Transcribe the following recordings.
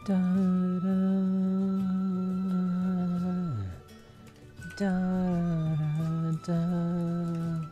Da, da, da, da, da.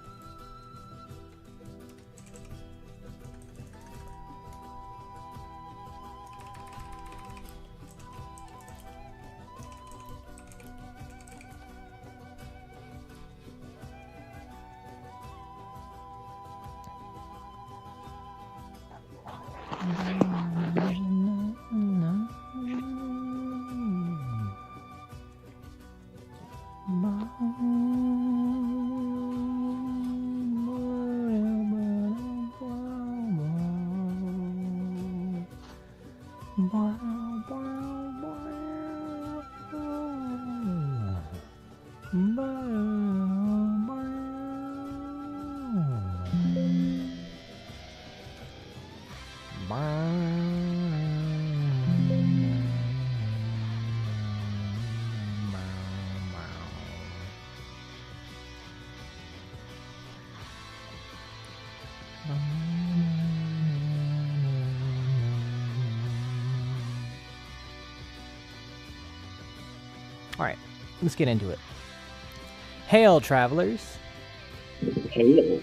Alright, let's get into it. Hail, travelers! Hail.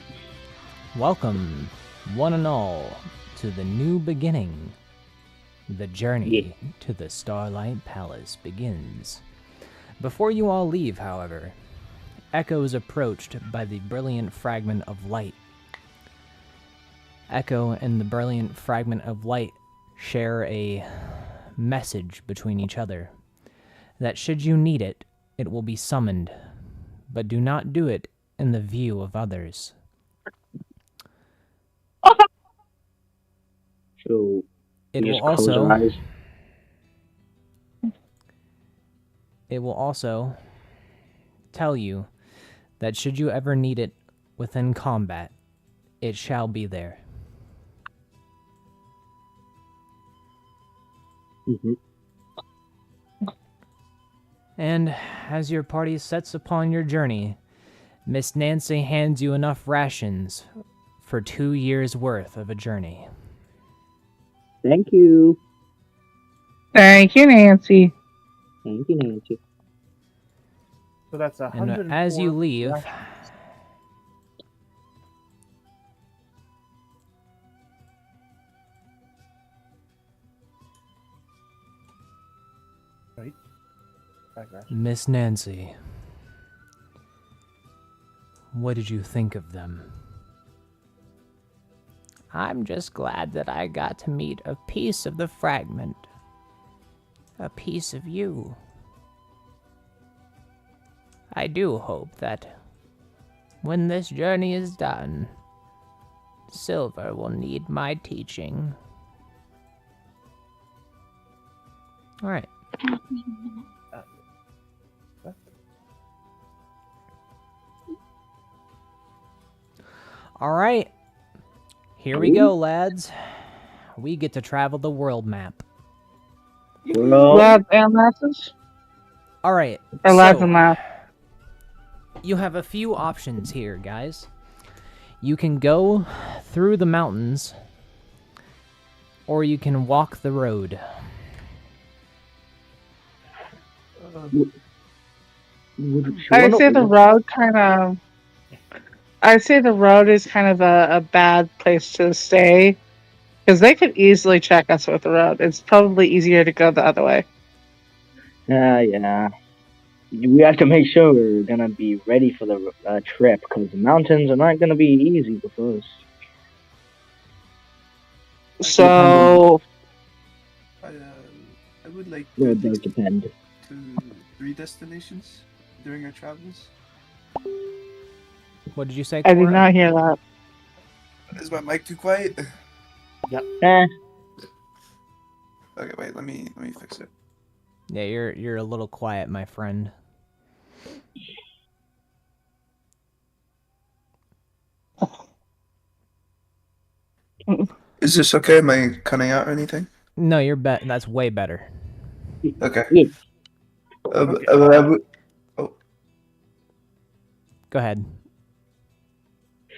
Welcome, one and all, to the new beginning. The journey to the Starlight Palace begins. Before you all leave, however, Echo is approached by the brilliant fragment of light. Echo and the brilliant fragment of light share a message between each other, that should you need it, it will be summoned, but do not do it in the view of others. So It we will just close our also eyes. it will also tell you that should you ever need it within combat, it shall be there. Mhm. And as your party sets upon your journey, Miss Nancy hands you enough rations for 2 years' worth of a journey. Thank you. Thank you, Nancy. Thank you, Nancy. So that's 104. And as you leave, Right. Miss Nancy, what did you think of them? I'm just glad that I got to meet a piece of the fragment. A piece of you. I do hope that when this journey is done, Silver will need my teaching. Alright. Alright. Here we go, lads. We get to travel the world map. Well, Lads and lasses? Alright. Or lads and lass? You have a few options here, guys. You can go through the mountains, or you can walk the road. I'd say the road is kind of a bad place to stay. Because they could easily check us with the road. It's probably easier to go the other way. yeah. We have to make sure we're gonna be ready for the trip, because the mountains are not gonna be easy with us. So, I would like Well, to it does take depend. to 3 destinations during our travels. What did you say, I did Cora? not hear that. Is my mic too quiet? Eh, Okay, wait. Let me fix it. Yeah, you're a little quiet, my friend. Is this okay? Am I cutting out or anything? No, that's way better. Okay. yeah. Go ahead.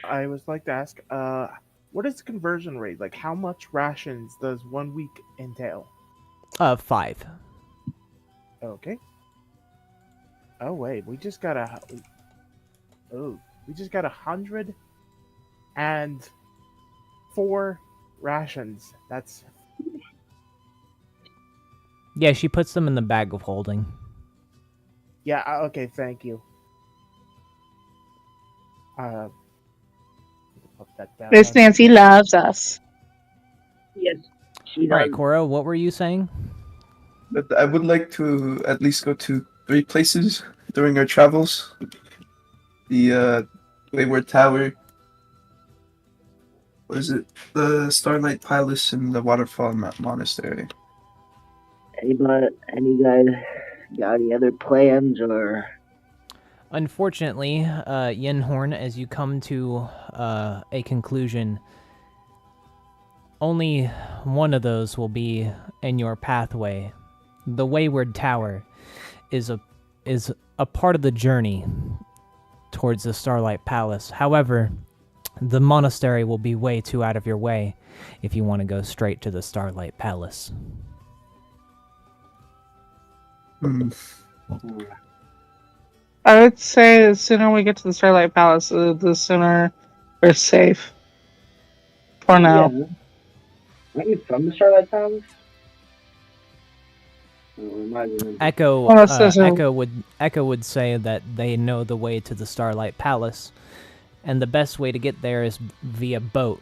I would like to ask, what is the conversion rate? Like, how much rations does 1 week entail? 5. Okay. Oh wait, we just got a. Oh, we just got 104 rations. That's Yeah, she puts them in the bag of holding. yeah. Okay, thank you. Put that down. Miss Nancy loves us. Yes, she All right, does. Cora, what were you saying? But I would like to at least go to 3 places during our travels. The Wayward Tower. What is it? The Starlight Palace and the Waterfall Monastery. Any guys got any other plans or? Unfortunately, Yenhorn, as you come to a conclusion, only one of those will be in your pathway. The Wayward Tower is a part of the journey towards the Starlight Palace. However, the monastery will be way too out of your way if you want to go straight to the Starlight Palace. Hmm. I would say the sooner we get to the Starlight Palace, the sooner we're safe. For now. Yeah. Are you from the Starlight Palace? Or am I remembering? Echo, Well, it says Echo would say that they know the way to the Starlight Palace, and the best way to get there is via boat.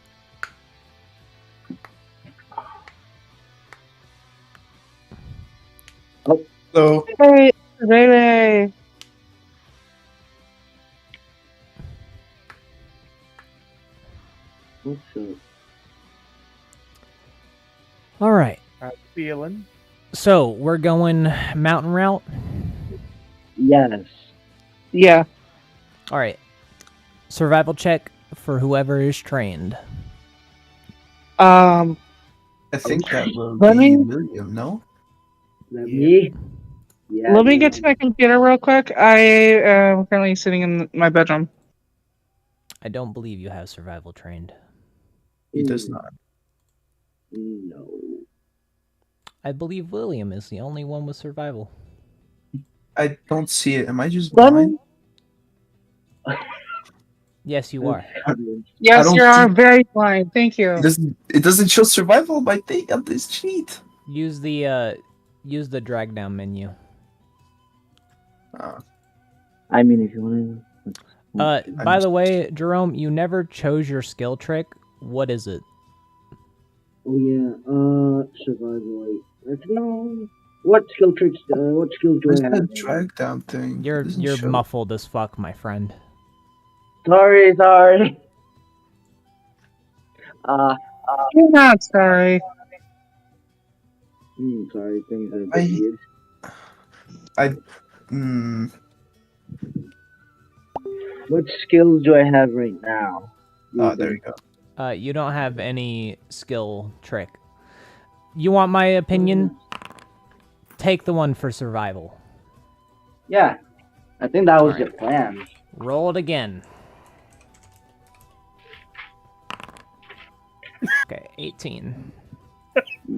So, Hey, Ray. What's up? All right, Feeling. so we're going mountain route. Yes. Yeah. All right, survival check for whoever is trained. I think that will Let be me- William, no? That Yeah. me? Yeah. Let me get to my computer real quick. I am currently sitting in my bedroom. I don't believe you have survival trained. He does not. No. I believe William is the only one with survival. I don't see it. Am I just Let blind? me- Yes, you are. Yes, don't you are see- very blind. Thank you. It doesn't show survival on my thing on this cheat. Use the drag down menu. I mean, if you want to. By the way, Jerome, you never chose your skill trick. What is it? Oh yeah. Survival. No. What skill tricks? What skills do Where's I that have? drag down thing? You're It doesn't you're show. muffled as fuck, my friend. Sorry. You're not sorry. Sorry. Things are a bit I- weird. What skills do I have right now? Oh, there we go. You don't have any skill trick. You want my opinion? Take the one for survival. Yeah. I think that was Alright. the plan. Roll it again. Okay, 18.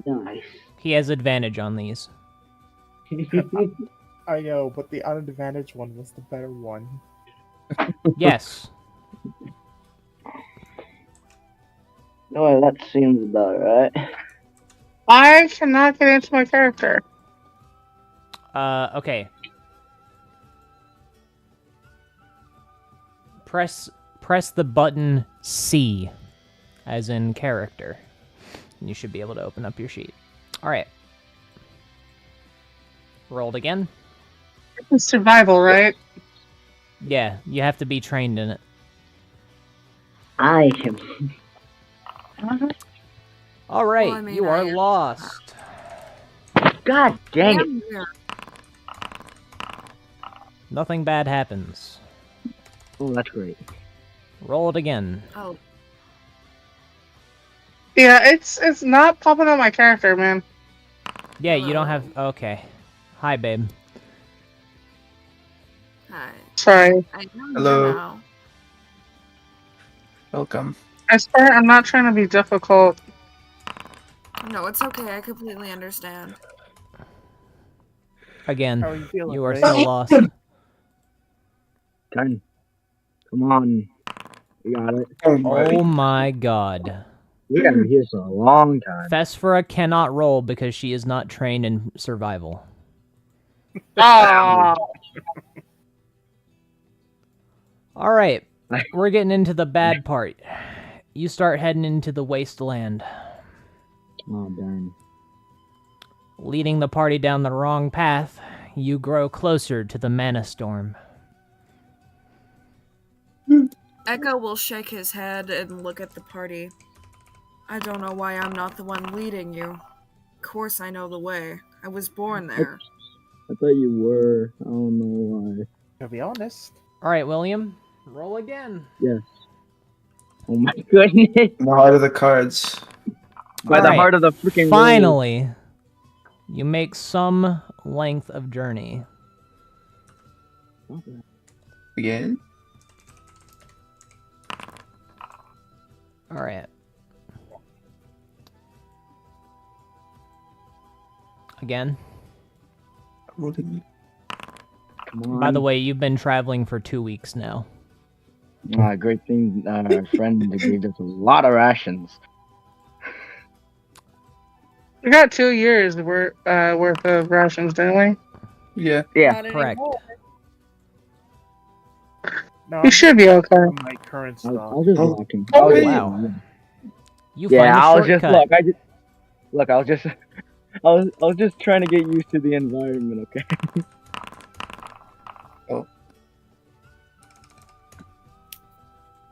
Nice. He has advantage on these. I know, but the unadvantaged one was the better one. Yes. No, that seems about right. I cannot get into my character. Okay. Press the button C, as in character. And you should be able to open up your sheet. All right. Rolled again. It's survival, right? Yeah, you have to be trained in it. I am. All right, Well, I mean, you are I- lost. God dang it. Yeah. Nothing bad happens. Oh, that's great. Roll it again. Oh, Yeah, it's not popping on my character, man. Yeah, you don't have... Okay. Hi, babe. hi. Sorry. I know Hello. now. Welcome. I swear I'm not trying to be difficult. No, it's okay. I completely understand. Again, How are you feeling, you are Ray? so lost. 10. Come on. We got it. Oh my god. We gotta be here for a long time. Fesfera cannot roll because she is not trained in survival. Ah, Alright, we're getting into the bad part. You start heading into the wasteland. Oh, darn. Leading the party down the wrong path, you grow closer to the mana storm. Echo will shake his head and look at the party. I don't know why I'm not the one leading you. Of course I know the way. I was born there. I thought you were. I don't know why. To be honest. Alright, William, roll again. Yes. Oh my goodness. The heart of the cards. By the Alright, heart of the freaking finally, you make some length of journey. Again? Alright. Again. Rolling. Come on. By the way, you've been traveling for 2 weeks now. Great thing. Our friend gave us a lot of rations. we got 2 years worth of rations, didn't we? Yeah. Yeah. Not Correct. anymore. No, We should be okay. on my current I stock. was just walking. Oh, I was- wow. You Yeah, find I a was just shortcut. I was just trying to get used to the environment. Okay.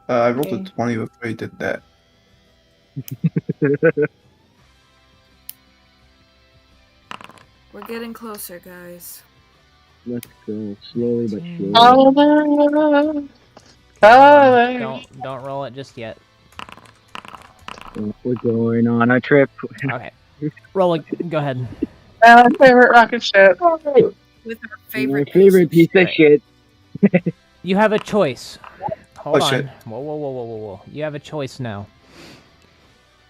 I rolled a Okay. 20 before I did that. We're getting closer, guys. Let's go slowly but surely. Don't roll it just yet. We're going on a trip. Okay. Roll it. Go ahead. My favorite rocket ship. With our My favorite favorite piece of shit. You have a choice. Hold Oh, on. shit. Whoa. You have a choice now.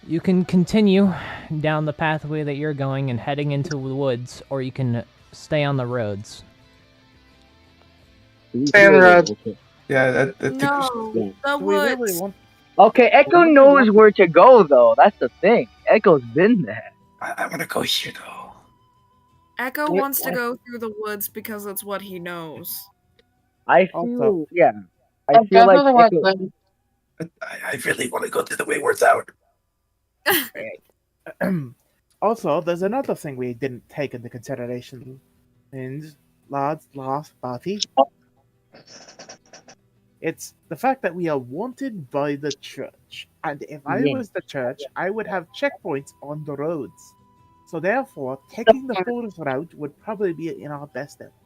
You can continue down the pathway that you're going and heading into the woods, or you can stay on the roads. Stay on the road. Okay. Yeah, that think No, the Do we really woods. want? Okay, Echo knows where to go though. That's the thing. Echo's been there. I want to go here though. Echo Wait, wants to what? go through the woods because it's what he knows. I feel Also- yeah. I feel like Echo, I really want to go to the Wayward Tower. Also, there's another thing we didn't take into consideration in last party. It's the fact that we are wanted by the church, and if I Yeah. was the church, I would have checkpoints on the roads. So therefore, taking the forest route would probably be in our best interest.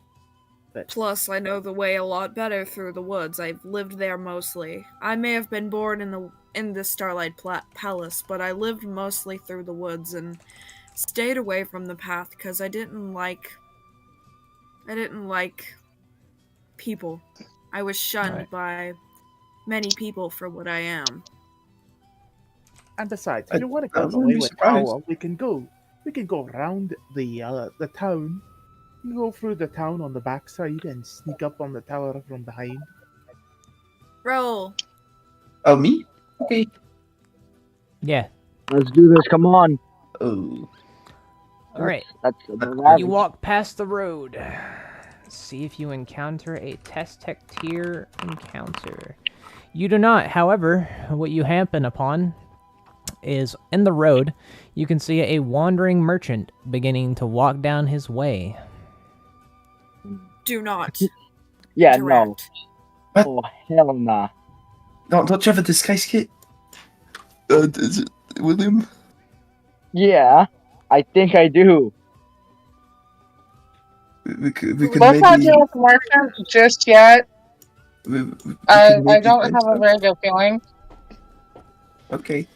Plus, I know the way a lot better through the woods. I've lived there mostly. I may have been born in the Starlight Palace, but I lived mostly through the woods and stayed away from the path because I didn't like people. I was shunned Right. by many people for what I am. And besides, I- if you want to I go the wouldn't be Wayward surprised. Tower, we can go around the town. You go through the town on the backside and sneak up on the tower from behind. Roll. Oh, me? Okay. Yeah. let's do this. Come on. Oh. All right. That's You walk past the road. See if you encounter a Test tier encounter. You do not. However, what you happen upon is in the road, you can see a wandering merchant beginning to walk down his way. Do not. Yeah, interact. no. Oh hell nah. Don't you have a disguise kit? Is it William? Yeah, I think I do. We could Let's maybe. not deal with merchants just yet. we could I maybe don't find have a some. very good feeling. Okay.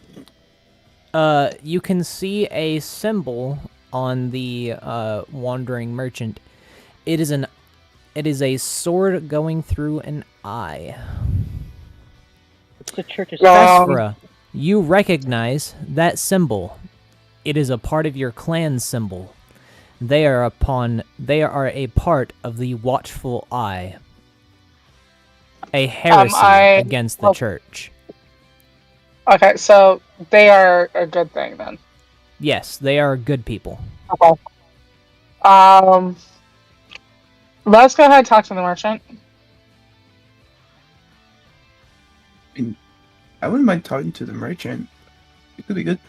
You can see a symbol on the wandering merchant. It is a sword going through an eye. It's the church's Vesfera, you recognize that symbol. It is a part of your clan symbol. They are a part of the Watchful Eye, a heresy against the church. Okay, so they are a good thing then. Yes, they are good people. Okay. Let's go ahead and talk to the merchant. I wouldn't mind talking to the merchant. It could be good.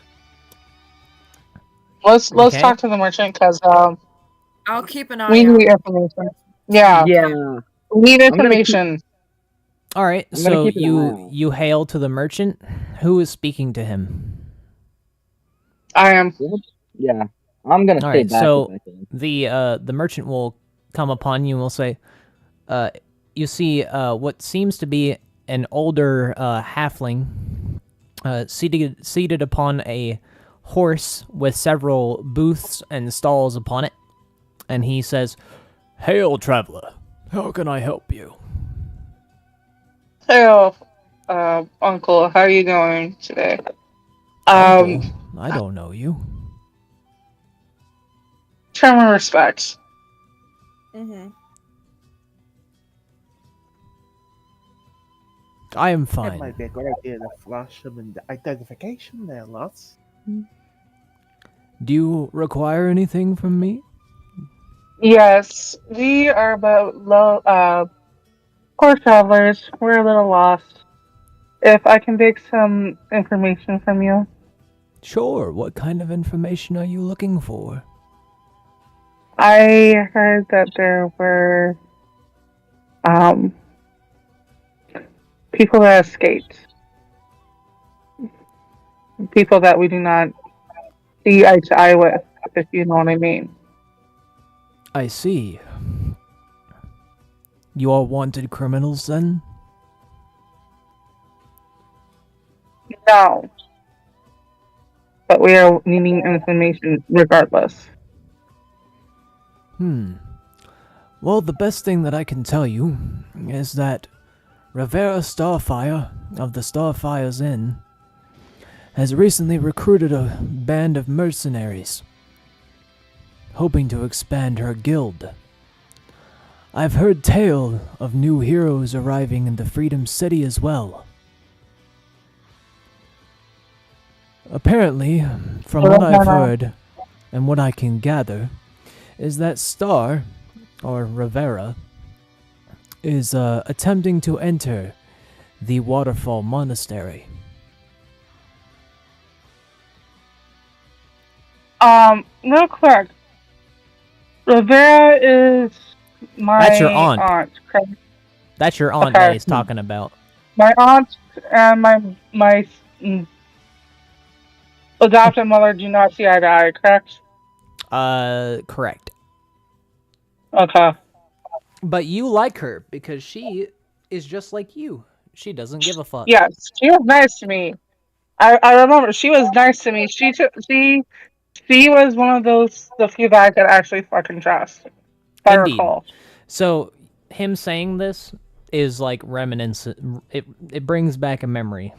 Let's talk to the merchant because I'll keep an eye we out. need information. Yeah, Yeah. we need information. All right, I'm gonna so keep an eye out. you hail to the merchant. Who is speaking to him? I am. Yeah. I'm gonna All stay right, back so if I can. the merchant will come upon you and will say, you see what seems to be an older halfling seated upon a horse with several booths and stalls upon it, and he says, "Hail, traveler! How can I help you?" Hello, Uncle. How are you going today? Uncle, I don't know you. Show my respects. Mm-hmm. I am It fine. might be a good idea to flash them in the identification there, lads. Do you require anything from me? Yes, we are about poor travelers. We're a little lost. If I can take some information from you. Sure. What kind of information are you looking for? I heard that there were people that escaped. People that we do not see eye to eye with, if you know what I mean. I see. You are wanted criminals, then? No. But we are needing information regardless. Well, the best thing that I can tell you is that Rivera Starfire of the Starfire's Inn has recently recruited a band of mercenaries, hoping to expand her guild. I've heard tale of new heroes arriving in the Freedom City as well. Apparently, from what I've heard and what I can gather, is that Star, or Rivera, is attempting to enter the Waterfall Monastery. Real quick. Rivera is my That's your aunt. correct? That's your aunt that he's talking about. My aunt and my adopted mother do not see eye to eye, correct? Correct. Okay. But you like her because she is just like you. She doesn't give a fuck. Yes, she was nice to me. I remember she was nice to me. She was one of the few that I could actually fucking trust. If I recall. So him saying this is like reminiscent. It brings back a memory.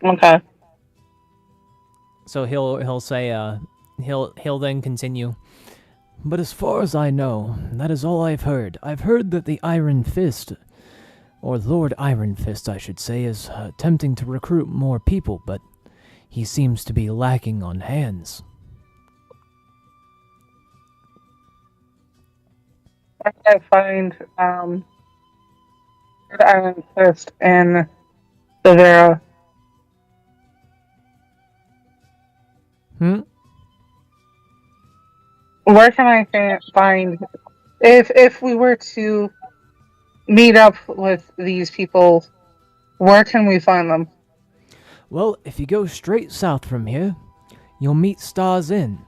Okay. So he'll say he'll then continue. But as far as I know, that is all I've heard. I've heard that the Iron Fist, or Lord Iron Fist, I should say, is attempting to recruit more people, but he seems to be lacking on hands. I can't find the Iron Fist in Severa. Where can I find if we were to meet up with these people? Where can we find them? Well, if you go straight south from here, you'll meet Star's Inn.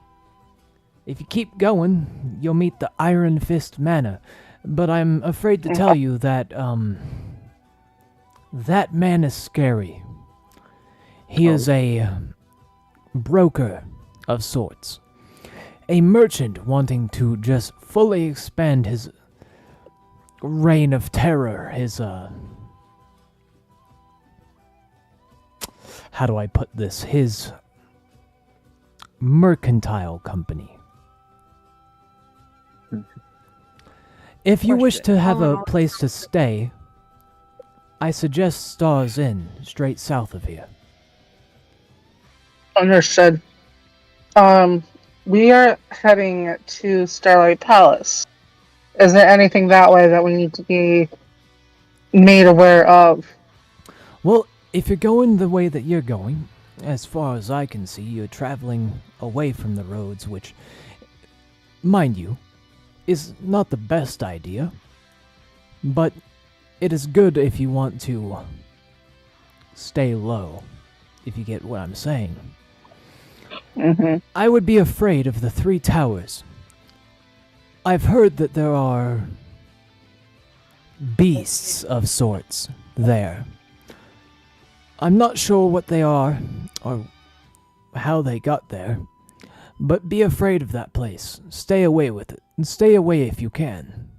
If you keep going, you'll meet the Iron Fist Manor. But I'm afraid to tell you that that man is scary. He is a broker of sorts. A merchant wanting to just fully expand his reign of terror, his, how do I put this? His mercantile company. If you wish to have a place to stay, I suggest Stars Inn, straight south of here. Understood. We are heading to Starlight Palace. Is there anything that way that we need to be made aware of? Well, if you're going the way that you're going, as far as I can see, you're traveling away from the roads, which, mind you, is not the best idea. But it is good if you want to stay low, if you get what I'm saying. Mm-hmm. I would be afraid of the three towers. I've heard that there are beasts of sorts there. I'm not sure what they are or how they got there, but be afraid of that place. Stay away with it, and stay away if you can.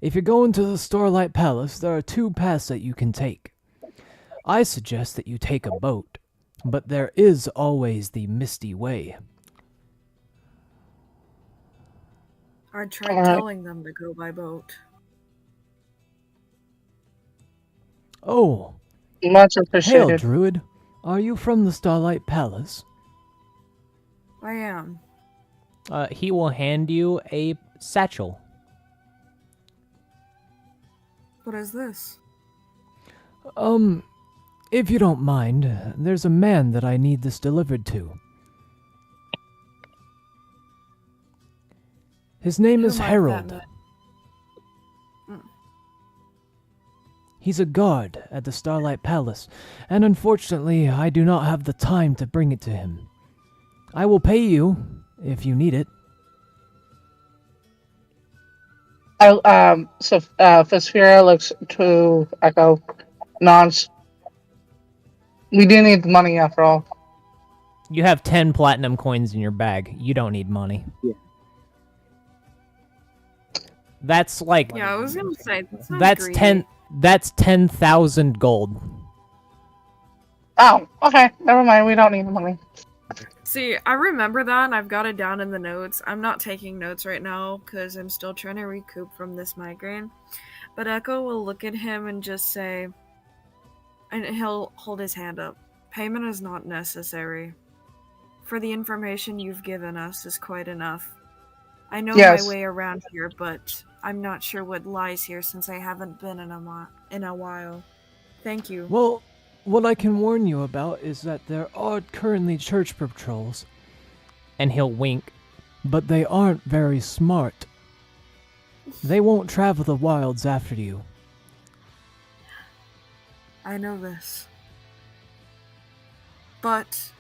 If you're going to the Starlight Palace, there are two paths that you can take. I suggest that you take a boat, but there is always the Misty Way. I tried telling them to go by boat. Oh, Much hail, appreciated. Druid. Are you from the Starlight Palace? I am. He will hand you a satchel. What is this? If you don't mind, there's a man that I need this delivered to. His name is Who might Harold. that be? He's a guard at the Starlight Palace, and unfortunately, I do not have the time to bring it to him. I will pay you if you need it. Fesfira looks to Echo, nods. We do need the money after all. You have 10 platinum coins in your bag. You don't need money. Yeah. That's like Yeah, I was gonna say that's greedy. that's 10,000 gold. Oh, okay. Never mind. We don't need the money. See, I remember that, and I've got it down in the notes. I'm not taking notes right now because I'm still trying to recoup from this migraine. But Echo will look at him and just say, and he'll hold his hand up. Payment is not necessary. For the information you've given us is quite enough. I know Yes. my way around here, but I'm not sure what lies here since I haven't been in a while. Thank you. Well, what I can warn you about is that there are currently church patrols. And he'll wink. But they aren't very smart. They won't travel the wilds after you. I know this. But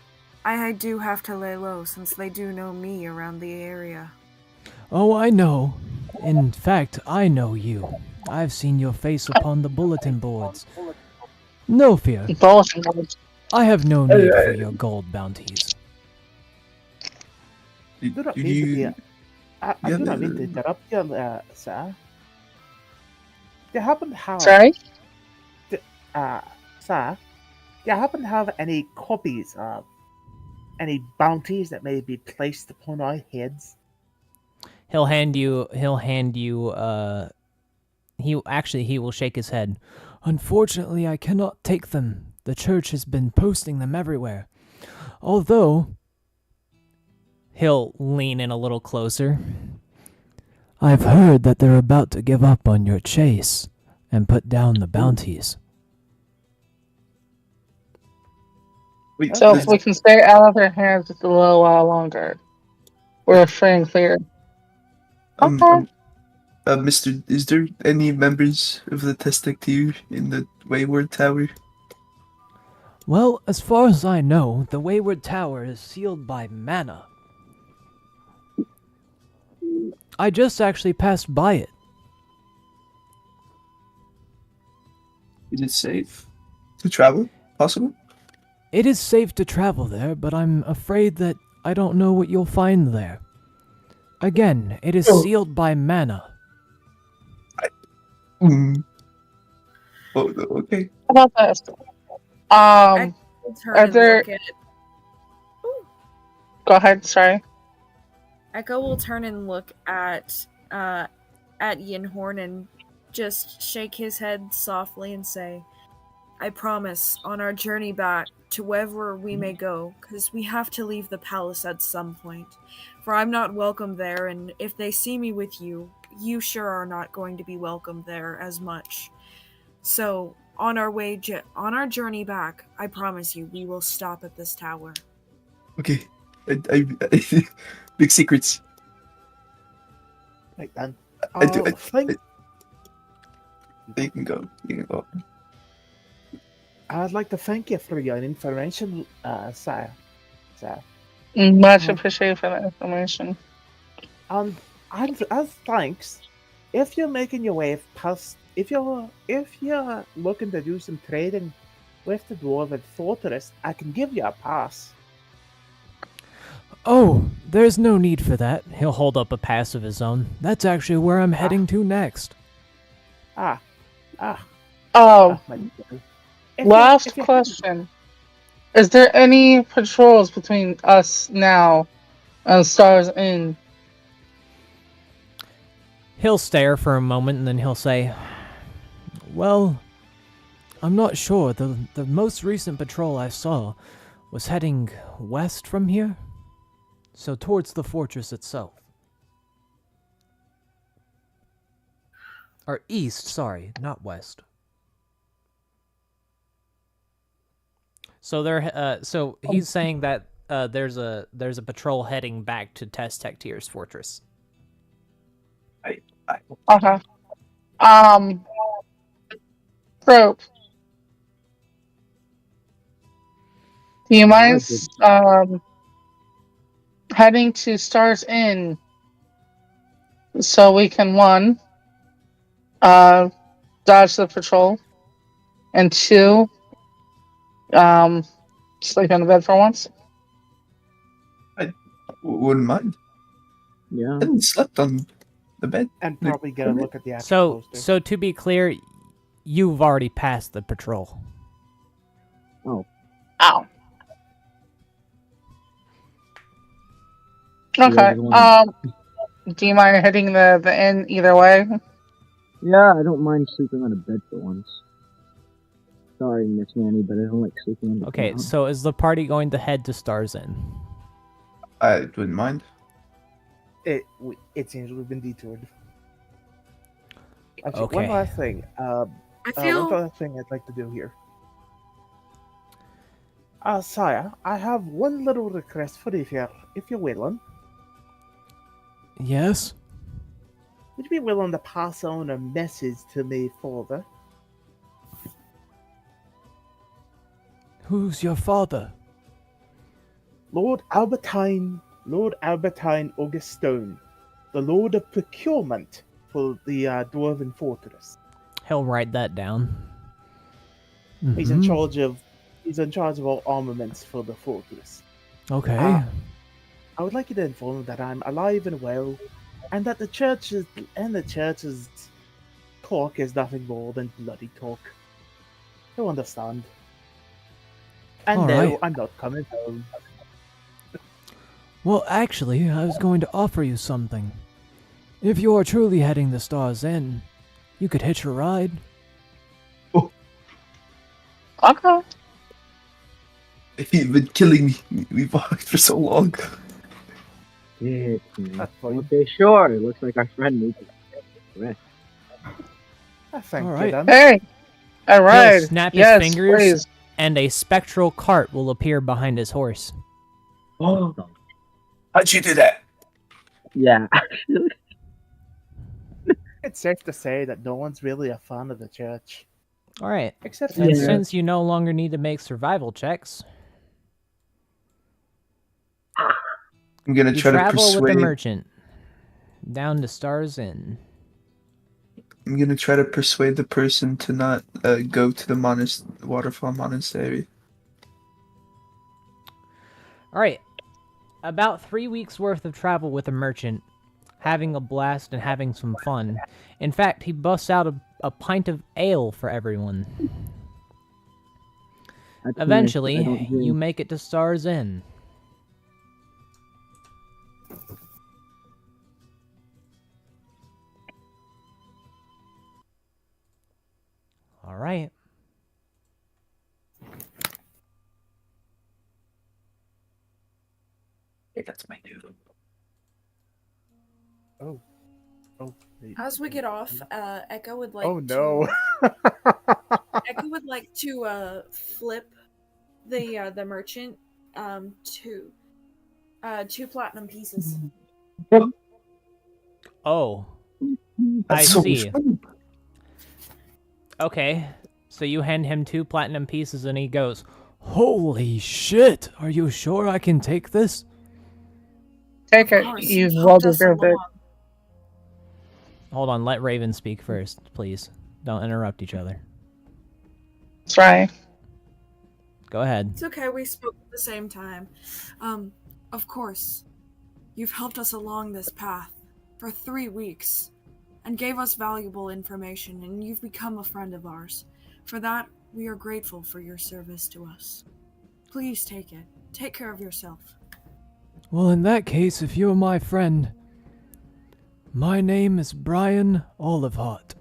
I do have to lay low since they do know me around the area. Oh, I know. In fact, I know you. I've seen your face upon the bulletin boards. No fear. I have no need for your gold bounties. I do not Do mean to be. you- I Yeah, do not the- mean to interrupt you, sir. Do you happen to have, Sorry? sir? Do you happen to have any copies of any bounties that may be placed upon our heads? He will shake his head. Unfortunately, I cannot take them. The church has been posting them everywhere. Although, he'll lean in a little closer. I've heard that they're about to give up on your chase and put down the bounties. Wait, So this- we can stay out of their hands just a little while longer. We're free and clear. Okay. Mr. Is there any members of the Testactive in the Wayward Tower? Well, as far as I know, the Wayward Tower is sealed by mana. I just actually passed by it. Is it safe to travel? Possible? It is safe to travel there, but I'm afraid that I don't know what you'll find there. Again, it is sealed by mana. Oh, okay. How about this? I turn Are and there- look at Go ahead. Sorry. Echo will turn and look at Yinhorn and just shake his head softly and say, I promise, on our journey back to wherever we may go, because we have to leave the palace at some point, for I'm not welcome there, and if they see me with you, you sure are not going to be welcome there as much. So, on our journey back, I promise you, we will stop at this tower. Okay. Big secrets. Right then. I do. Thank. You can go. You can go. I'd like to thank you for your information, sire. Sire. Much appreciated for that information. And as thanks, if you're making your way past, if you're looking to do some trading with the dwarven fortress, I can give you a pass. Oh, there's no need for that. He'll hold up a pass of his own. That's actually where I'm heading to next. Oh, my God. last question. Is there any patrols between us now and Stars Inn? He'll stare for a moment and then he'll say, well, I'm not sure. The most recent patrol I saw was heading west from here. So towards the fortress itself. Or east, sorry, not west. So so he's saying that there's a patrol heading back to Sen'Tia's fortress. Okay. Rope. Do you mind heading to Stars Inn so we can, one, dodge the patrol, and two, sleep in the bed for once? I wouldn't mind. Yeah. I haven't slept on the bed. And probably get a look at the actual poster. So to be clear, you've already passed the patrol. Oh. Ow. Okay. Do you mind hitting the inn either way? Yeah, I don't mind sleeping on a bed for once. Sorry, Miss Nanny, but I don't like sleeping on the Okay, ground. so is the party going to head to Stars Inn? I wouldn't mind. It seems we've been detoured. Actually, Okay. one last thing. I feel one last thing I'd like to do here. Sire, I have one little request for you here, if you're willing. Yes? Would you be willing to pass on a message to me, father? Who's your father? Lord Albertine Augustone, the Lord of Procurement for the Dwarven Fortress. He'll write that down. He's in charge of all armaments for the fortress. Okay. I would like you to inform him that I'm alive and well, and that the church's talk is nothing more than bloody talk. He'll understand. And All no, right. I'm not coming home. Well, actually, I was going to offer you something. If you are truly heading the Stars Inn, you could hitch a ride. Okay. You've been killing me. We've walked for so long. Yeah, That's fine. okay, sure. It looks like our friend needs a rest. Thank All you, right. then. Hey. All right. He'll snap his Yes, fingers, please. and a spectral cart will appear behind his horse. Oh, How'd you do that? yeah. It's safe to say that no one's really a fan of the church. All right. Except And Yeah. since you no longer need to make survival checks, I'm gonna you try to travel with the persuade. merchant down to Stars Inn. I'm gonna try to persuade the person to not go to the waterfall monastery. All right. About 3 weeks worth of travel with a merchant, having a blast and having some fun. In fact, he busts out a pint of ale for everyone. That's nice. I Eventually, don't drink. you make it to Stars Inn. Hey, that's my dude. Oh. Wait. As we get off, Echo would like Oh no. Echo would like to flip the merchant two platinum pieces. Oh, That's I so see. fun. Okay, so you hand him 2 platinum pieces and he goes, "Holy shit, are you sure I can take this?" Take Of it. course, You you've well helped us deserved it. along. Hold on, let Raven speak first, please. Don't interrupt each other. That's right. Go ahead. It's okay, we spoke at the same time. Of course, you've helped us along this path for 3 weeks and gave us valuable information, and you've become a friend of ours. For that, we are grateful for your service to us. Please take it. Take care of yourself. Well, in that case, if you're my friend, my name is Brian Olivehart.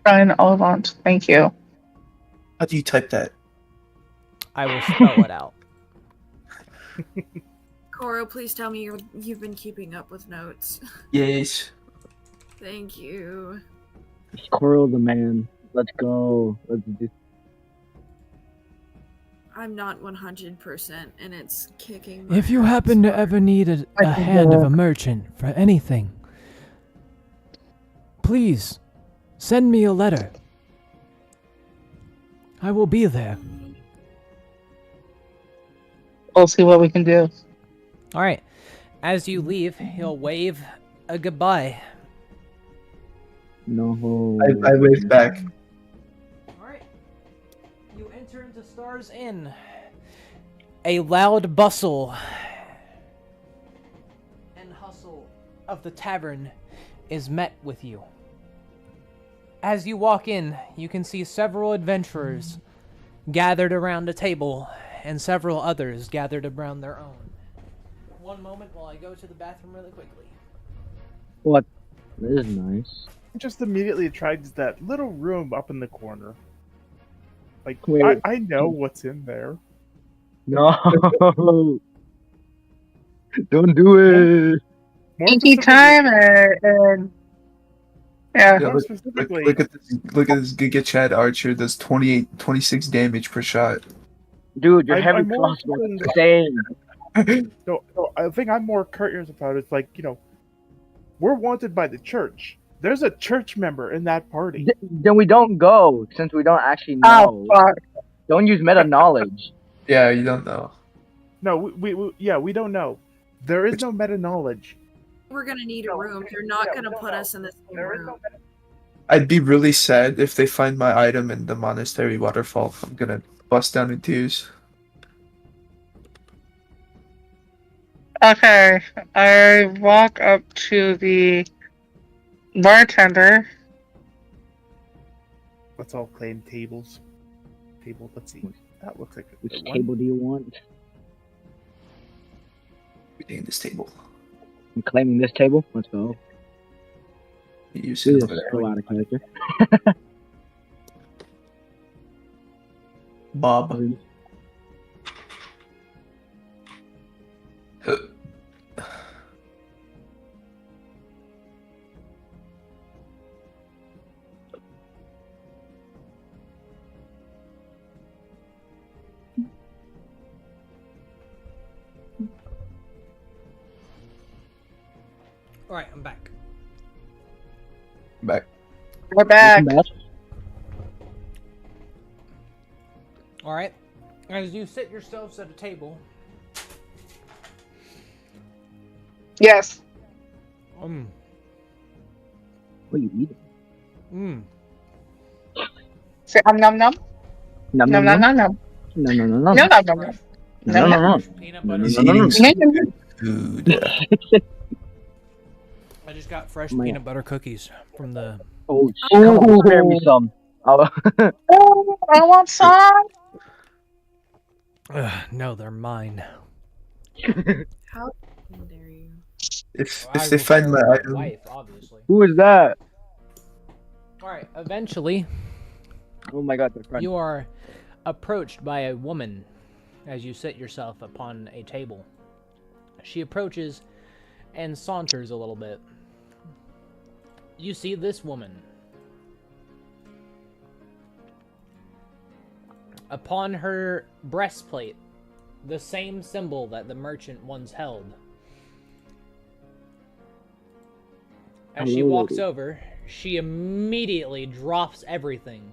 Brian Olivant. Thank you. How do you type that? I will spell it out. Coro, please tell me you've been keeping up with notes. Yes. Thank you. Coral the man. Let's go. Let's do. I'm not 100%, and it's kicking. If you happen to ever need a hand of a merchant for anything, please send me a letter. I will be there. We'll see what we can do. All right. As you leave, he'll wave a goodbye. No. I waved back. All right. You enter into Star's Inn. A loud bustle and hustle of the tavern is met with you. As you walk in, you can see several adventurers gathered around a table and several others gathered around their own. One moment while I go to the bathroom really quickly. What? This is nice. Just immediately attracted to that little room up in the corner. Like, Wait. I know what's in there. No. Don't do it. More Pinky specifically- time and yeah. Yeah, More look, specifically, look at this Giga Chad Archer does 26 damage per shot. Dude, your I'm heavy more crossbow is interested insane. no, I think I'm more curious about it. It's like, we're wanted by the church. There's a church member in that party. Then we don't go, since we don't actually know. Oh fuck. Don't use meta knowledge. Yeah, you don't know. No, we don't know. There is no meta knowledge. We're gonna need a room. You're not gonna put us in the same room. I'd be really sad if they find my item in the monastery waterfall. I'm gonna bust down in tears. Okay. I walk up to the bartender. Let's all claim tables. Let's see. That looks like a Which good one. table do you want? We need this table. I'm claiming this table. Let's go. You This sit is over there. so out of character. Bob. All right, I'm back. Back. We're back. All right. As you sit yourselves at a table, Yes. What are you eating? Say nom nom. Nom Nom nom nom nom. No, no, no, no. Nom nom nom nom. No, no, no. peanut No, butter. He's no, no, eating no. some good food. I just got fresh My- peanut butter cookies from the. Oh, come on, spare me some. Oh, Oh, I want some. No, they're mine. How dare you? If I they will find share my with my item, wife, obviously. who is that? All right. Eventually, Oh my god, they're friends. you are approached by a woman as you sit yourself upon a table. She approaches and saunters a little bit. You see this woman. Upon her breastplate, the same symbol that the merchant once held. As she walks over, she immediately drops everything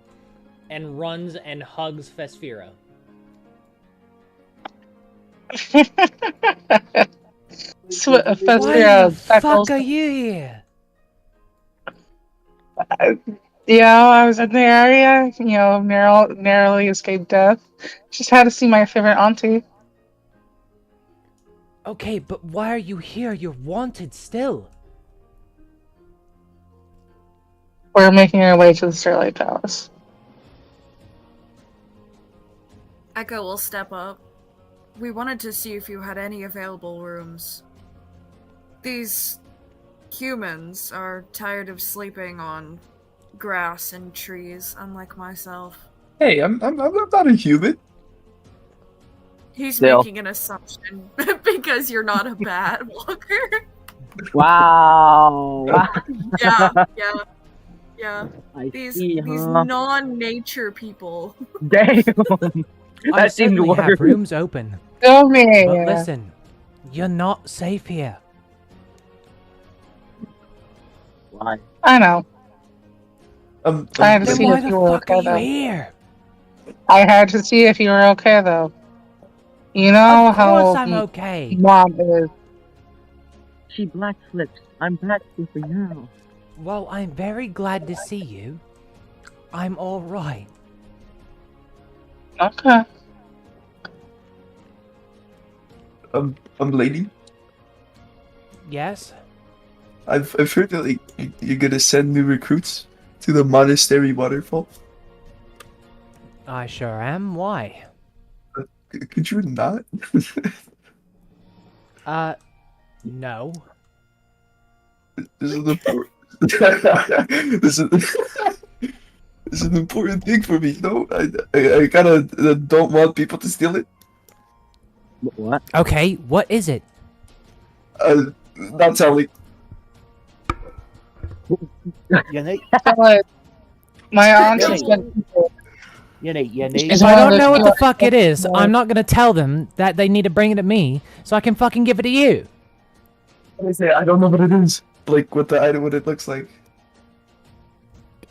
and runs and hugs Fesfira. Fesfira Why the fuck are you here? I was in the area, narrowly escaped death. Just had to see my favorite auntie. Okay, but why are you here? You're wanted still. We're making our way to the Starlight Palace. Echo will step up. We wanted to see if you had any available rooms. These humans are tired of sleeping on grass and trees, unlike myself. Hey, I'm not a human. He's Still. making an assumption because you're not a bad walker. Wow. Yeah. I These see, huh? non-nature people. Damn. I That seems certainly have weird. rooms open. Go me! But listen, you're not safe here. Why? I know. I had to Then see why if the you were fuck are okay, you though. here? I had to see if you were okay, though. You know Of course I'm how okay. Mom is. She black flips. I'm black flipping now. Well, I'm very glad to see you. I'm alright. Okay. Lady. Yes? I've heard that like you're gonna send new recruits to the monastery waterfall. I sure am. Why? Could you not? No. This is important. This is an important thing for me. No, I kind of don't want people to steal it. What? Okay, what is it? Not telling. You need, But my aunt is good. you need. Is If I one of don't those know what the people- fuck it is, I'm not gonna tell them that they need to bring it to me, so I can fucking give it to you. I say I don't know what it is. Like what the item, what it looks like.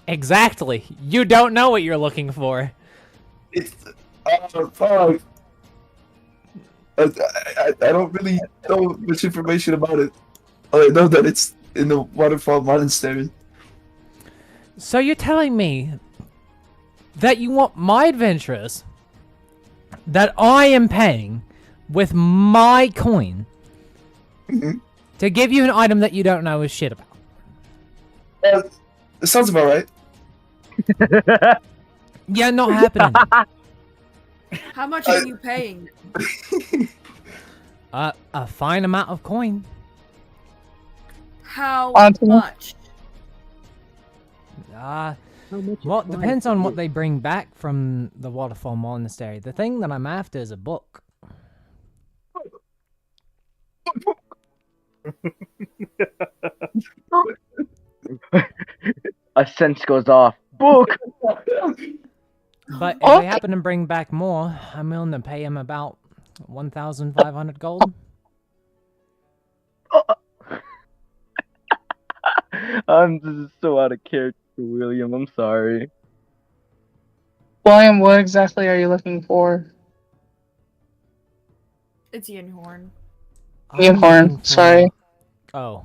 Exactly. You don't know what you're looking for. It's fuck. I don't really know much information about it. I know that it's in the waterfall monastery. So you're telling me that you want my adventurers that I am paying with my coin to give you an item that you don't know is shit about? It sounds about right. Yeah, not happening. How much are you paying? A fine amount of coin. How Auntie? much? Well, it depends on what they bring back from the Waterfall Monastery. The thing that I'm after is a book. A sense goes off. Book. But if they happen to bring back more, I'm willing to pay him about 1,500 gold. This is so out of character, William. I'm sorry. William, what exactly are you looking for? It's Yinhorn. Unicorn, sorry. Oh.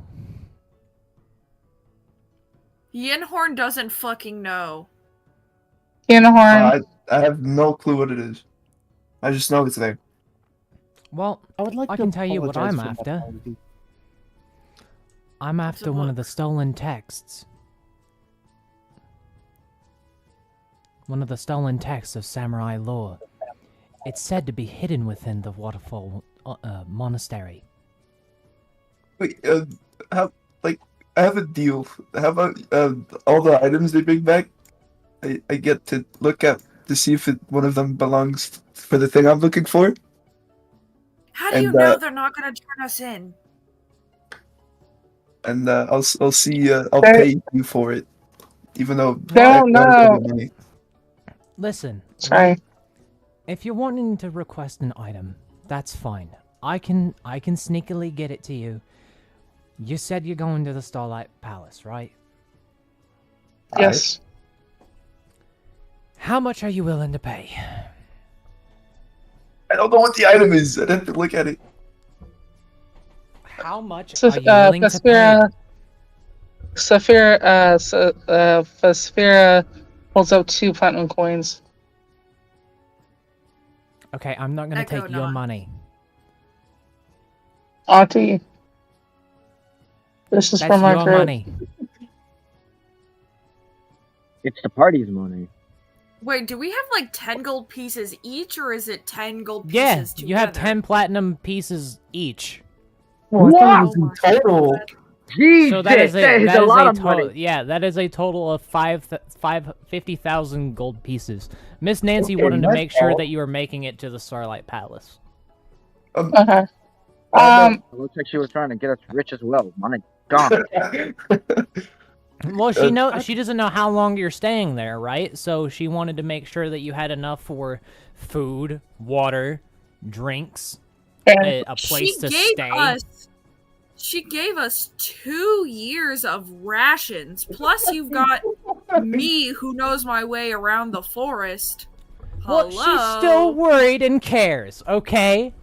Yinhorn doesn't fucking know. Unicorn. I have no clue what it is. I just know it's there. Well, I would like I to can tell you what apologize I'm for my after. apology. I'm after one of the stolen texts. One of the stolen texts of samurai lore. It's said to be hidden within the Waterfall Monastery. Wait, how, like, I have a deal. How about all the items they bring back? I get to look at to see if one of them belongs for the thing I'm looking for. How do you And, know they're not going to turn us in? And I'll see. I'll pay you for it, even though No, not no. any money. Listen, Sorry. if you're wanting to request an item, that's fine. I can sneakily get it to you. You said you're going to the Starlight Palace, right? Yes. How much are you willing to pay? I don't know what the item is. I'd have to look at it. How much are you willing to pay? Saphira holds out 2 platinum coins. Okay, I'm not gonna Echo take your not. money. Auntie. This is That's from our your group. money. It's the party's money. Wait, do we have like 10 gold pieces each, or is it 10 gold pieces Yeah, together? you have 10 platinum pieces each. What? Oh my Total. God. Jesus, So that is a lot of total. money. Yeah, that is a total of 50,000 gold pieces. Miss Nancy Okay, wanted to my make sure fault. that you were making it to the Starlight Palace. Okay. It looks like she was trying to get us rich as well. My God. Well, she doesn't know how long you're staying there, right? So she wanted to make sure that you had enough for food, water, drinks, a place to stay. She gave us 2 years of rations. Plus, you've got me, who knows my way around the forest. Well, Hello? she's still worried and cares, okay?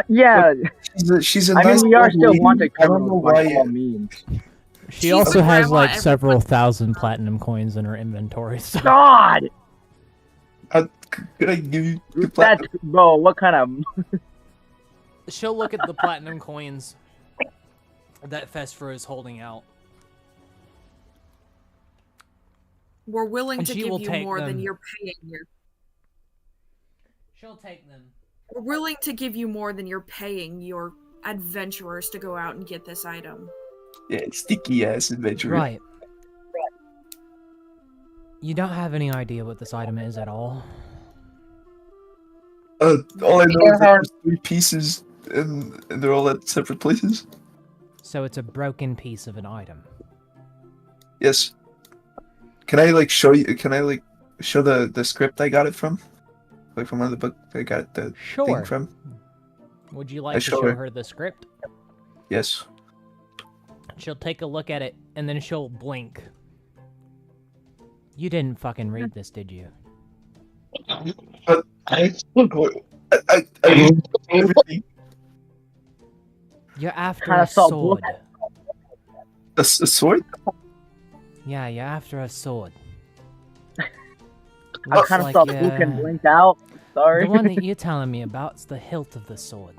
Yeah, She's a I nice mean, we are old still lady. wanted I don't know criminals by why. all means. She She's also the has grandma like everyone- several thousand platinum coins in her inventory. So God! Could I give you the That's, platinum? bro, what kind of... she'll look at the platinum coins that Fesfer is holding out. We're willing And to she give will you take more than them. you're paying. She'll take them. We're willing to give you more than you're paying your adventurers to go out and get this item. Yeah, sticky ass adventure. Right. You don't have any idea what this item is at all. All I know is that there's 3 pieces, and they're all at separate places. So it's a broken piece of an item. Yes. Can I like show you? Can I like show the script I got it from? Like from one of the book I got the Sure. thing from. Would you like to show show her. her the script? Yes. She'll take a look at it, and then she'll blink. You didn't fucking read this, did you? I everything. You're after Kinda a saw sword. A sword? Yeah, you're after a sword. I Looks kind of like saw you're- Luke and blink out. Sorry. The one that you're telling me about is the hilt of the sword.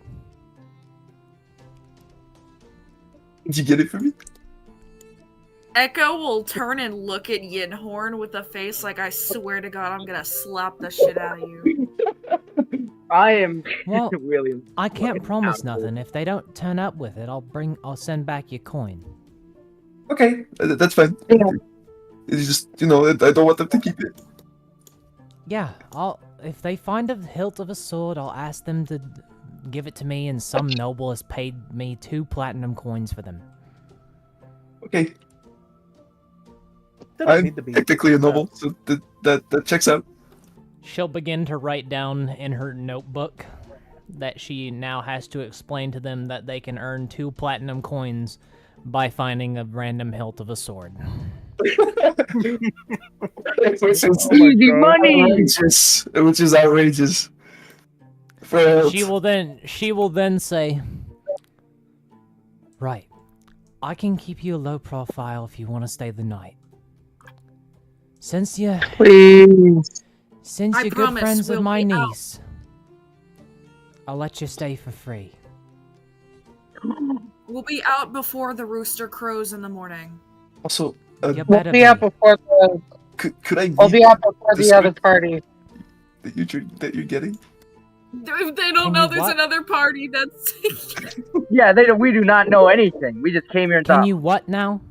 Did you get it for me? Echo will turn and look at Yinhorn with a face like, I swear to God, I'm gonna slap the shit out of you. I am Well, really... I can't fucking promise out of nothing. If they don't turn up with it, I'll send back your coin. Okay, that's fine. Yeah. It's just I don't want them to keep it. Yeah, if they find a hilt of a sword, I'll ask them to give it to me, and some noble has paid me 2 platinum coins for them. Okay, Doesn't I'm need to be. technically a noble, so that checks out. She'll begin to write down in her notebook that she now has to explain to them that they can earn 2 platinum coins by finding a random hilt of a sword. Easy money! Outrageous, which is outrageous. She will then say, "Right, I can keep you a low profile if you want to stay the night. Sen'Tia, Please. since I you're good promise friends with we'll my be out. niece, I'll let you stay for free." We'll be out before the rooster crows in the morning. Also, You We'll better be out before the. could I We'll read be out before the the other script party. that you're getting? If they Can don't know you there's what? another party, that's... Yeah, we do not know anything. We just came here and Can thought, you what now?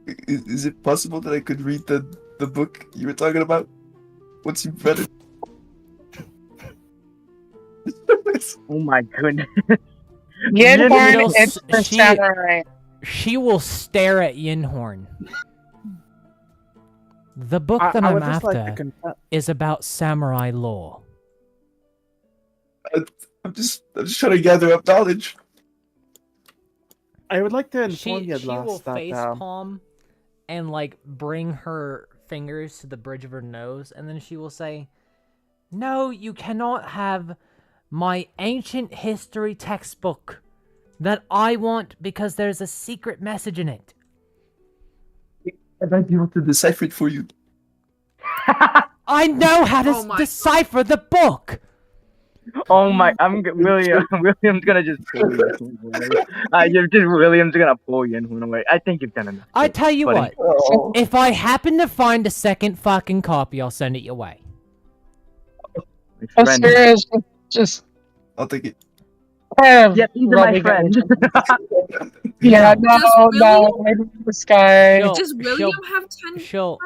Is it possible that I could read the book you were talking about? What's your better? Oh my goodness. Yinhorn She'll is s- the she- samurai. She will stare at Yinhorn. The book that I I'm would just after like to confirm. is about samurai lore. I'm just trying to gather up knowledge. I would like to She inform you, will Lost, that face palm and like bring her fingers to the bridge of her nose, and then she will say, "No, you cannot have my ancient history textbook that I want because there's a secret message in it." I might be able to decipher it for you. I know how to Oh my decipher the book. Oh my! William. William's gonna just pull Yinhorn away. William's gonna pull Yinhorn away. I think you've done enough. I tell you buddy. what, Oh. if I happen to find a second fucking copy, I'll send it your way. My Oh, friend. serious, just I'll take it. kind of Yep, he's my rubbing friend. it. Yeah, no, maybe this guy. She'll- Does William have 10? She'll.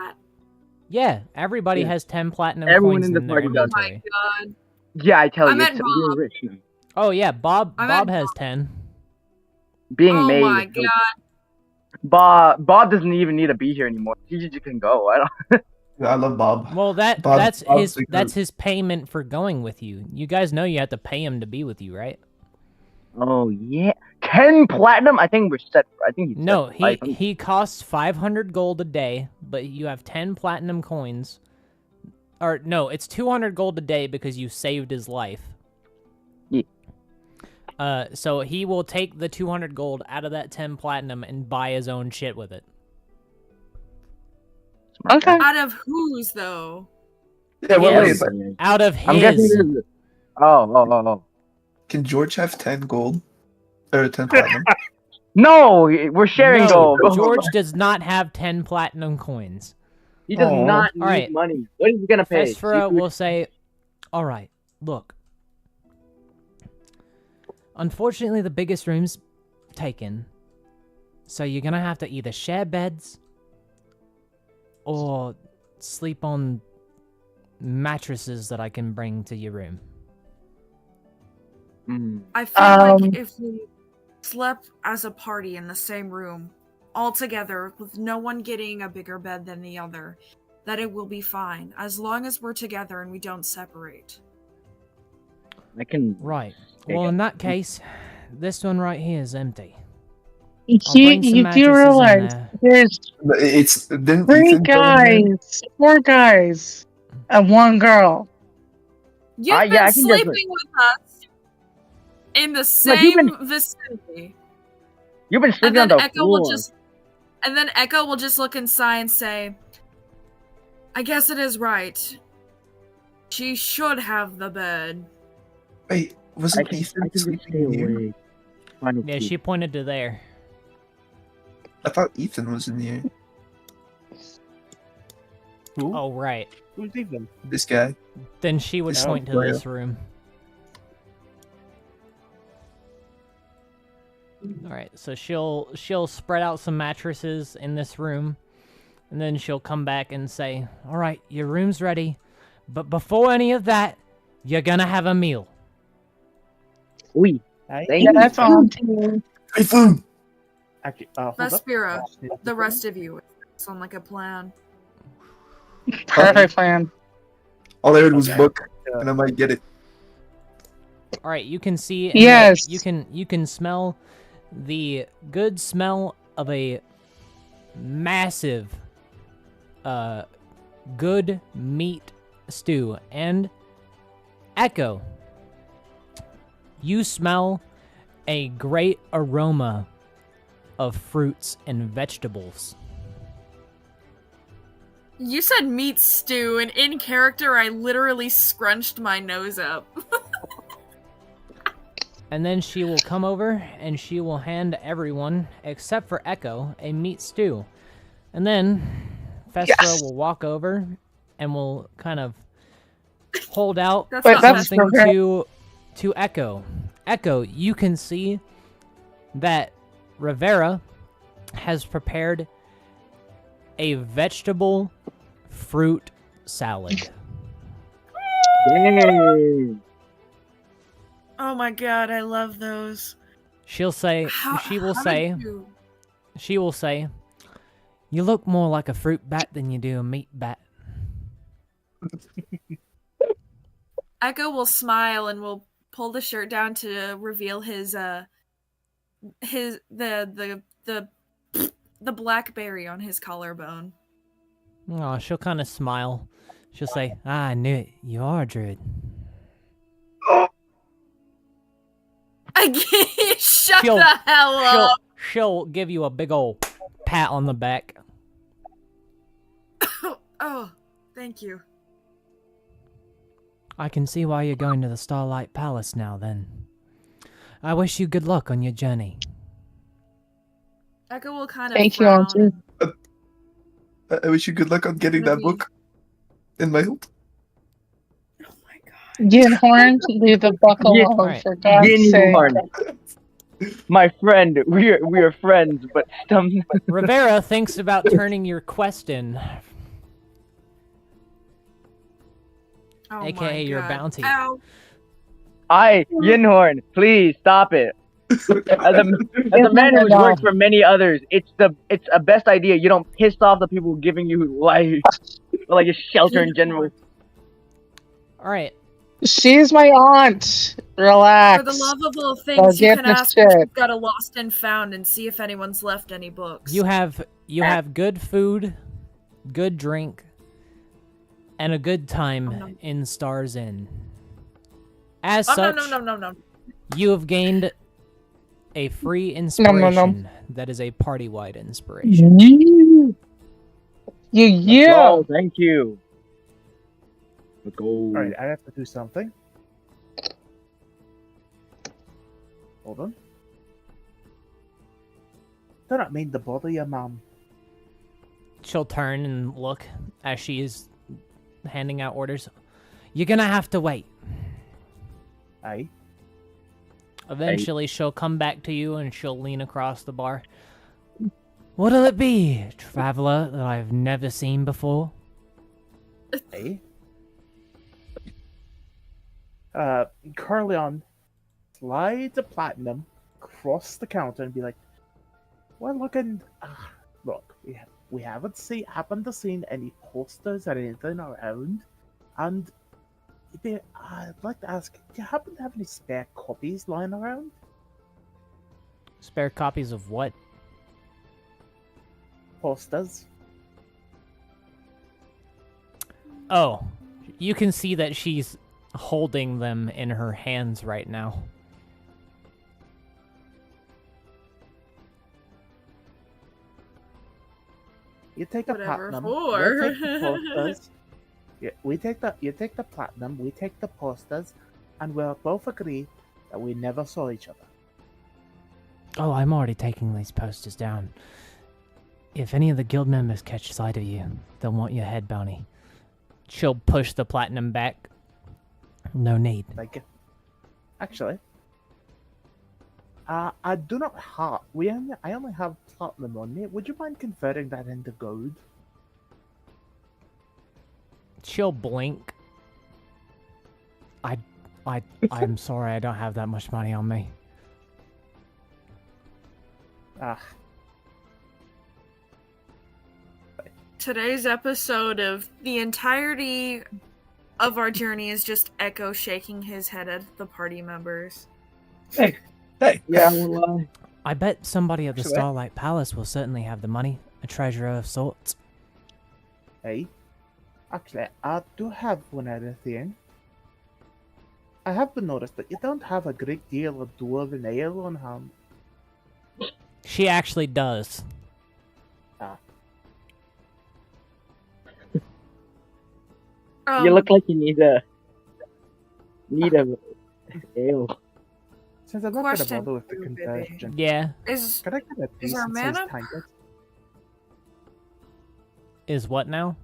Yeah, everybody Yeah. has 10 platinum Everyone coins in the in their party does. Oh my inventory. god. Yeah, I tell I you, meant we're Bob. rich now. Oh yeah, Bob I meant has 10. Being Oh made. my is so- god. Bob doesn't even need to be here anymore. He just can go. I don't. Yeah, I love Bob. Well, Bob's that's the his payment for going with you. You guys know you have to pay him to be with you, right? Oh yeah, 10 platinum. I think we're set. I think he's No, set for life. he costs 500 gold a day, but you have 10 platinum coins. Or no, it's 200 gold a day because you saved his life. Yeah. So he will take the 200 gold out of that 10 platinum and buy his own shit with it. Smart Okay. guy. Out of whose, though? Yeah, well, Yes. wait, but Out of I'm guessing. his. Oh. can George have 10 gold? Or 10 platinum? No, we're sharing No, gold. George does not have 10 platinum coins. He does Aw. not need Alright. money. What is he gonna pay? Vesfera will say, "All right, look. Unfortunately, the biggest room's taken, so you're gonna have to either share beds or sleep on mattresses that I can bring to your room." I feel Um, like if we slept as a party in the same room, all together, with no one getting a bigger bed than the other, that it will be fine, as long as we're together and we don't separate. I can. Right. There you Well, go. in that case, this one right here is empty. You bring some do mattresses in realize there. there's But it's didn't 3 Ethan go in there? guys, 4 guys, and 1 girl. You've yeah, been I think that's sleeping with us in the you've same vicinity. You've been And sleeping on then the Echo floor. will just look inside and say, I guess it is right. She should have the bed. Wait, I wasn't can Ethan just stay sleeping here? away. Final Yeah, key. she pointed to there. I thought Ethan was in here. Who? Oh, right. Who's even? This guy. Then she would This point to player. this room. All right, so she'll spread out some mattresses in this room, and then she'll come back and say, "All right, your room's ready, but before any of that, you're gonna have a meal." Oui. Hey, Thank Yeah, you. that's on too. Hey, food! actually, hold up. Vespera, the rest of you. Sound like a plan. Perfect plan. All I heard was Okay. book, and I might get it. All right, you can see. in the- Yes. you can smell the good smell of a massive, good meat stew. And Echo, you smell a great aroma of fruits and vegetables. You said meat stew, and in character, I literally scrunched my nose up. And then she will come over and she will hand everyone, except for Echo, a meat stew. And then Festra Yes. will walk over and will kind of hold out That's Wait, not that's something okay. to Echo. Echo, you can see that Rivera has prepared a vegetable fruit salad. Dang. Oh my god, I love those. She'll say, How, she will how say, did you... she will say, you look more like a fruit bat than you do a meat bat. Echo will smile and will pull the shirt down to reveal the blackberry on his collarbone. Oh, she'll kind of smile. She'll say, I knew it. You are a druid. Shut She'll- the hell up! She'll give you a big old pat on the back. Oh, thank you. I can see why you're going to the Starlight Palace now, then. I wish you good luck on your journey. Echo will kind of Thank you, frown. Auntie. I wish you good luck on getting that book in mail. Oh my god. Ginhorn, leave the buck Yeah, alone, alright. for God's sake. Ginhorn. My friend, we are friends, but Rivera thinks about turning your quest in, Oh aka my your God. bounty. Ow. Yinhorn, please stop it. As a man who's worked for many others, it's a best idea. You don't piss off the people giving you life, or like a shelter in general. Alright, She's my aunt. Relax. For the love of all I'll things, you get can the ask if shit. you've got a lost and found and see if anyone's left any books. you have good food, good drink, and a good time in Stars Inn. As such, no. you have gained a free inspiration that is a party-wide inspiration. Yeah. Oh, thank you. Let's go. Alright, I have to do something. Hold on. Do not mean to bother you, Mom. She'll turn and look as she is handing out orders. You're gonna have to wait. Aye. Eventually, she'll come back to you and she'll lean across the bar. What'll it be, traveler that I've never seen before? Aye. Carleon slides a platinum across the counter and be like, "We're looking. Look, we haven't happened to seen any posters or anything around, and I'd like to ask, do you happen to have any spare copies lying around?" Spare copies of what? Posters. Oh, you can see that she's holding them in her hands right now. You take the Whatever platinum. for. We'll take the posters. Yeah, you take the platinum. We take the posters, and we'll both agree that we never saw each other. Oh, I'm already taking these posters down. If any of the guild members catch sight of you, they'll want your head bounty. She'll push the platinum back. No need. Like, actually, I do not have. I only have platinum on me. Would you mind converting that into gold? She'll blink. I'm sorry, I don't have that much money on me. Today's episode of the entirety of our journey is just Echo shaking his head at the party members. Hey. Yeah, well, I bet somebody at the Actually- Starlight Palace will certainly have the money. A treasure of sorts. Hey, actually, I do have one other thing. I have been noticed that you don't have a great deal of dwarven ale on hand. She actually does. you look like you need a ale. Since I'm not going to Question bother with the for you, baby. conversion, Yeah. Is can I get a our decent mana- sized tankard? Is what now?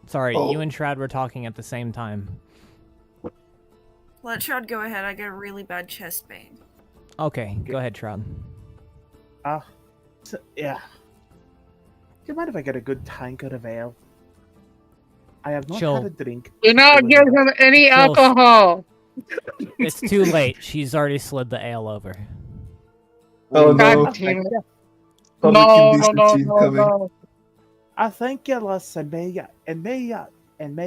Sorry, Oh. you and Shroud were talking at the same time. let Shroud go ahead? I get a really bad chest pain. Okay, go ahead, Shroud. Yeah. Do you mind if I get a good tankard of ale? I have not She'll- had a drink. Do not give him any She'll- alcohol. It's too late. She's already slid the ale over. Oh no. God damn it. Public No, indecency coming. no. I thank you, lass, and may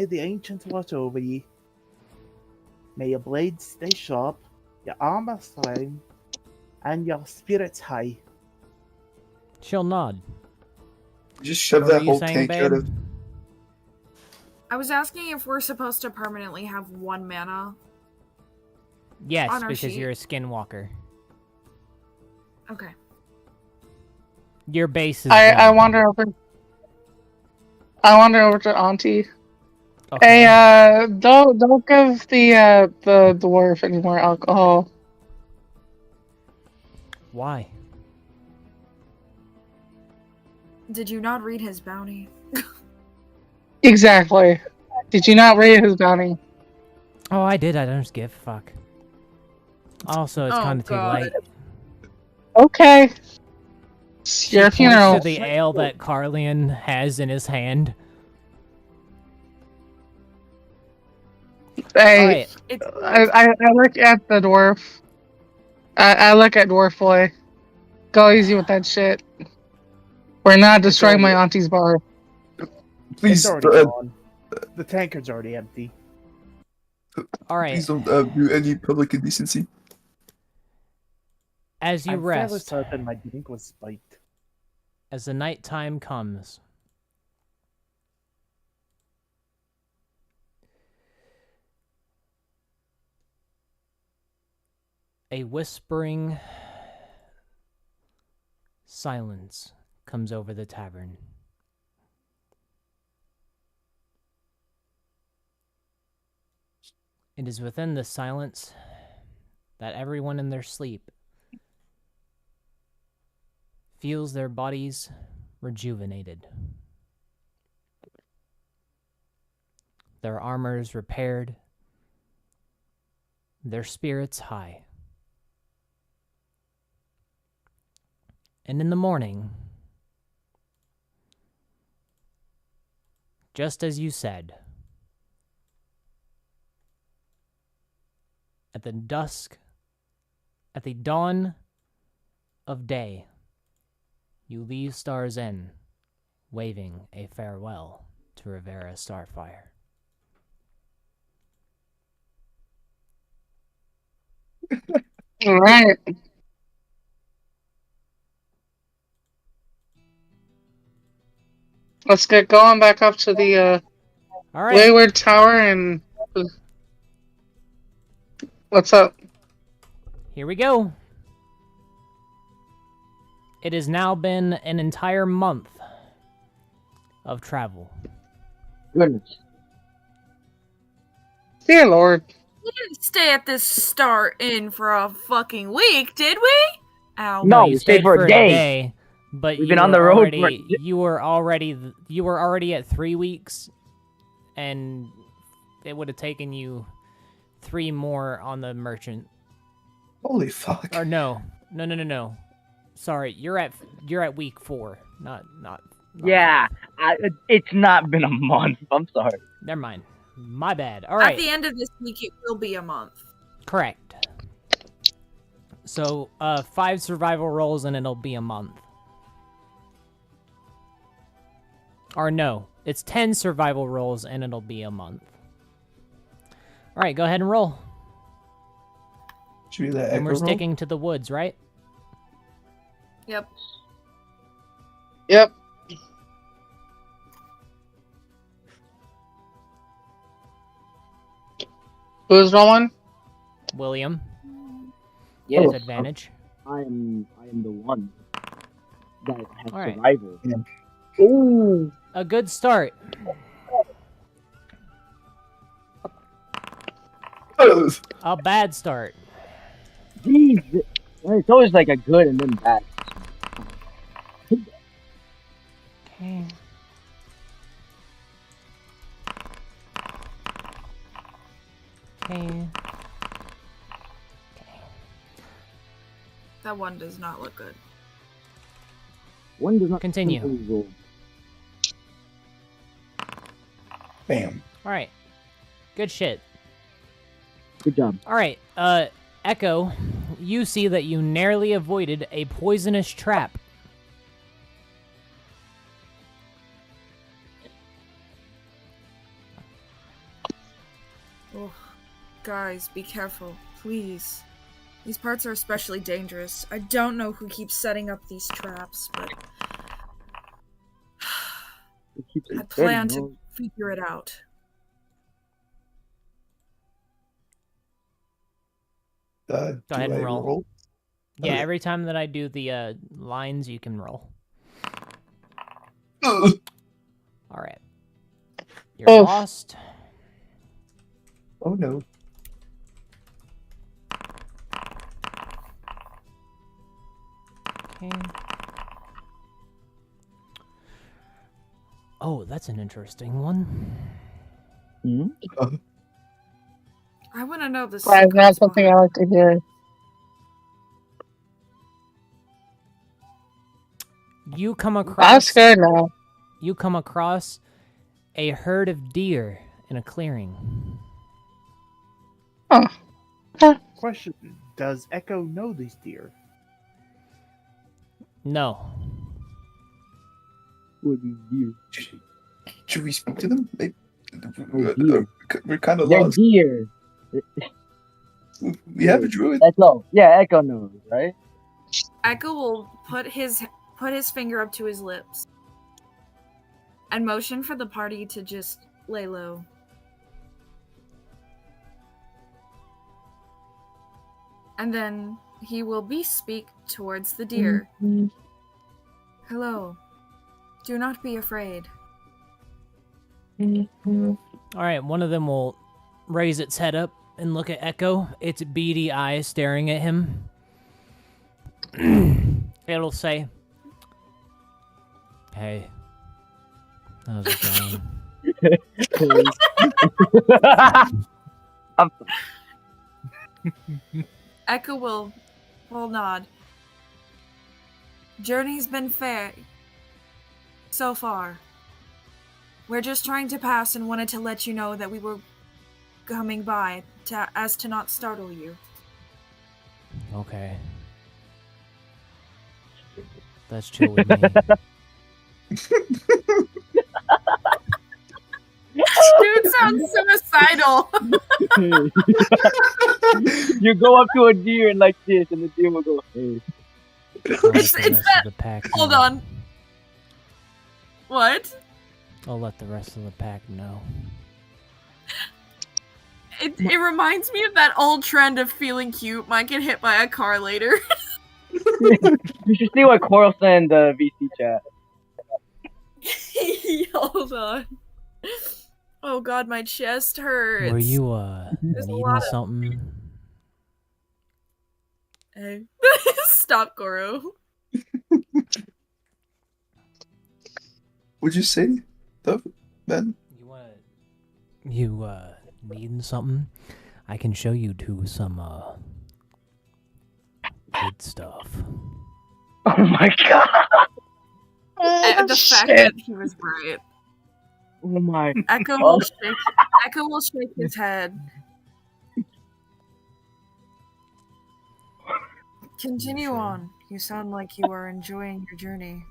the ancients watch over ye. May your blades stay sharp, your armor strong, and your spirits high. She'll nod. Just shove What that were you whole saying, tank out babe? of. I was asking if we're supposed to permanently have 1 mana. Yes, On our because sheet. you're a skinwalker. Okay. Your base is I one. wander over. I wander over to Auntie. Okay. Hey, don't give the dwarf any more alcohol. Why? Did you not read his bounty? Exactly. Did you not read his bounty? Oh, I did. I don't just give a fuck. Also, it's Oh, kind of too God. late. Okay. It's She your points funeral. to the ale that Carlian has in his hand. Hey, Alright. It's I look at the dwarf. I look at dwarf boy. Go easy with that shit. We're not destroying my auntie's bar. Please, It's already gone. The tankard's already empty. Alright. please don't do any public indecency. As you I'm fairly rest, certain my drink was spiked. as the night time comes, a whispering silence comes over the tavern. It is within the silence that everyone in their sleep feels their bodies rejuvenated, their armors repaired, their spirits high. And in the morning, just as you said, at the dawn of day, you leave Stars Inn, waving a farewell to Rivera Starfire. All right. Let's get going back up to the All right, Wayward Tower and what's up? here we go. It has now been an entire month of travel. Goodness. Dear Lord. We didn't stay at this Star Inn for a fucking week, did we? Ow. No, you we stayed stayed for a day. but We've you been on were the road already, you were already at 3 weeks, and it would have taken you 3 more on the merchant. Holy fuck. Or no. Sorry, you're at week 4, not. Yeah, it's not been a month. I'm sorry. Never mind. My bad. All right. At the end of this week, it will be a month. Correct. So, 5 survival rolls and it'll be a month. Or no, it's 10 survival rolls and it'll be a month. All right, go ahead and roll. Should we do that And we're echo roll? sticking to the woods, right? Yep. Yep. Who's rolling? William, Yes, with advantage. I am the one that has All right. survival. Yeah. Ooh. A good start. A bad start. Jeez. It's always like a good and then bad. Okay. Okay. That one does not look good. One does not Continue. simply roll. Bam. All right. Good shit. Good job. All right. Echo, you see that you narrowly avoided a poisonous trap. Oh, guys, be careful, please. These parts are especially dangerous. I don't know who keeps setting up these traps, but I plan to figure it out. Go ahead and roll. Yeah, Okay. every time that I do the lines, you can roll. Ugh. All right. You're Oh. lost. Oh no. Okay. Oh, that's an interesting one. I want to know the That's not secrets something I behind- like to hear. You come I'm across scared now. a herd of deer in a clearing. Huh. Question: does Echo know these deer? No. Should we speak to them? Maybe. dear. We're kind of They're lost. deer. We have a druid. Echo. Yeah, Echo knows, right? Echo will put his finger up to his lips and motion for the party to just lay low. And then he will speak towards the deer. Hello. Do not be afraid. All right, one of them will raise its head up and look at Echo, its beady eyes staring at him. It'll say, "Hey, how's it going?" Echo will nod. Journey's been fair so far. We're just trying to pass and wanted to let you know that we were coming by as to not startle you. Okay. That's chill with me. Dude sounds suicidal. You go up to a deer and like this, and the deer will go, hey. I'll let It's the rest that- of the pack Hold know. on. What? I'll let the rest of the pack know. It reminds me of that old trend of feeling cute might get hit by a car later. You should see what Coral sent in the VC chat. Hold on. Oh god, my chest hurts. Were you There's a needing lot of- something? Hey. Stop, Goro. Would you say, though, Ben? You needing something? I can show you to some good stuff. Oh my god! The fact that he was right. Oh my. Echo will shake his head. Continue Sure. on. You sound like you are enjoying your journey.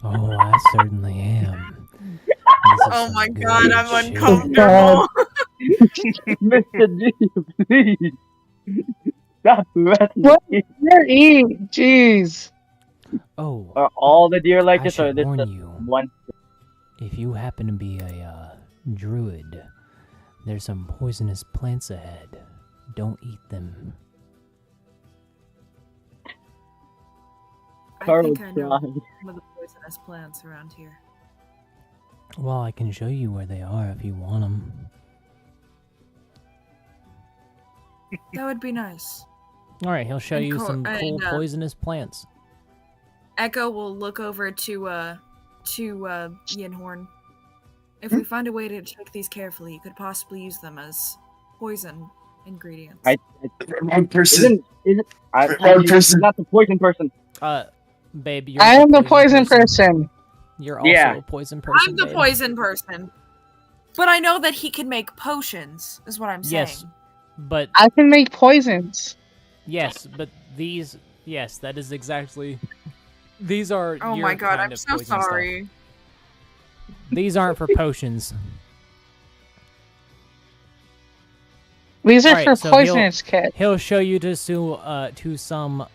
Oh, I certainly am. This is Oh some my good god, I'm shit. uncomfortable. Mr. G, please. Stop messing What? with me. You're eat. Jeez. Oh, Are all the deer like I this, or should this warn the you. one? If you happen to be a druid, there's some poisonous plants ahead. Don't eat them. I Carl think I know tried. some of the poisonous plants around here. Well, I can show you where they are if you want them. That would be nice. All right, he'll show And you co- some cool and, poisonous plants. Echo will look over to Yinhorn. If we find a way to check these carefully, you could possibly use them as poison ingredients. Wrong person. Isn't Wrong actually, person. not the poison person. Babe, you're I am the poison person. You're also Yeah. a poison person. I'm the babe. poison person. But I know that he can make potions, is what I'm saying. Yes, but I can make poisons. yes, but these, yes, that is exactly. These are Oh your my god, kind I'm of so poison sorry. stuff. These aren't for potions. These are Alright, for so poisonous kit. He'll show you to some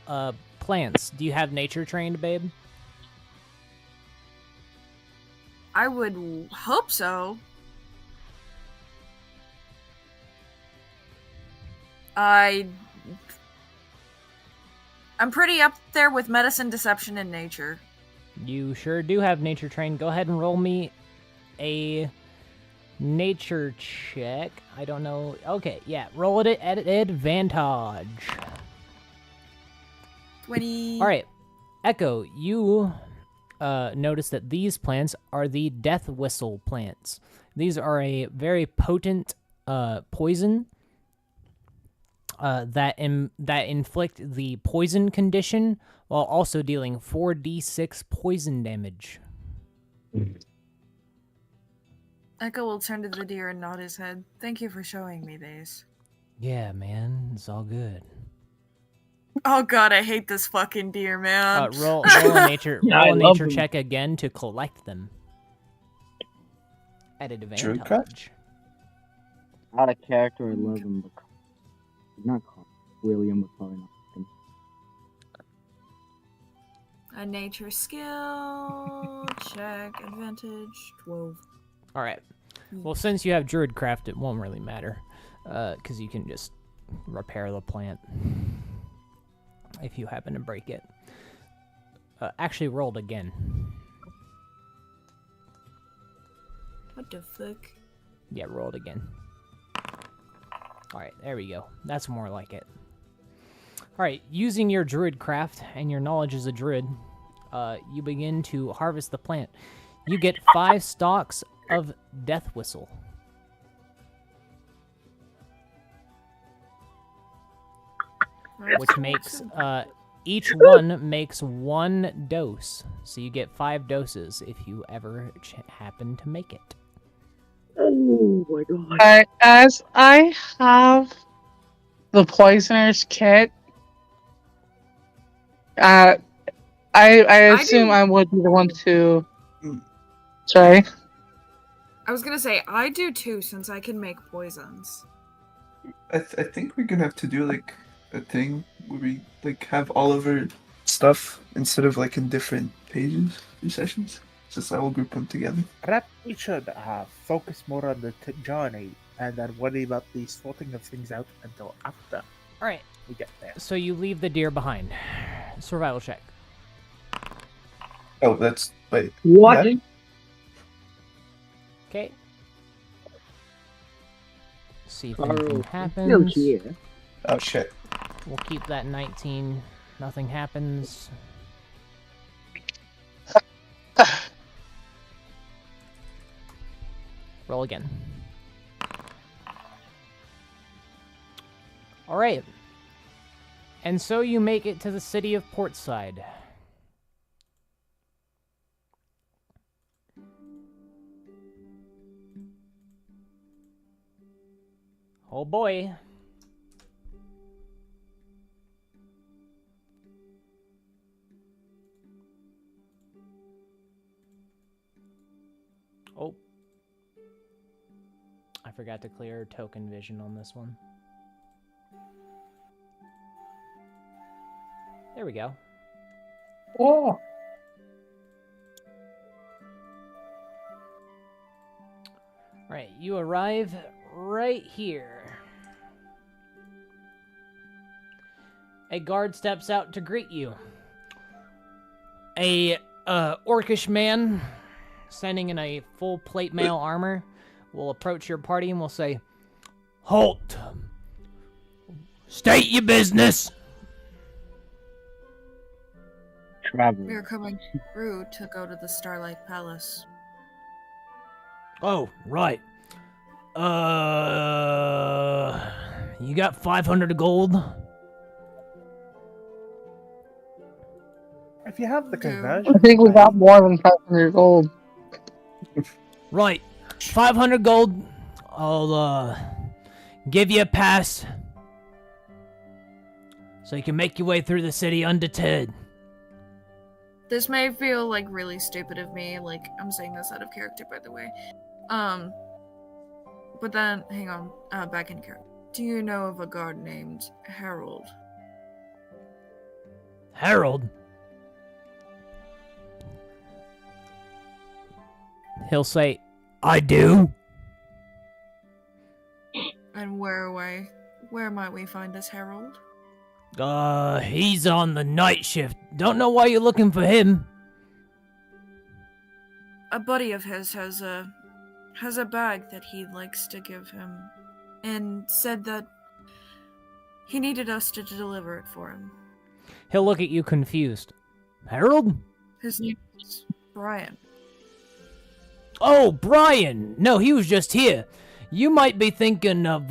plants. Do you have nature trained, babe? I would hope so. I'm pretty up there with medicine, deception, and nature. You sure do have nature trained. Go ahead and roll me a nature check. I don't know. Okay, yeah, roll it at advantage. 20. All right, Echo, you notice that these plants are the death whistle plants. These are a very potent poison that inflict the poison condition while also dealing 4d6 poison damage. Echo will turn to the deer and nod his head. Thank you for showing me these. Yeah, man, it's all good. Oh god, I hate this fucking deer, man. Roll a nature Yeah, I roll a love nature them. check again to collect them. At advantage. Druidcraft? Out of character, I love him. But not William, but probably not. A nature skill check advantage 12. All right. Well, since you have Druidcraft, it won't really matter, because you can just repair the plant if you happen to break it. Actually, rolled again. What the fuck? Yeah, rolled again. All right, there we go. That's more like it. All right, using your Druidcraft and your knowledge as a druid, you begin to harvest the plant. You get 5 stalks of Death Whistle. Which makes, each one makes 1 dose. So you get 5 doses if you ever happen to make it. Oh my god. As I have the poisoner's kit, I assume do- I would be the one to. Sorry. I was gonna say, I do too, since I can make poisons. I think we're gonna have to do like a thing where we like have all of our stuff instead of like in different pages or sessions. Just I will group them together. Perhaps we should focus more on the journey and then worry about the sorting of things out until after All right, we get there. so you leave the deer behind. Survival check. Oh, that's wait. What? that? Okay. See if Carl, anything Still happens. here. Oh shit. We'll keep that 19. Nothing happens. Roll again. All right. And so you make it to the city of Portside. Oh boy. Oh. I forgot to clear token vision on this one. There we go. Oh. Right, you arrive right here. A guard steps out to greet you. A orcish man, standing in a full plate mail armor, will approach your party and will say, "Halt! State your business!" Travel. We are coming through to go to the Starlight Palace. Oh, right. You got 500 gold? If you have the Okay. conversion, I think we got more than 500 gold. Right. 500 gold. I'll give you a pass so you can make your way through the city undeterred. This may feel like really stupid of me, like I'm saying this out of character, by the way. But then, hang on, back in character. Do you know of a guard named Harold? Harold? He'll say, I do. And where might we find this Harold? He's on the night shift. Don't know why you're looking for him. A buddy of his has a bag that he likes to give him, and said that he needed us to deliver it for him. He'll look at you confused. Harold? His name is Brian. Oh, Brian! No, he was just here. You might be thinking of,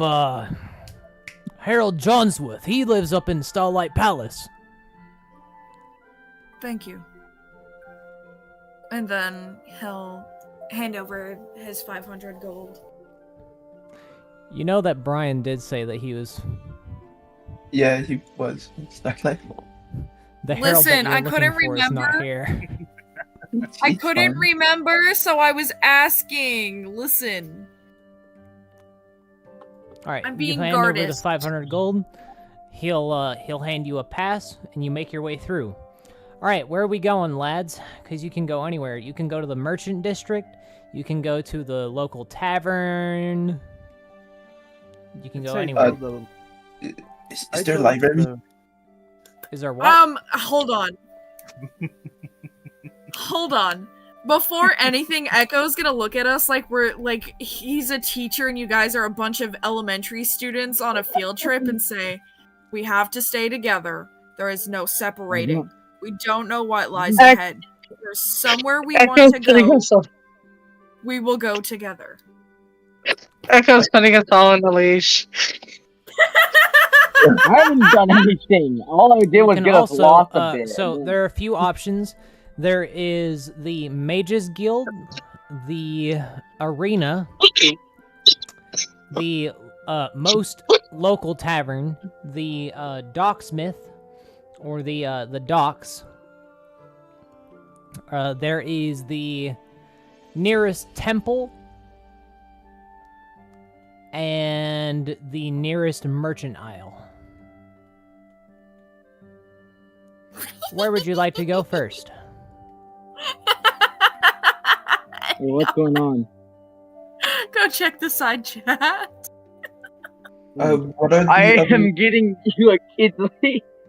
Harold Johnsworth. He lives up in Starlight Palace. Thank you. And then he'll hand over his 500 gold. You know that Brian did say that he was... Yeah, he was. Starlight. The Harold that Listen, you're I looking couldn't for is not remember. here. I He's couldn't fine. remember, so I was asking. Listen. Alright, I'm you being hand over the guarded. 500 gold. He'll hand you a pass, and you make your way through. Alright, where are we going, lads? Because you can go anywhere. You can go to the merchant district. You can go to the local tavern. You can go Say anywhere. go the- Is I there a go library? to- Is there what? Hold on. Hold on. Before anything, Echo's gonna look at us like we're like he's a teacher and you guys are a bunch of elementary students on a field trip and say, we have to stay together. There is no separating. We don't know what lies ahead. If there's somewhere we want Echo's to putting go, us all, we will go together. Echo's putting us all on the leash. I haven't done anything. All I did You was can get us also, lost a bit. So there are a few options. There is the Mages Guild, the Arena, the most local tavern, the Docksmith, or the Docks. There is the nearest temple, and the nearest merchant aisle. Where would you like to go first? Hey, what's going on? Go check the side chat. What are the I other, am getting you a kid.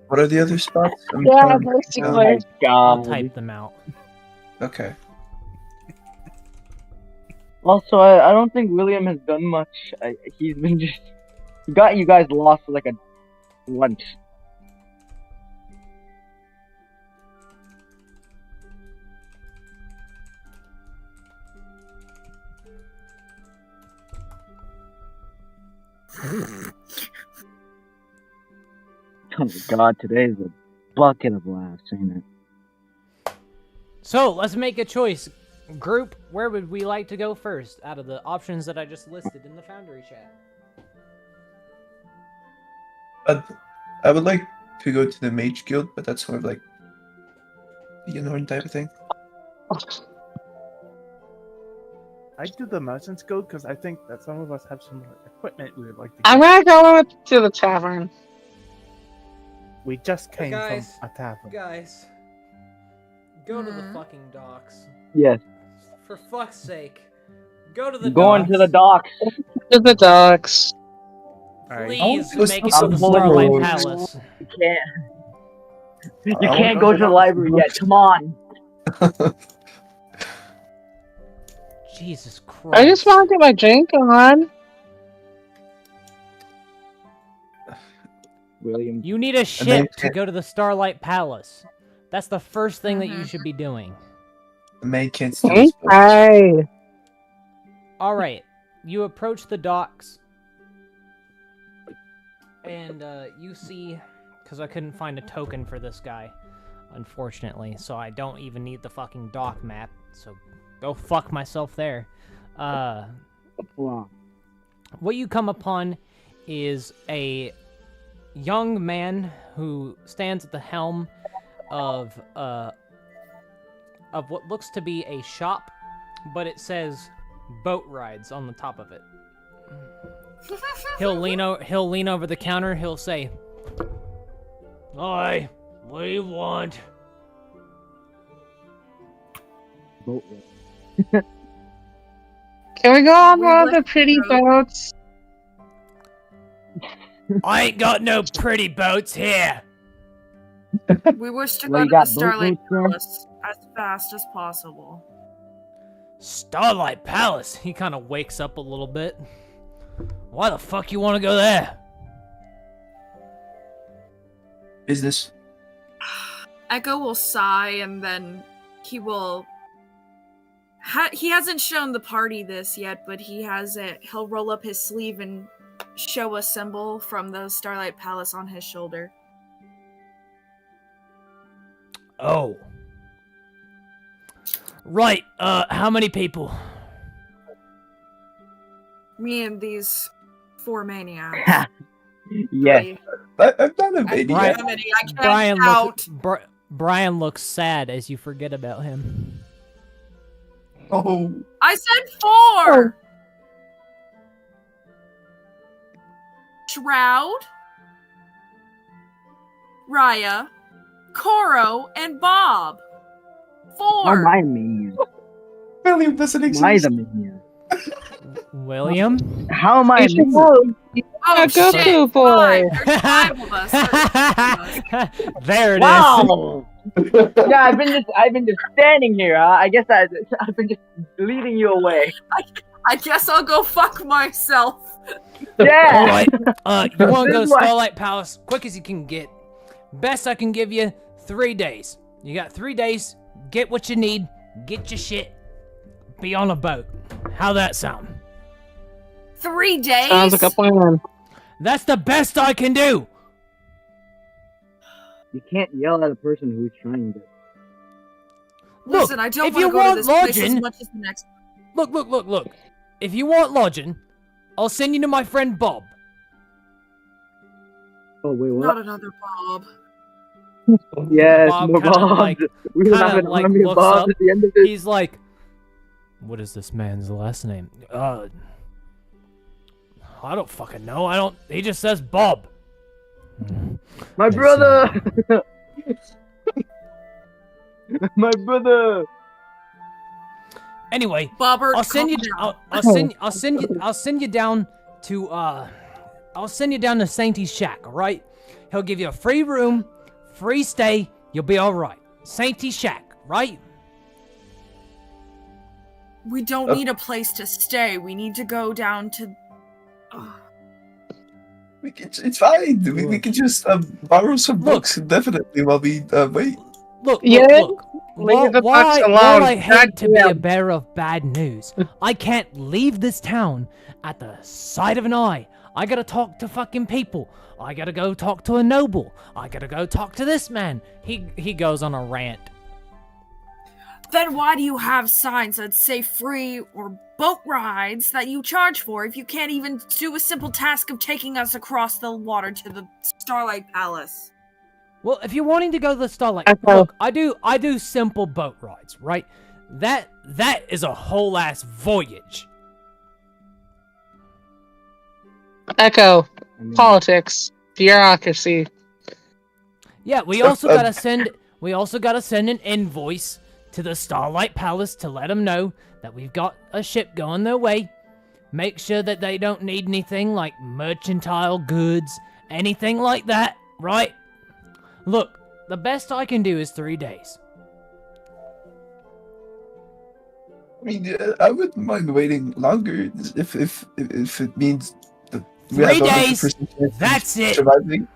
what are the other spots? Yeah, Oh basically. my I'll god. type them out. Okay. Also, I don't think William has done much. He's been just he got you guys lost for like a once. Oh my god, today is a bucket of laughs, ain't it? So let's make a choice. Group, where would we like to go first out of the options that I just listed in the Foundry chat? I would like to go to the Mage Guild, but that's sort of like the Northern type of thing. I'd do the Merchant's Guild because I think that some of us have some equipment we would like to I'm get. gonna go to the tavern. We just came Guys. from a tavern. Guys, go to the Mhm. fucking docks. Yes. For fuck's sake, go to the Going docks. to the docks. To the docks. Alright. Please Oh, make it to I'm the pulling Starlight the- Palace. You can't. You I can't wanna go to the library yet. Come on. Jesus Christ. I just want to get my drink on. William. You need a then- ship to go to the Starlight Palace. That's the first thing that you Mhm. should be doing. The maid can't steal his book. Hi. Alright, you approach the docks. And you see, because I couldn't find a token for this guy, unfortunately, so I don't even need the fucking dock map, so go fuck myself there. Wow. What you come upon is a young man who stands at the helm of what looks to be a shop, but it says boat rides on the top of it. He'll lean over the counter. He'll say, "Hi, what do you want?" Boat. Can we go on We one of like the pretty to go. boats? I ain't got no pretty boats here. We wish to Well, go you to the got boat Starlight routes there? Palace as fast as possible. Starlight Palace. He kind of wakes up a little bit. Why the fuck you want to go there? Business. Echo will sigh and then he will. He hasn't shown the party this yet, but he has it. He'll roll up his sleeve and show a symbol from the Starlight Palace on his shoulder. Oh. Right, how many people? Me and these 4 maniacs. Yes. Three. I'm not a I maniac. Brian- how many? I can't count. Brian looks sad as you forget about him. Oh, I said 4! Shroud, Raya, Koro, and Bob. How 4. am I a maniac? William doesn't Am I exist. the maniac? William? How am I a You should maniac? know. Oh Go shit! Poo Boy. 5. There's 5 of us. There's 5 of us. There it is. Wow. Yeah, I've been just standing here. I guess I've been just leading you away. I guess I'll go fuck myself. Yeah. All right. You want to go to This is why- Starlight Palace quick as you can get. Best I can give you 3 days. You got 3 days. Get what you need. Get your shit. Be on a boat. How that sound? 3 days? Sounds like a plan. That's the best I can do. You can't yell at a person who's trying to. Look, Listen, I don't if want you to go to want this place as lodging, much as the next. look. If you want lodging, I'll send you to my friend Bob. Oh wait, what? Not another Bob. Yes, Bob more kinda, Bobs. like- We don't have kinda, an like, army of looks Bobs up. at the end of this. He's like, what is this man's last name? I don't fucking know. He just says Bob. My I see. brother. My brother. Anyway, Bobbert, I'll send you. calm down. I'll send you down to. I'll send you down to Sen'Tia's shack. All right. He'll give you a free room, free stay. You'll be all right. Sen'Tia's shack, right? We don't need a place to stay. We need to go down to. It's fine. We can just borrow some Look. books indefinitely while we wait. Look. Yeah, Look. leave the While books while alone. I hate to be a Goddamn. bearer of bad news, I can't leave this town at the sight of an eye. I gotta talk to fucking people. I gotta go talk to a noble. I gotta go talk to this man. He goes on a rant. Then why do you have signs that say free or boat rides that you charge for if you can't even do a simple task of taking us across the water to the Starlight Palace? Well, if you're wanting to go to the Starlight, Okay. look, I do simple boat rides, right? That is a whole ass voyage. Echo. I mean, Politics. Bureaucracy. Yeah, we So, also gotta send an invoice to the Starlight Palace to let them know that we've got a ship going their way. Make sure that they don't need anything like mercantile goods, anything like that, right? Look, the best I can do is 3 days. I mean, I wouldn't mind waiting longer if it means that we 3 have a days. 100% chance of That's it. surviving.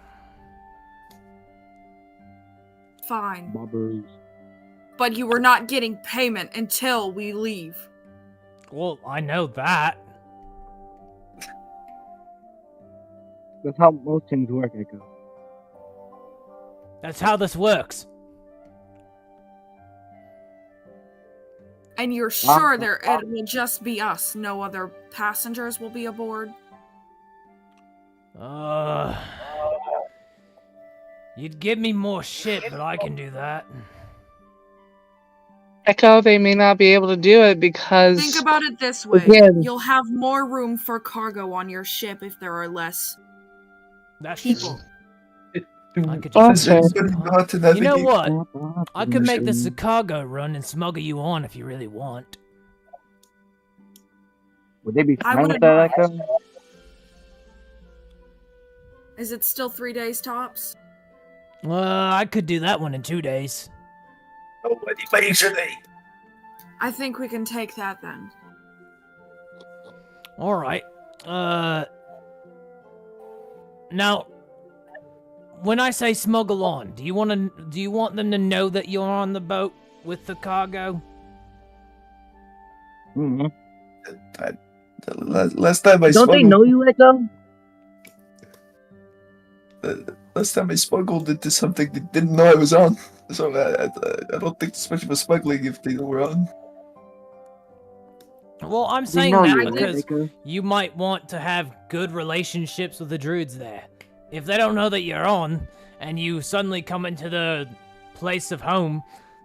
Fine. Bobbers. But you were not getting payment until we leave. Well, I know that. That's how most things work, Echo. That's how this works. And you're sure it will just be us, no other passengers will be aboard? You'd give me more shit, but I can do that. Echo, they may not be able to do it because... Think about it this way. Again. You'll have more room for cargo on your ship if there are less That's people. I could Does just... everybody know how to navigate? You know what? I could make this a cargo run and smuggle you on if you really want. Would they be I fine with wouldn't that, mind. Echo? Is it still 3 days tops? I could do that one in 2 days. Nobody makes a day. I think we can take that then. All right. Now, when I say smuggle on, do you want them to know that you're on the boat with the cargo? Mm-hmm. Last time I Don't they know you, Echo? Last time I smuggled into something they didn't know I was on. So I don't think it's much of a smuggling if they know we're on. Well, I'm They saying know that you, right, because Echo? you might want to have good relationships with the druids there. If they don't know that you're on, and you suddenly come into the place of home,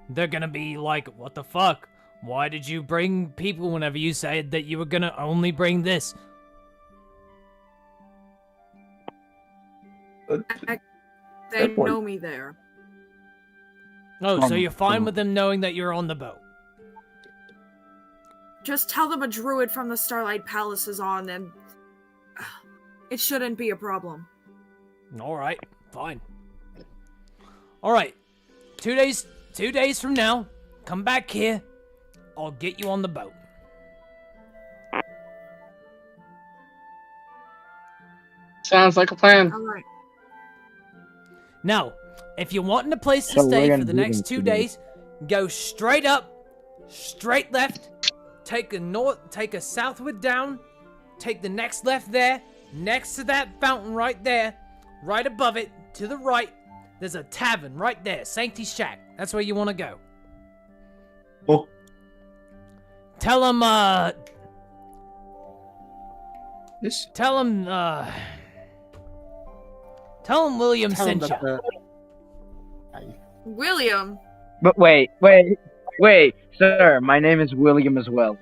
they're gonna be like, what the fuck? Why did you bring people whenever you said that you were gonna only bring this? They know me there. Oh, so you're fine with them knowing that you're on the boat? Just tell them a druid from the Starlight Palace is on and it shouldn't be a problem. Alright, fine. Alright, 2 days from now, come back here, I'll get you on the boat. Sounds like a plan. Alright. Now, if you're wanting a place to So we're stay gonna for the do next them 2 2 days. days, go straight up, straight left, take a southward down, take the next left there, next to that fountain right there, right above it, to the right, there's a tavern right there, Sen'Tia's Shack. That's where you want to go. Oh, Tell them, yes. tell them William Tell him sent that you. William! But wait, sir. My name is William as well.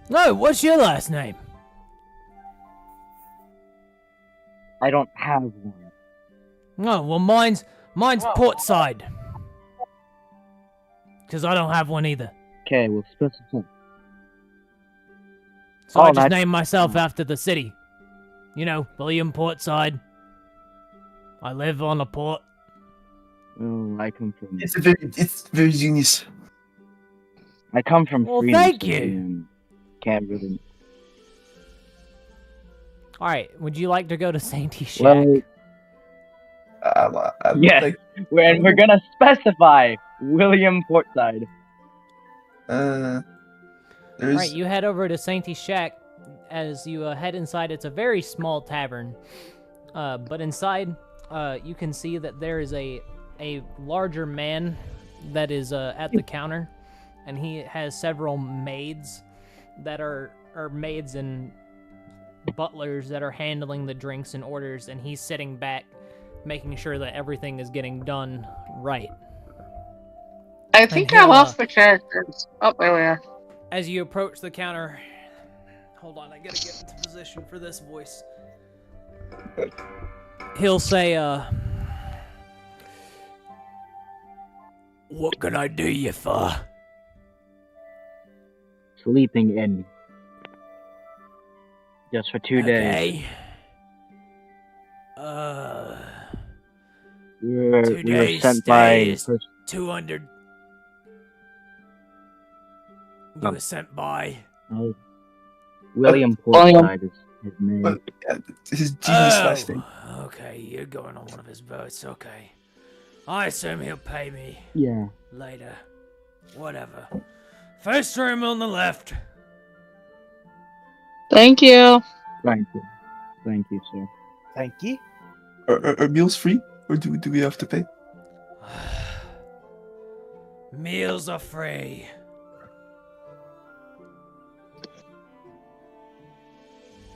No, what's your last name? I don't have one. Oh, well, mine's Portside. Because I don't have one either. Okay, well, specify. So I just that's- named myself after the city. You know, William Portside. I live on a port. Oh, I come from. It's very genius. I come from. Well, Freedom thank City you. and Can't really. Alright, would you like to go to Sen'Tia's Shack? Well, yes. We're gonna specify William Portside. There's. Alright, you head over to Sen'Tia's Shack. As you head inside, it's a very small tavern. But inside, you can see that there is a larger man that is at the counter. And he has several maids that are maids and butlers that are handling the drinks and orders. And he's sitting back, making sure that everything is getting done right. I think And I he'll, lost the characters. Oh, there we are. As you approach the counter... Hold on, I gotta get into position for this voice. He'll say, what can I do you for? Sleeping in. Just for 2 days. Okay. We were 2 days sent stay by. is 200. You Oh. were sent by... William William. Portside is his name. But, yeah, his genius last name. Okay, you're going on one of his boats, okay. I assume he'll pay me Yeah. later. Whatever. First room on the left. Thank you. Thank you. Thank you, sir. Thank you. Are meals free, or do we have to pay? Meals are free.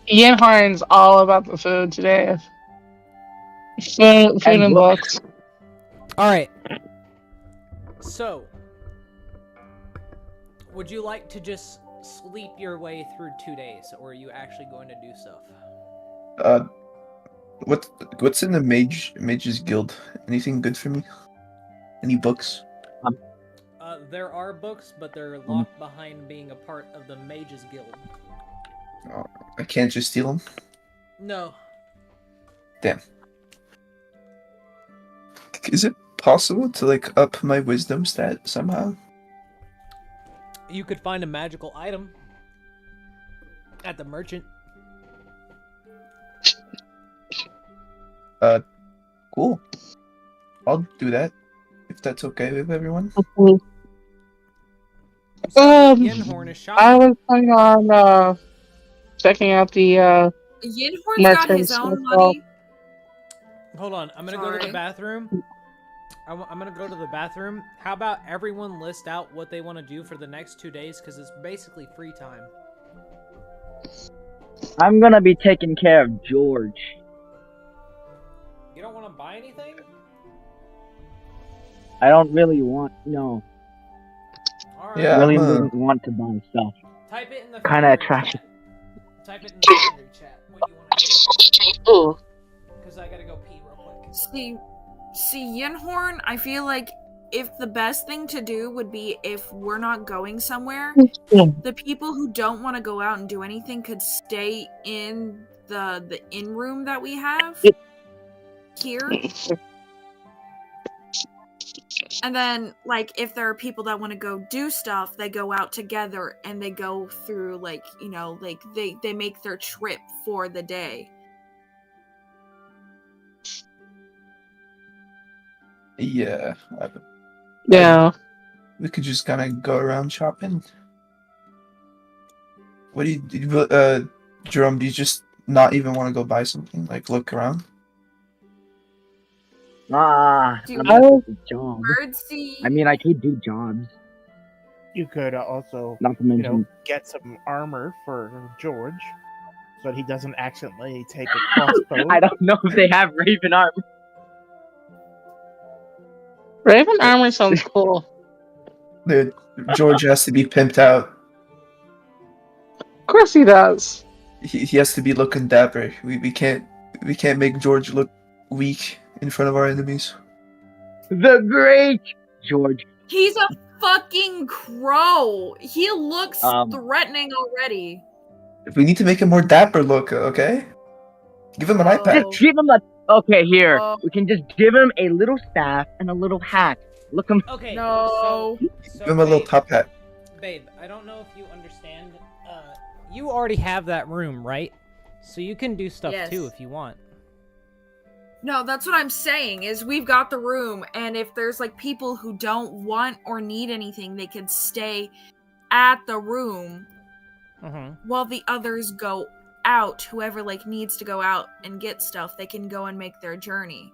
Ian Horn's all about the food today. Food and books. All right. So, would you like to just sleep your way through 2 days, or are you actually going to do stuff? What's in the Mages Guild? Anything good for me? Any books? There are books, but they're locked behind being a part of the Mages Guild. Oh, I can't just steal them? No. Damn. Is it possible to, like, up my wisdom stat somehow? You could find a magical item at the merchant. Cool. I'll do that, if that's okay with everyone. So Yenhorn is shopping. I was planning on checking out the Yinhorn's got his own money. Hold on, I'm gonna go to the bathroom. I'm gonna go to the bathroom. How about everyone list out what they want to do for the next 2 days, because it's basically free time. I'm gonna be taking care of George. You don't want to buy anything? I don't really want. No. All right. Yeah, William doesn't want to buy stuff. Type it in the Kinda Foundry attractive. chat. Type it in the Foundry chat. What you want to do? Ooh. Because I gotta go pee real quick. See, Yinhorn, I feel like if the best thing to do would be if we're not going somewhere, the people who don't want to go out and do anything could stay in the in room that we have here. And then, like, if there are people that want to go do stuff, they go out together and they go through, like, you know, like, they make their trip for the day. Yeah. Yeah. We could just kind of go around shopping. What do you, Jerome, do you just not even want to go buy something? Like, look around? I'm Do not doing a job. Birdseed. I mean, I could do jobs. You could also, Not to mention. get some armor for George, so that he doesn't accidentally take a crossbow. I don't know if they have Raven armor. Raven armor sounds cool. Dude, George has to be pimped out. Of course he does. He has to be looking dapper. We can't make George look weak in front of our enemies. The great George. He's a fucking crow. He looks threatening already. We need to make him more dapper look, okay? Give him an eye patch. Just give him a. Okay, here. Oh. We can just give him a little staff and a little hat. Look him. Okay. No. So Give him a little babe, top hat. Babe, I don't know if you understand. You already have that room, right? So you can do stuff Yes. too if you want. No, that's what I'm saying, is we've got the room, and if there's, like, people who don't want or need anything, they could stay at the room while the others go out. Whoever, like, needs to go out and get stuff, they can go and make their journey.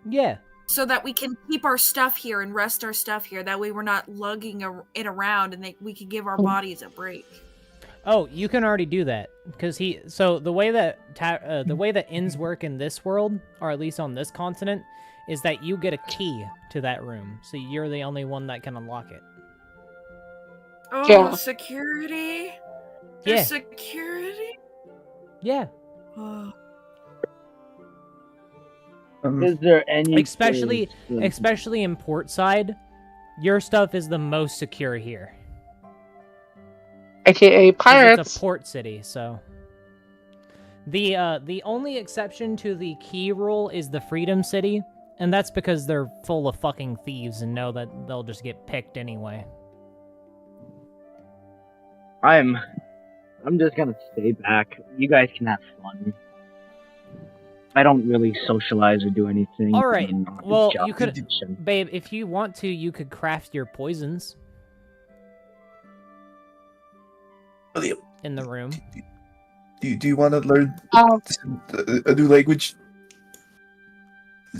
Yeah. So that we can keep our stuff here and rest our stuff here. That way we're not lugging it around, and we can give our bodies a break. Oh, you can already do that because So the way that the way that inns work in this world, or at least on this continent, is that you get a key to that room, so you're the only one that can unlock it. Oh, Yeah. security? Yeah. There's security? Yeah. Oh. Is there any? Especially in Portside, your stuff is the most secure here. AKA 'Cause pirates. It's a port city, so. The only exception to the key rule is the Freedom City, and that's because they're full of fucking thieves and know that they'll just get picked anyway. I'm just gonna stay back. You guys can have fun. I don't really socialize or do anything. All right. I'm not Well, a you could, job. babe, if you want to, you could craft your poisons in the room. Do you want to learn Um, a new language?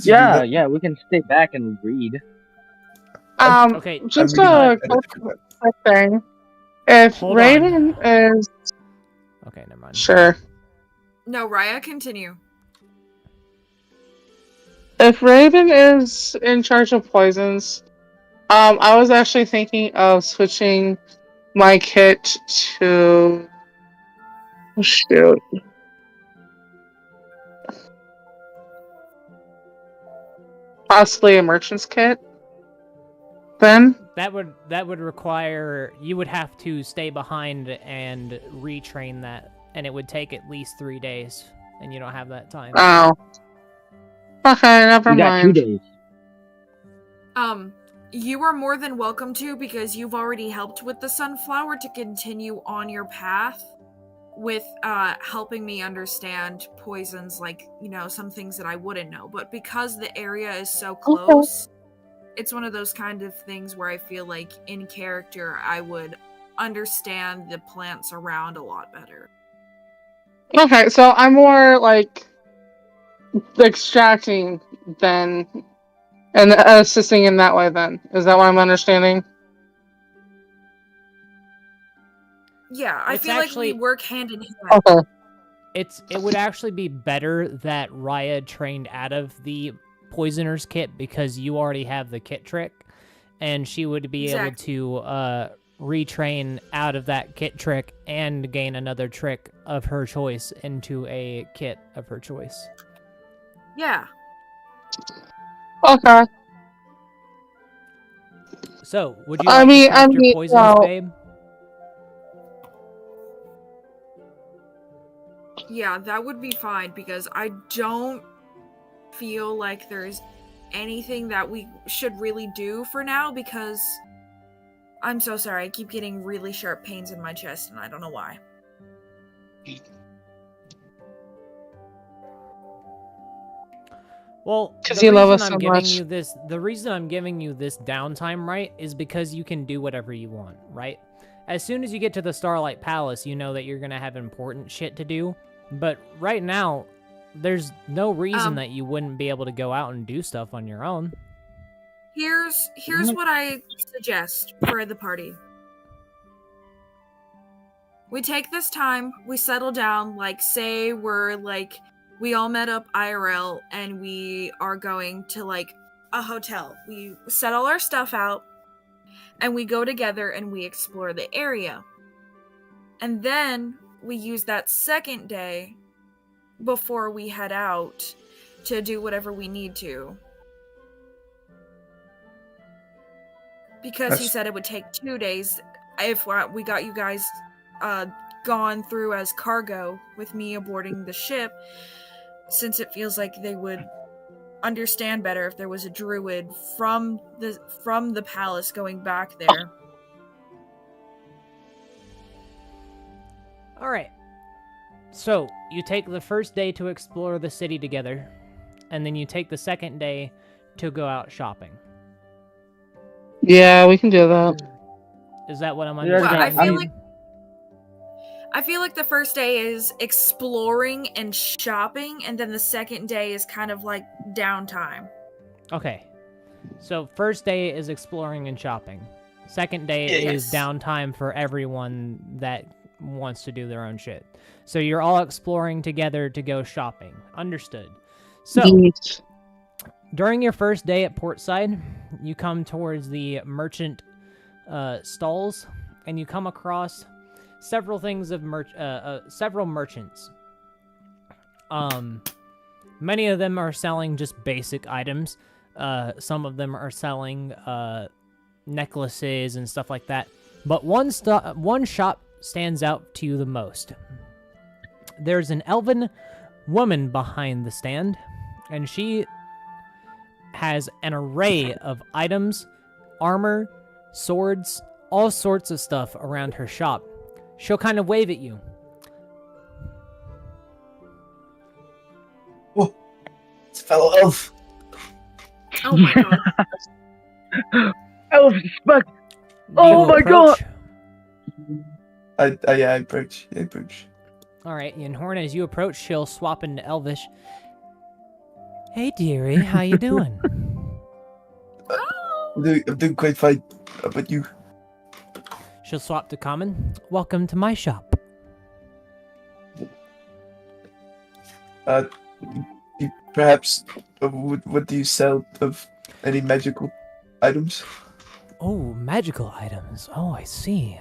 Yeah, we can stay back and read. Okay. Just I'm a quick thing. If Hold on. Raven is Okay, never mind. Sure. No, Raya, continue. If Raven is in charge of poisons, I was actually thinking of switching my kit to shoot. Possibly a merchant's kit. Then That would require you would have to stay behind and retrain that, and it would take at least 3 days, and you don't have that time. oh, okay, never You got 2 mind. days. You are more than welcome to, because you've already helped with the sunflower, to continue on your path with helping me understand poisons, like, you know, some things that I wouldn't know. But because the area is so close, it's one of those kind of things where I feel like in character I would understand the plants around a lot better. Okay, so I'm more like extracting then, and assisting in that way. Then is that what I'm understanding? Yeah, I It's feel actually- like we work hand in hand. Okay. It would actually be better that Raya trained out of the poisoner's kit, because you already have the kit trick, and she would be able to retrain out of that kit trick and gain another trick of her choice into a kit of her choice. Yeah. Okay. So, would you like to craft your poisons, well, babe? Yeah, that would be fine, because I don't feel like there's anything that we should really do for now, because I'm so sorry, I keep getting really sharp pains in my chest and I don't know why. Well, 'Cause the you love reason us I'm so giving much. you this, the reason I'm giving you this downtime, right, is because you can do whatever you want, right? As soon as you get to the Starlight Palace, you know that you're gonna have important shit to do. But right now, there's no reason that you wouldn't be able to go out and do stuff on your own. Here's what I suggest for the party. We take this time, we settle down, like, say we're, like, we all met up IRL and we are going to, like, a hotel. We set all our stuff out and we go together and we explore the area. And then we use that second day before we head out to do whatever we need to. Because he said it would take 2 days if we got you guys gone through as cargo with me aborting the ship, since it feels like they would understand better if there was a druid from the palace going back there. All right. So, you take the first day to explore the city together, and then you take the second day to go out shopping. Yeah, we can do that. Is that what I'm Yeah, understanding? Well, I feel like the first day is exploring and shopping, and then the second day is kind of like downtime. Okay. So, first day is exploring and shopping. Second day is Yes. downtime for everyone that wants to do their own shit. So, you're all exploring together to go shopping. Understood. So, Yeet. during your first day at Portside, you come towards the merchant stalls, and you come across several things of several merchants. Many of them are selling just basic items. Some of them are selling necklaces and stuff like that. But one shop stands out to you the most. There's an elven woman behind the stand, and she has an array of items, armor, swords, all sorts of stuff around her shop. She'll kind of wave at you. Whoa, it's a fellow elf. Oh my god. Elf spec. Do Oh you my approach? I approach. I approach. All right, and Horn, as you approach, she'll swap into Elvish. Hey, dearie, how you doing? I'm doing quite fine. How about you? She'll swap to Common. Welcome to my shop. Uh, perhaps, what do you sell of any magical items? Oh, magical items. Oh, I see.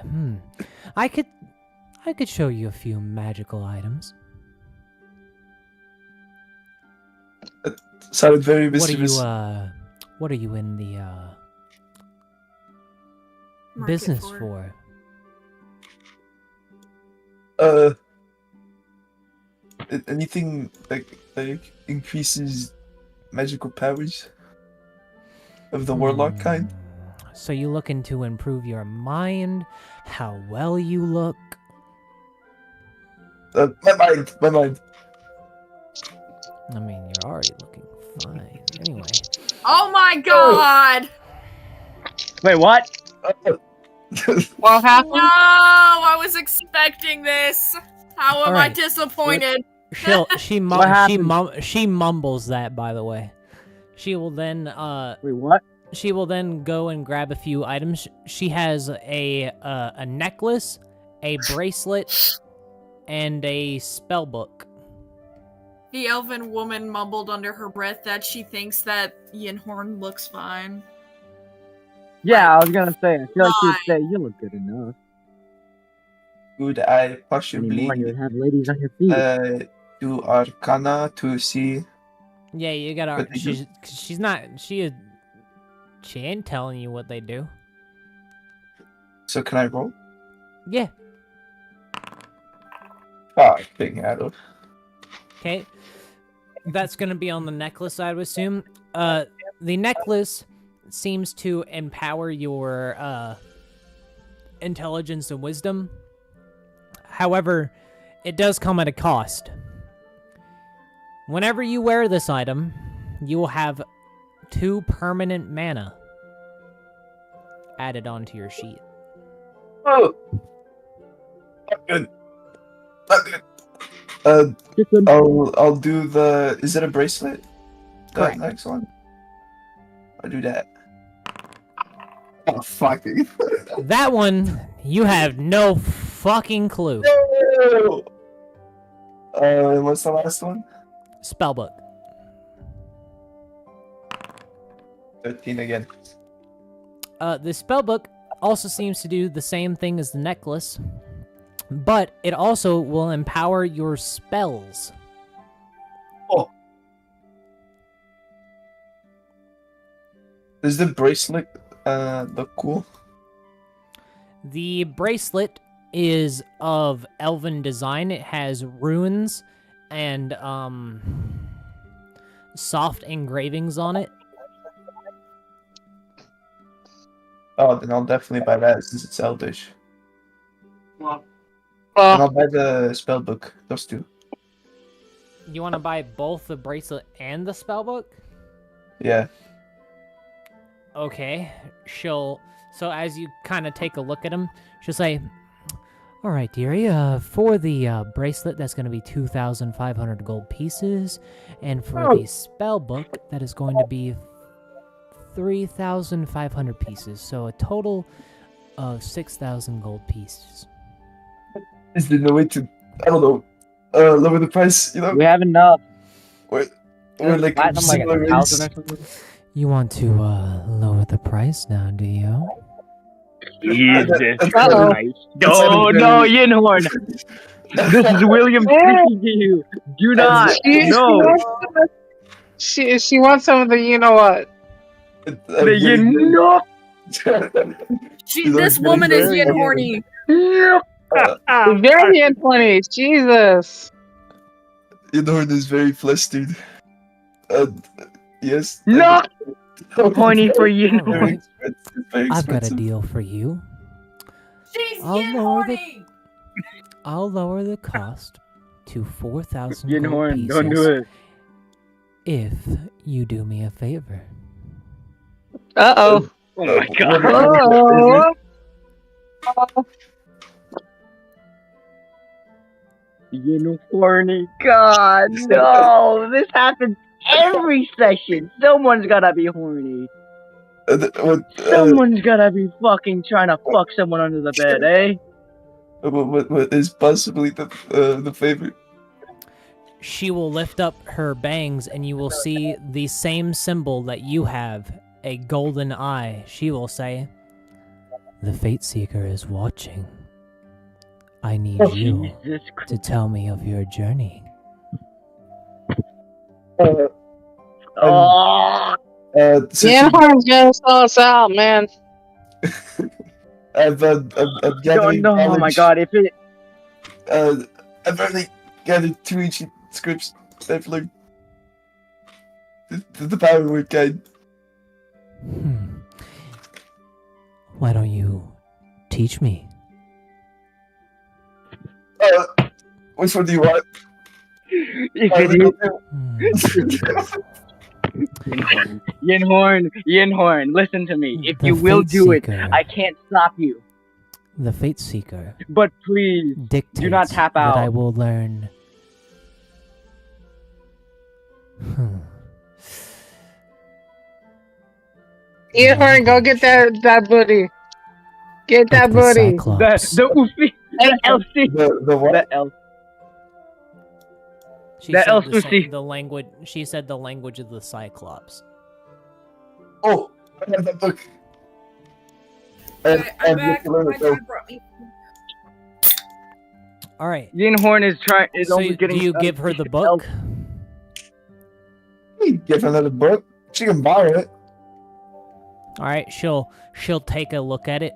I could show you a few magical items. Sounded very What are mischievous. what are you in the Market business for. for? Anything like increases magical powers of the warlock kind? So you looking to improve your mind, how well you look? My mind. I mean, you're already looking fine. Anyway. Oh my god! Wait, what? What No, happened? I was expecting this. How am I Alright. disappointed? She mumbles that, by the way. She will then Wait, what? she will then go and grab a few items. She has a necklace, a bracelet, and a spell book. The elven woman mumbled under her breath that she thinks that Yinhorn looks fine. Yeah, I was gonna say. I feel like she would say, "You look good enough." Would I Anymore, you possibly would have ladies on your feet. do Arcana to see? Yeah, you gotta. What they do? She's not. She ain't telling you what they do. So can I roll? Yeah. Ah, big arrow. Okay. That's gonna be on the necklace, I would assume. The necklace seems to empower your intelligence and wisdom. However, it does come at a cost. Whenever you wear this item, you will have 2 permanent mana added onto your sheet. Oh, not good. Not good. I'll do the. Is it a bracelet? The Correct. next one. I'll do that. Oh fucking. That one, you have no fucking clue. No! What's the last one? Spellbook. 13 again. The spellbook also seems to do the same thing as the necklace, but it also will empower your spells. Oh. Does the bracelet look cool? The bracelet is of elven design. It has runes and soft engravings on it. Oh, then I'll definitely buy that since it's Elvish. And Well, I'll buy the spellbook. Those two. You want to buy both the bracelet and the spellbook? Yeah. Okay. So as you kind of take a look at them, she'll say, "All right, dearie, for the bracelet, that's going to be 2,500 gold pieces. And for the spellbook, that is going to be 3,500 pieces. So a total of 6,000 gold pieces." Is there no way to, I don't know, lower the price, you know? We have enough. Or like Platinum, like similar 1,000 rates? or something. You want to lower the price now, do you? Jesus Uh-oh. Christ! No, no, Yinhorn. This is William speaking to you. Do not. No. She wants some of the you know what. The Yin. This woman is Yinhorny. Very in 20s. Jesus. Yinhorn is very flustered. Yes. No. Horny for Very Yinhorn. expensive. Very I've got a expensive. deal for you. She's Yinhorny! I'll lower the cost to 4,000 gold Yinhorn, pieces don't do it. if you do me a favor. Uh-oh. Oh my god. Oh. Yinhorny. God, no. This happens every session. Someone's gotta be horny. Someone's gotta be fucking trying to fuck someone under the bed, eh? What is possibly the favorite? she will lift up her bangs and you will see the same symbol that you have, a golden eye. She will say, "The Fate Seeker is watching. I need you Jesus to Christ. tell me of your journey." Oh, Yanhorn's gonna sell us out, man. I'm don't gathering know. Oh my knowledge. god, if it. I've already gathered 2 ancient scripts. I've learned the power word guide. Why don't you teach me? Which one do you want? If it Yinhorn, listen to me. If The you will Fate do it, Seeker. I can't stop you. The Fate Seeker But please, dictates do not tap that I out. will learn. Yanhorn, go get that booty. Get that Like the booty. Cyclops. The Ufi, the LC, The what? the L. She the said El the, Susi. the language. She said the language of the Cyclops. Oh, I have that book. Okay, I'm back. My So, dad brought me. All right. Yinhorn is So only getting. do you give her the book? give her another book. She can borrow it. All right. She'll take a look at it.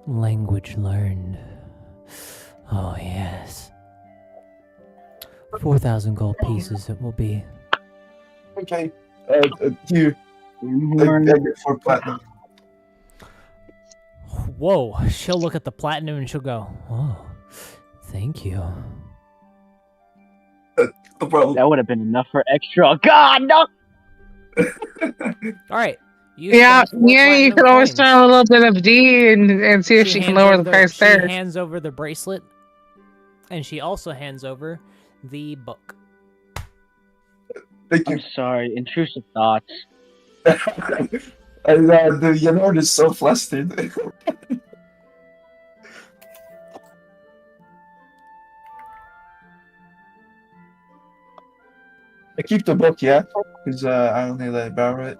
Language learned. Oh yes. 4,000 gold pieces it will be. Okay. Here. I Yinhorn. get 4 platinum. Whoa. She'll look at the platinum and she'll go, "Oh, thank you." No problem. That would have been enough for extra. God no. All right. You Yeah, spend 4 you platinum can always coins. throw a little bit of D and see if she can hands lower over the price She there. hands over the bracelet, and she also hands over the book. Thank I'm you. sorry. Intrusive thoughts. And the Yanord is so flustered. I keep the book, yeah? Because I only let it borrow it.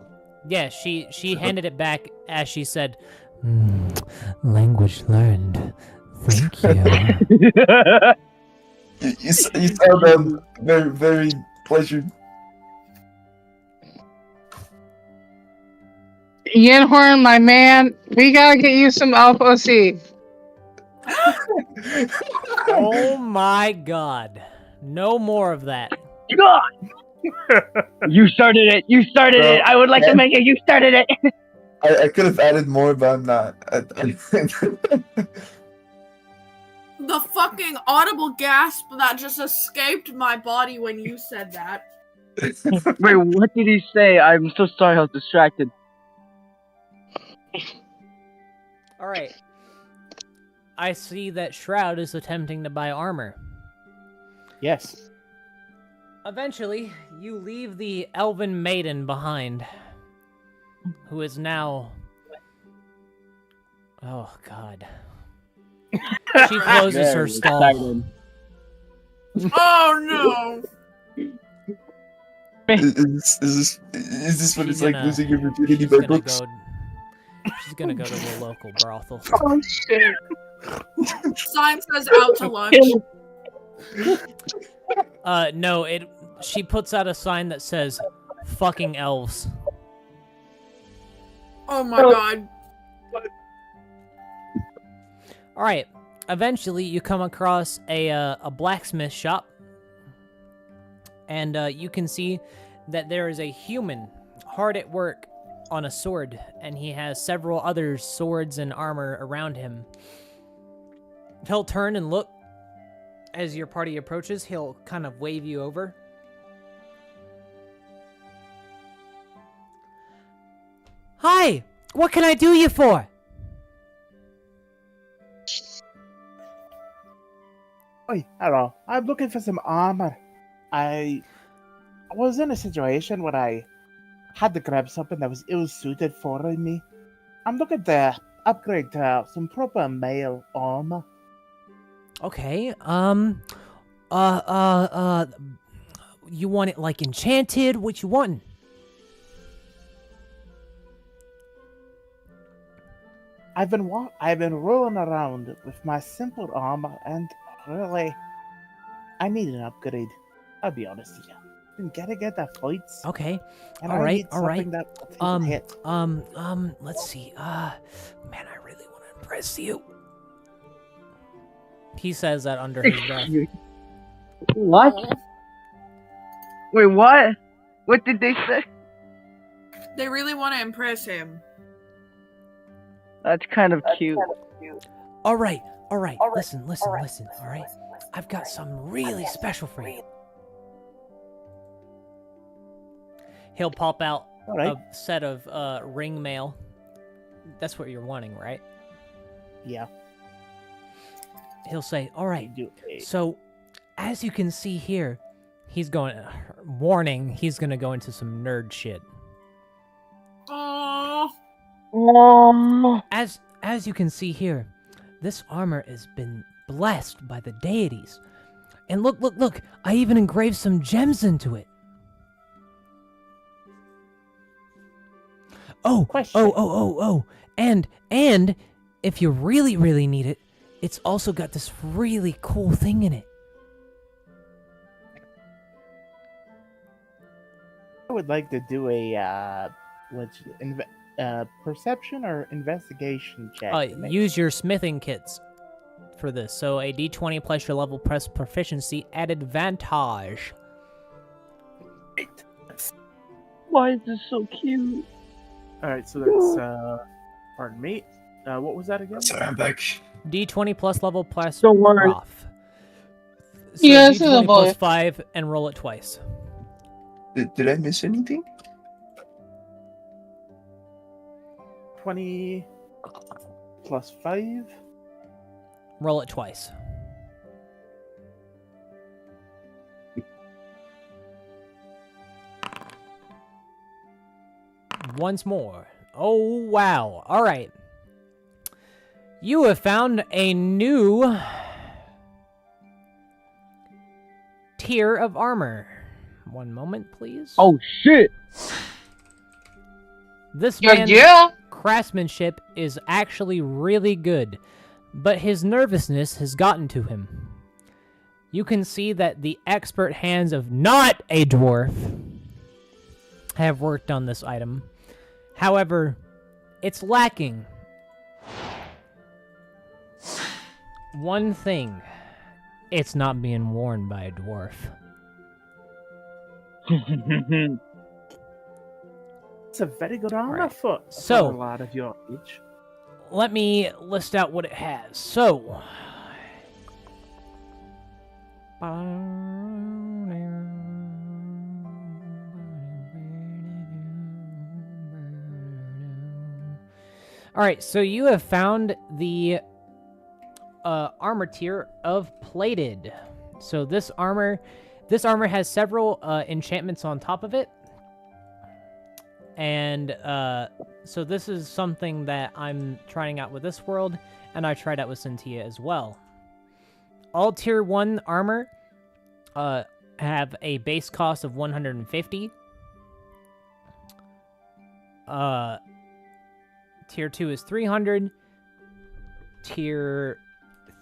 Yeah, she handed it back as she said, "Language learned. Thank you." You sound very, very pleasured. Yanhorn, my man, we gotta get you some Alpha C. Oh my god! No more of that. God. You started it. You started it. I would like to make it. You started it. I could have added more, but I'm not. The fucking audible gasp that just escaped my body when you said that. Wait, what did he say? I'm so sorry. I was distracted. All right. I see that Shroud is attempting to buy armor. Yes. Eventually, you leave the elven maiden behind, who is now... Oh, God. She closes her Very stall. excited. Oh no! Is this what She's it's like gonna- losing your virginity She's by gonna books? go. She's gonna go to the local brothel. Oh shit. Sign says out to lunch. No, it. She puts out a sign that says, "Fucking elves." Oh my god. All right. Eventually, you come across a blacksmith shop, and you can see that there is a human hard at work on a sword, and he has several other swords and armor around him. He'll turn and look as your party approaches. He'll kind of wave you over. Hi, what can I do you for? Oi, hello. I'm looking for some armor. I was in a situation where I had to grab something that was ill-suited for me. I'm looking to upgrade to some proper male armor. Okay, You want it like enchanted? What you want? I've been rolling around with my simple armor, and really, I need an upgrade. I'll be honest with you. Been getting into fights, Okay. and All I right. need All right. something that will take a hit. Let's see. Man, I really want to impress you. He says that under his breath. What? Wait, what? What did they say? They really want to impress him. That's kind of cute. All right. Listen. All right. I've got something really special for you. He'll pop out All right. a set of ring mail. That's what you're wanting, right? Yeah. He'll say, "All right. So, as you can see here, he's going. Warning: he's gonna go into some nerd shit. Oh. As you can see here, this armor has been blessed by the deities, and look! I even engraved some gems into it. Oh! And if you really need it, it's also got this really cool thing in it. I would like to do a perception or investigation check. Use your smithing kits for this. So a d20 plus your level plus proficiency at advantage. Why is this so cute? All right, so that's pardon me. What was that again? Sorry, I'm back. D20 plus level plus Don't worry. Roth. So Yeah, it's a D20 plus level. 5 and roll it twice. Did I miss anything? 20 plus 5. Roll it twice. Once more. Oh, wow. All right. You have found a new tier of armor. One moment, please. Oh shit! This Yeah, man's yeah. craftsmanship is actually really good, but his nervousness has gotten to him. You can see that the expert hands of not a dwarf have worked on this item. However, it's lacking one thing. It's not being worn by a dwarf. It's a very good armor Right. for So- a lad of your age. Let me list out what it has. So, alright, so you have found the armor tier of plated. So this armor has several enchantments on top of it. And so this is something that I'm trying out with this world, and I tried out with Sen'Tia as well. All tier 1 armor have a base cost of 150. Tier 2 is 300. Tier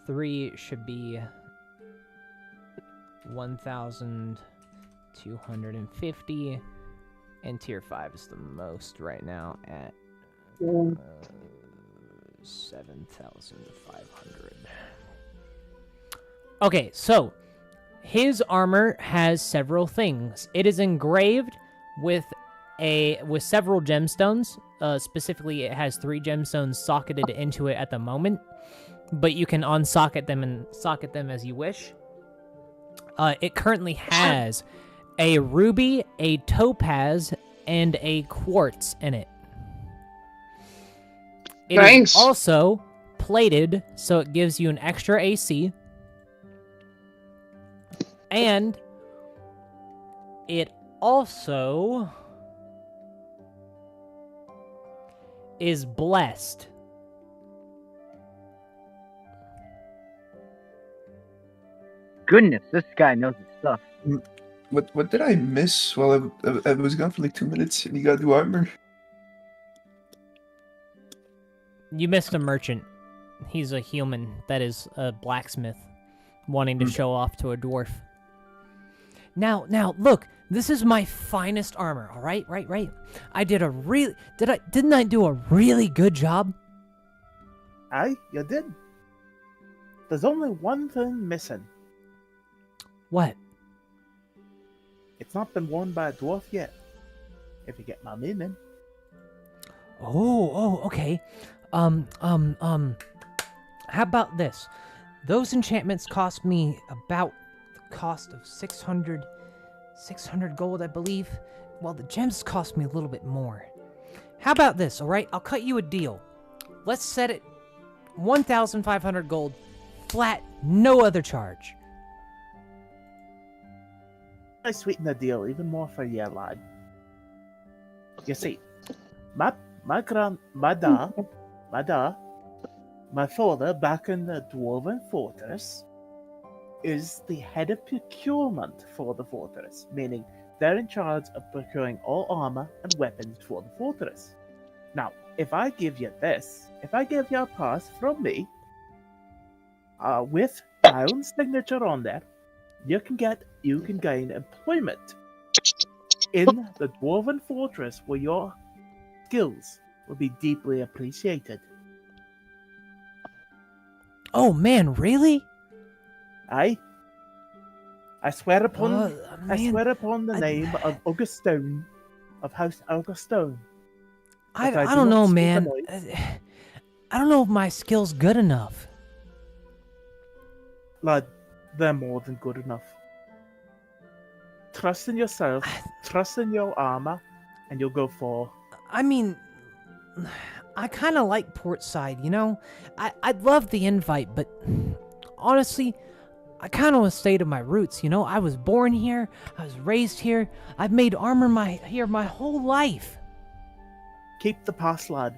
3 should be 1,250. And tier 5 is the most right now at 7,500. Okay, so his armor has several things. It is engraved with several gemstones. Specifically, it has 3 gemstones socketed into it at the moment, but you can unsocket them and socket them as you wish. It currently has a ruby, a topaz, and a quartz in it. It Nice. is also plated, so it gives you an extra AC. And it also is blessed. goodness, this guy knows his stuff. What did I miss while I was gone for like 2 minutes and you gotta do armor? You missed a merchant. He's a human. That is a blacksmith wanting to show off to a dwarf. Now, look. This is my finest armor. All right, right. Didn't I do a really good job? Aye, you did. There's only one thing missing. What? It's not been worn by a dwarf yet. If you get my meaning. Oh, okay. How about this? Those enchantments cost me about the cost of 600 gold, I believe. Well, the gems cost me a little bit more. How about this, alright? I'll cut you a deal. Let's set it 1,500 gold, flat, no other charge. I sweeten the deal even more for you, lad. You see, my father back in the Dwarven Fortress is the head of procurement for the fortress, meaning they're in charge of procuring all armor and weapons for the fortress. Now, if I give you a pass from me, with my own signature on there, you can gain employment in the Dwarven Fortress where your skills will be deeply appreciated. Oh man, really? I swear upon the name of Augustine, of House Augustine. I don't know, not man. speak I don't know if my skill's good enough. Lad, they're more than good enough. Trust in yourself, trust in your armor, and you'll go far. I mean, I kind of like Portside, you know? I'd love the invite, but honestly, I kind of want to stay to my roots, you know? I was born here, I was raised here, I've made armor here my whole life. Keep the pass, lad.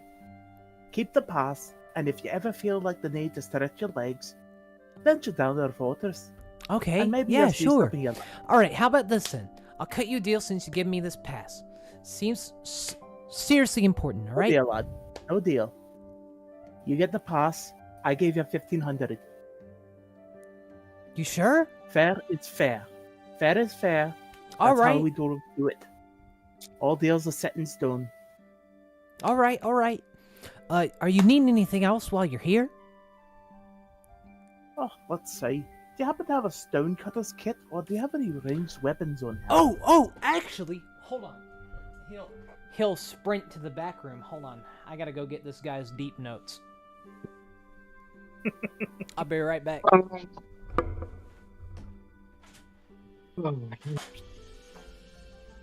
Keep the pass, and if you ever feel like the need to stretch your legs, venture down to the fortress. Okay, And maybe yeah, you'll see sure. something you like. Alright, how about this then? I'll cut you a deal since you give me this pass. Seems seriously important, No alright? deal, lad. No deal. You get the pass, I gave you 1,500. You sure? Fair is fair. Fair is fair. That's how Alright, we do it. All deals are set in stone. alright. Are you needing anything else while you're here? Oh, let's see. Do you happen to have a stonecutter's kit, or do you have any ranged weapons on hand? Oh, actually, hold on. He'll sprint to the back room. Hold on. I gotta go get this guy's deep notes. I'll be right back.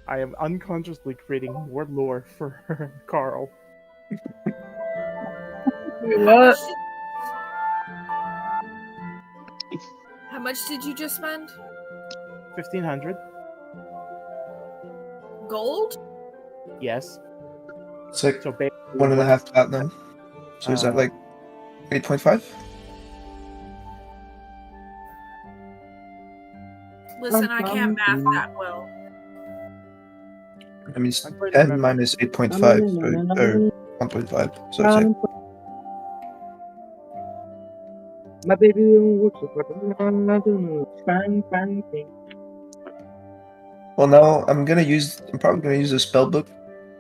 I am unconsciously creating more lore for Carl. What? How much did you just spend? 1,500? Gold? Yes. It's like So basically, 1.5 platinum. So is that like 8.5? Listen, I can't math that well. I mean, it's I'm pretty 10 sure- minus 8.5, or 1.5. So it's like, My baby looks fine. well, now I'm probably gonna use the spell book,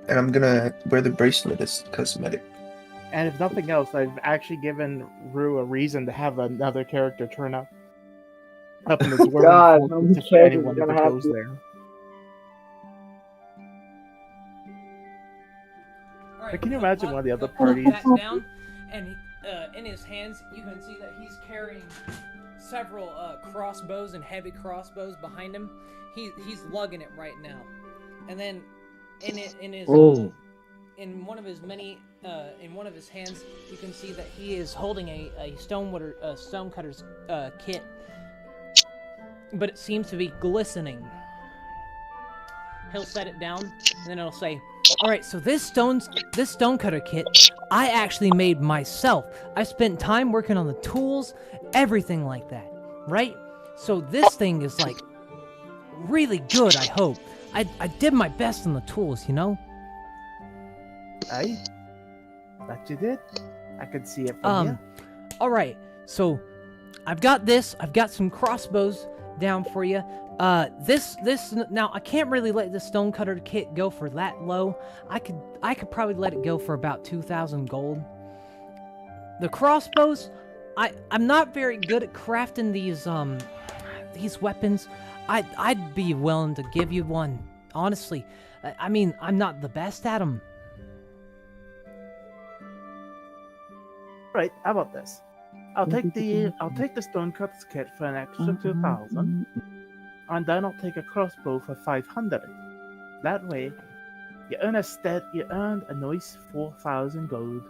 and I'm gonna wear the bracelet as cosmetic. And if nothing else, I've actually given Rue a reason to have another character turn up in the Dwarven God, Fortress how many if characters anyone gonna ever have goes to- there. But can you imagine one of the other parties? That down, and in his hands, you can see that he's carrying several crossbows and heavy crossbows behind him. He's lugging it right now, and then in one of his hands, you can see that he is holding a stonecutter's kit, but it seems to be glistening. He'll set it down, and then it'll say, "Alright, so this stonecutter kit, I actually made myself. I spent time working on the tools, everything like that, right? So this thing is like really good, I hope. I did my best on the tools, you know? Aye, that you did. I could see it from here. Alright, so I've got this. I've got some crossbows down for you. This now I can't really let the stonecutter kit go for that low. I could probably let it go for about 2,000 gold. The crossbows, I'm not very good at crafting these weapons. I'd be willing to give you one. Honestly, I mean, I'm not the best at them. Right, how about this? I'll take the stonecutters kit for an extra 2,000, and then I'll take a crossbow for 500. That way, you earn a nice 4,000 gold.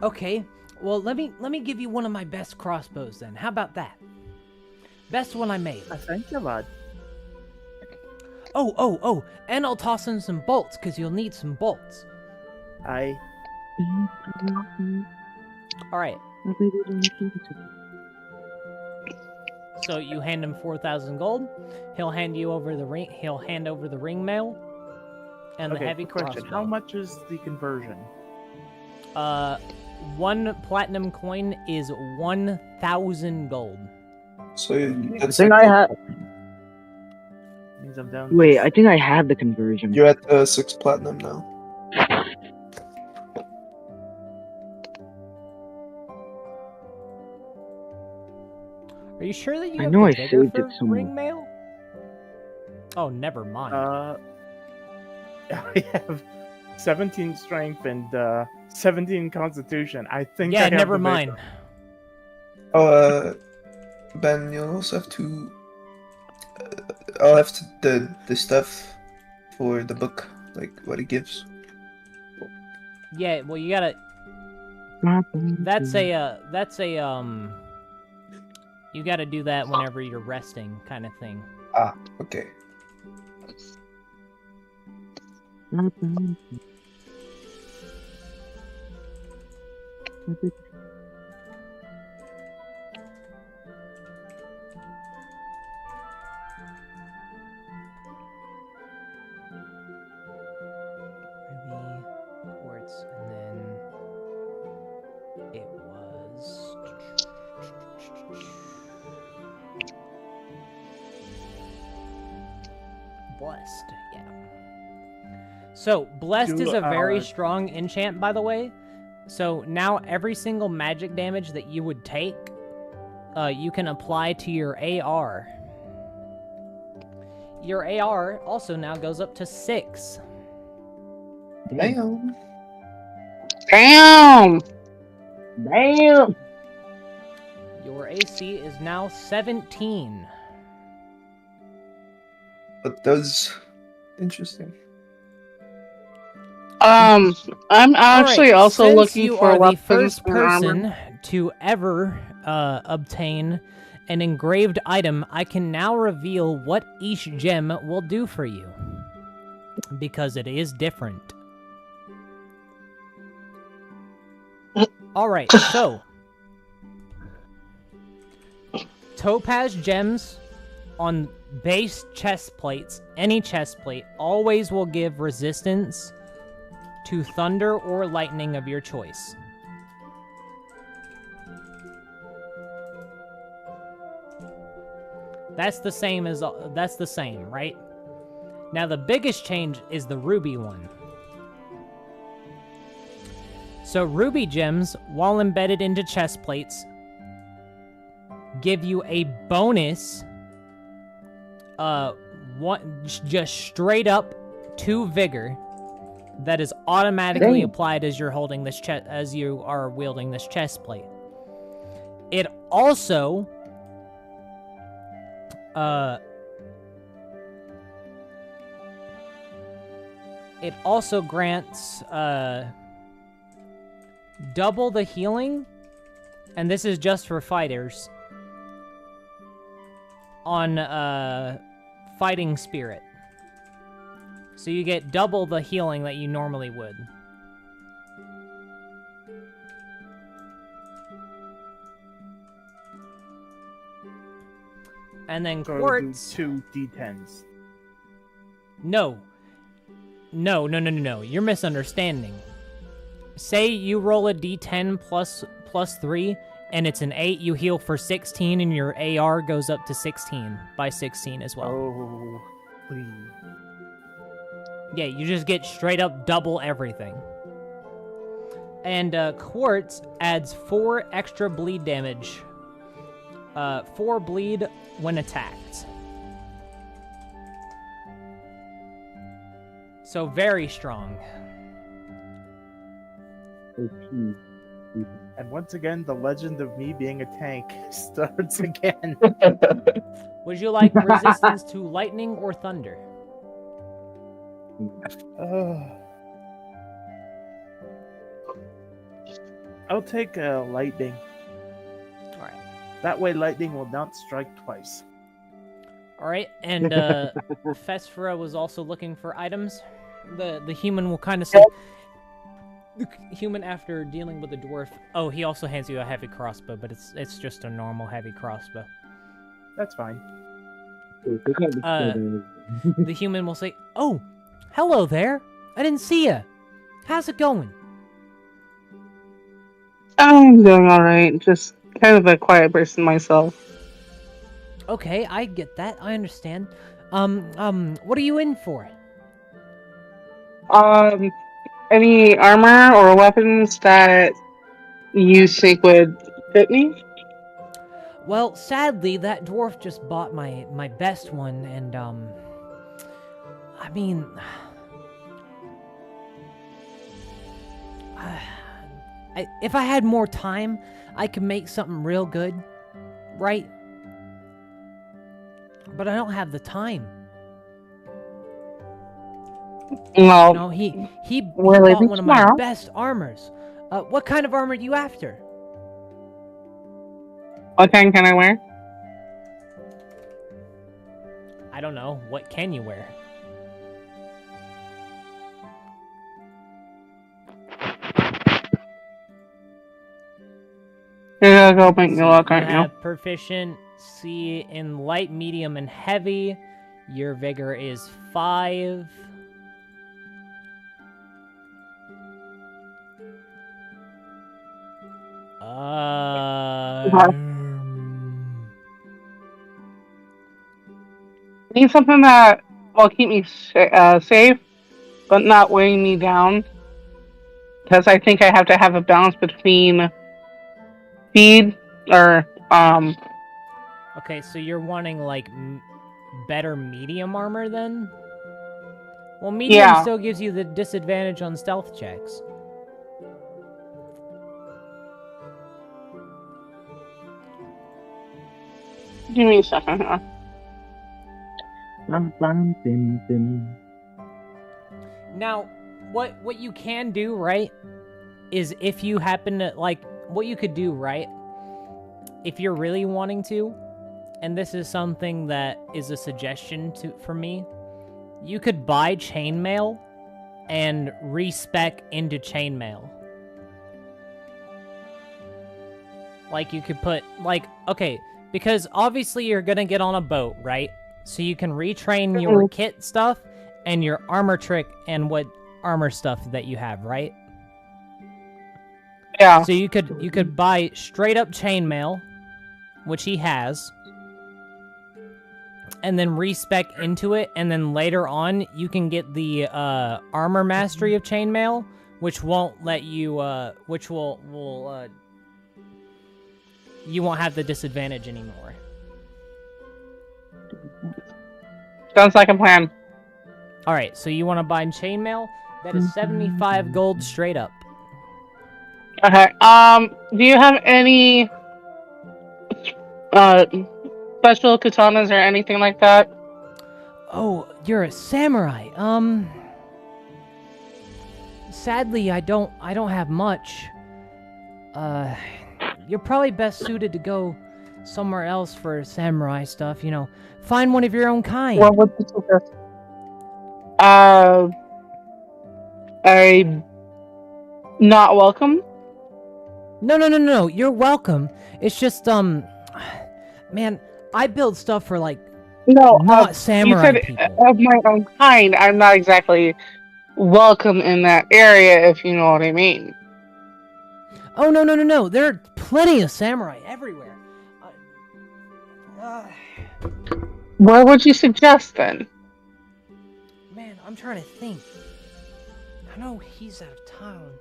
Okay, well let me give you one of my best crossbows then. How about that? Best one I made. I thank you, lad. Oh, and I'll toss in some bolts, because you'll need some bolts. Aye. Alright. So you hand him 4,000 gold. He'll hand over the ring mail and the heavy question. crossbow. How much is the conversion? 1 platinum coin is 1,000 gold. So I that's think I have. Means I'm down. Wait, I think I have the conversion. you're at 6 platinum now. Are you sure that you I have know the I vigor saved it for somewhere. ring mail? Oh, never mind. I have 17 strength and 17 constitution. I think. I yeah, have never the mind. vigor. Oh, Ben, you'll also have to. I'll have to the stuff for the book, like what it gives. Yeah, well, you gotta. That's a you gotta do that whenever you're resting, kind of thing. Ah, okay. Ruby, quartz, and then it was. Blessed, yeah. So, Blessed is a very strong enchant, by the way. So, now every single magic damage that you would take, you can apply to your AR. Your AR also now goes up to 6. Damn. Damn! Damn! Your AC is now 17. But does interesting. I'm actually Alright, also since looking you for are the weapons first and armor. person to ever obtain an engraved item, I can now reveal what each gem will do for you. Because it is different. Alright, so topaz gems on base chest plates, any chest plate, always will give resistance to thunder or lightning of your choice. That's the same, right? Now the biggest change is the ruby one. So ruby gems, while embedded into chest plates, give you a bonus, just straight up 2 vigor that is automatically applied as you're holding this as you are wielding this chest plate. It also grants double the healing, and this is just for fighters, on fighting spirit. So you get double the healing that you normally would. And then So Quartz... do 2 d10s. No. No. You're misunderstanding. Say you roll a d10 plus 3, and it's an 8, you heal for 16, and your AR goes up to 16 by 16 as well. Oh, please. Yeah, you just get straight up double everything. And Quartz adds 4 extra bleed damage. 4 bleed when attacked. So very strong. And once again, the legend of me being a tank starts again. Would you like resistance to lightning or thunder? I'll take lightning. Alright. That way lightning will not strike twice. Alright, and Fesfera was also looking for items. The human will kind of say... The human, after dealing with the dwarf... Oh, he also hands you a heavy crossbow, but it's just a normal heavy crossbow. That's fine. The human will say, "Oh, hello there. I didn't see ya. How's it going?" I'm doing alright. Just kind of a quiet person myself. Okay, I get that. I understand. What are you in for? Any armor or weapons that you think would fit me? Well, sadly, that dwarf just bought my best one, and, I mean... if I had more time, I could make something real good, right? But I don't have the time. No. No, he We're bought leaving one of my tomorrow. best armors. What kind of armor are you after? What kind can I wear? I don't know. What can you wear? You're gonna go make me So look, you aren't you? have proficiency in light, medium, and heavy. Your vigor is 5. Need something that will keep me safe, but not weighing me down. Because I think I have to have a balance between speed or Okay, so you're wanting like better medium armor then? Well, medium Yeah. still gives you the disadvantage on stealth checks. Give me a second here. Now, what you can do, right, is if you happen to, like, what you could do, right, if you're really wanting to, and this is something that is a suggestion for me, you could buy chainmail and respec into chainmail. Like, you could put, like, okay, because obviously you're gonna get on a boat, right? So you can retrain your kit stuff and your armor trick and what armor stuff that you have, right? Yeah. So you could buy straight up chainmail, which he has, and then respec into it, and then later on you can get the armor mastery of chainmail, which won't let you which will you won't have the disadvantage anymore. Sounds like a plan. All right, so you want to buy chainmail? That is 75 gold straight up. Okay. Do you have any special katanas or anything like that? Oh, you're a samurai. Sadly, I don't have much. You're probably best suited to go somewhere else for samurai stuff, you know. Find one of your own kind. What would you suggest? I'm not welcome. No. You're welcome. It's just, man, I build stuff for, like, No, not you samurai said people. of my own kind. I'm not exactly welcome in that area, if you know what I mean. Oh, no. There are plenty of samurai everywhere. Where would you suggest then? Man, I'm trying to think. I know he's out of town.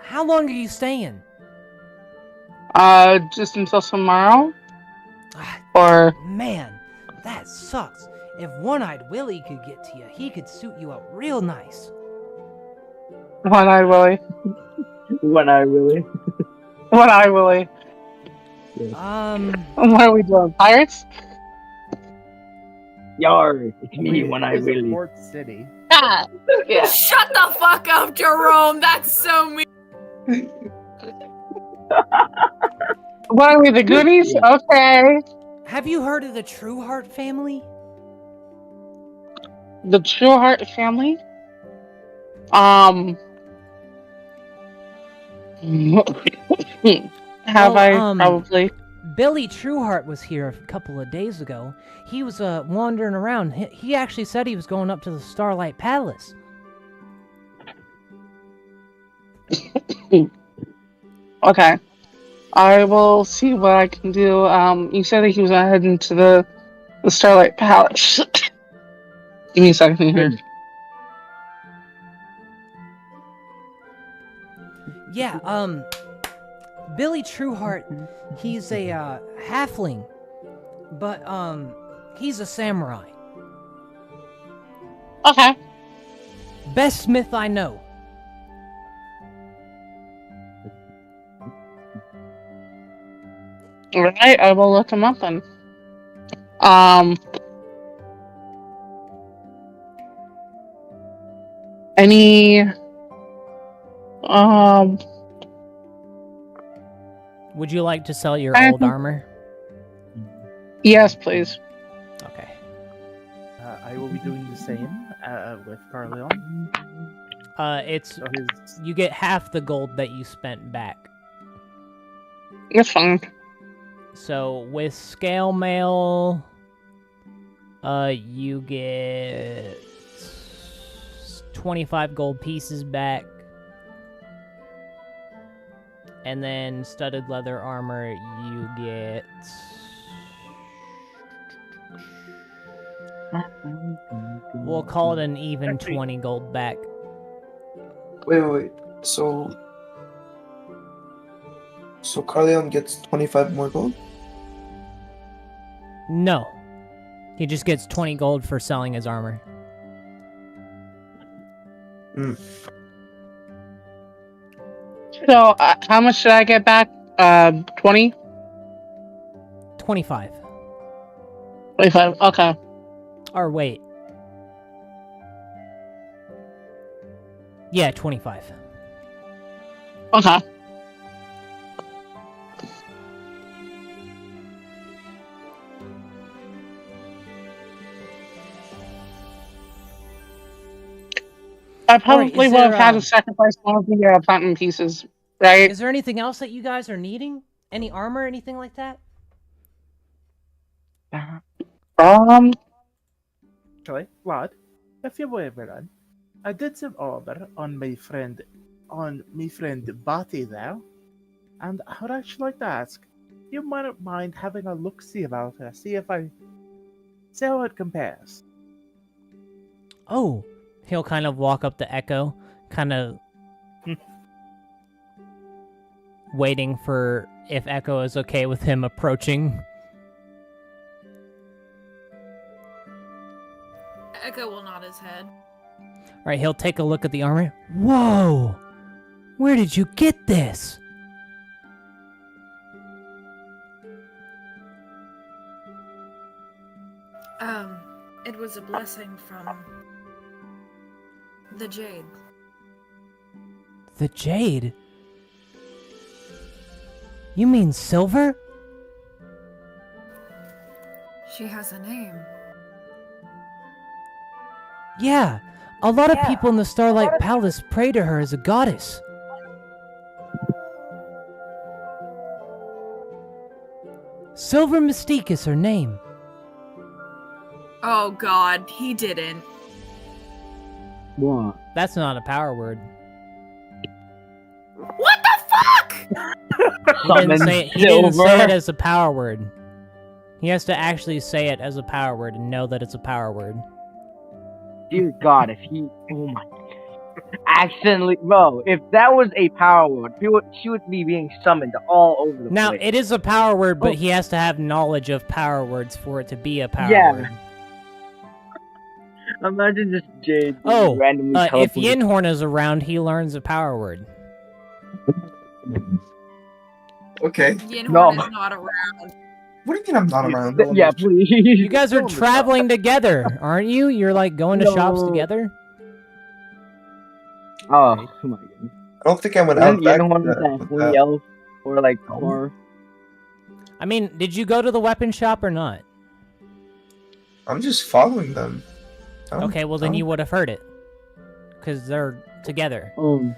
How long are you staying? Just until tomorrow? Ah, Or man, that sucks. If One-Eyed Willie could get to you, he could suit you up real nice. One-Eyed Willie? One-Eyed Willie. One-Eyed Willie. What are we doing? Pirates? Yar, it's me, Wait, One-Eyed is it Willie. Port City? Ah, yeah. Shut the fuck up, Jerome. That's so mean. What are we, the Goonies? Yeah. Okay. Have you heard of the True Heart family? The True Heart family? Have I probably? Billy Trueheart was here a couple of days ago. He was wandering around. He actually said he was going up to the Starlight Palace. Okay. I will see what I can do. You said that he was heading to the Starlight Palace. Give me a second here. Yeah, Billy Trueheart, he's a halfling, but he's a samurai. Okay. Best smith I know. Alright, I will look him up then. Any Would you like to sell your old armor? Yes, please. Okay. I will be doing the same with Carleon. It's So his you get half the gold that you spent back. That's fine. So with scale mail, you get 25 gold pieces back. And then studded leather armor, you get... We'll call it an even 20 gold back. Wait. So Carleon gets 25 more gold? No. He just gets 20 gold for selling his armor. So, how much should I get back? 20? 25. 25, okay. Or wait. Yeah, 25. Okay. I probably would have had to sacrifice one of the platinum pieces, right? Is there anything else that you guys are needing? Any armor, anything like that? Actually, Vlad, if you were ever I did some order on my friend Bati there, and I would actually like to ask, you might mind having a look-see about her, see how it compares. Oh, he'll kind of walk up to Echo, kind of waiting for if Echo is okay with him approaching. Echo will nod his head. Alright, he'll take a look at the armor. Whoa! Where did you get this? It was a blessing from the Jade. The Jade? You mean Silver? She has a name. Yeah, a lot of people in the Starlight Palace pray to her as a goddess. Silver Mystique is her name. Oh god, he didn't. What? That's not a power word. What the fuck? He didn't Summon say it. He didn't say silver. it as a power word. He has to actually say it as a power word and know that it's a power word. Dear God, if he, oh my, accidentally, bro, if that was a power word, she would be being summoned all over the Now, place. it is a power word, but Oh. he has to have knowledge of power words for it to be a power Yeah. word. Imagine just Jade Oh, randomly if teleported. Yinhorn is around, he learns a power word. Okay. Yinhorn No. is not around. What do you mean I'm not around? Yeah, please. You guys are Go on the traveling together, aren't you? You're like going to shops No. together? Oh my goodness. I don't think I went Isn't out back Yinhorn with that horny elf or like car? I mean, did you go to the weapon shop or not? I'm just following them. Okay, well then you would have heard it, because they're together. Oh.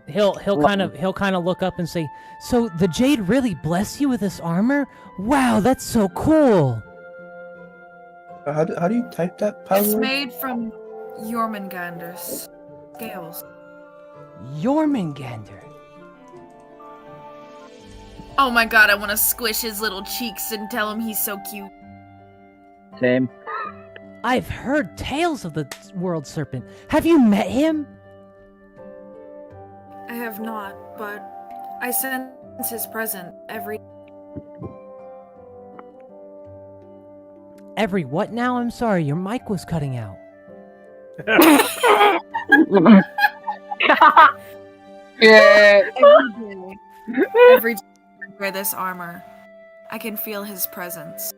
He'll kind of look up and say, "So the Jade really blessed you with this armor? Wow, that's so cool." How do you type that power It's word? made from Jormungandr's scales. Jormungandr. Oh my god, I want to squish his little cheeks and tell him he's so cute. Same. I've heard tales of the world serpent. Have you met him? I have not, but I sense his presence every. Every what now? I'm sorry, your mic was cutting out. Yeah. Every time I wear this armor, I can feel his presence.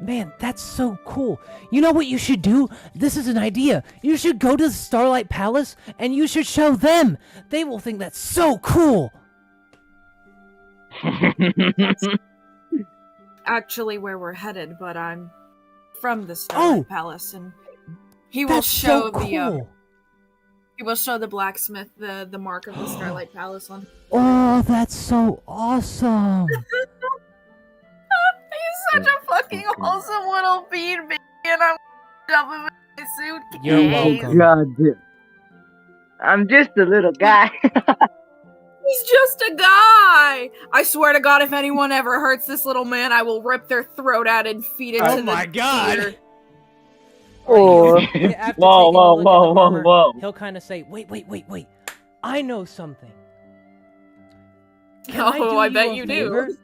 Man, that's so cool. You know what you should do? This is an idea. You should go to the Starlight Palace and you should show them. They will think that's so cool. Actually, where we're headed, but I'm from the Starlight Palace, and he will That's show so cool. he will show the blacksmith the mark of the Starlight Palace on. Oh, that's so awesome. He's such a fucking wholesome little bean baby, and I'm jump him in my suitcase. You're welcome. God damn. I'm just a little guy. He's just a guy. I swear to God, if anyone ever hurts this little man, I will rip their throat out and feed it to Oh the my God. deer. Oh. After taking a Whoa, whoa, look at whoa, the armor, whoa. he'll kind of say, wait. I know something. Can Oh, I bet a you favor? do.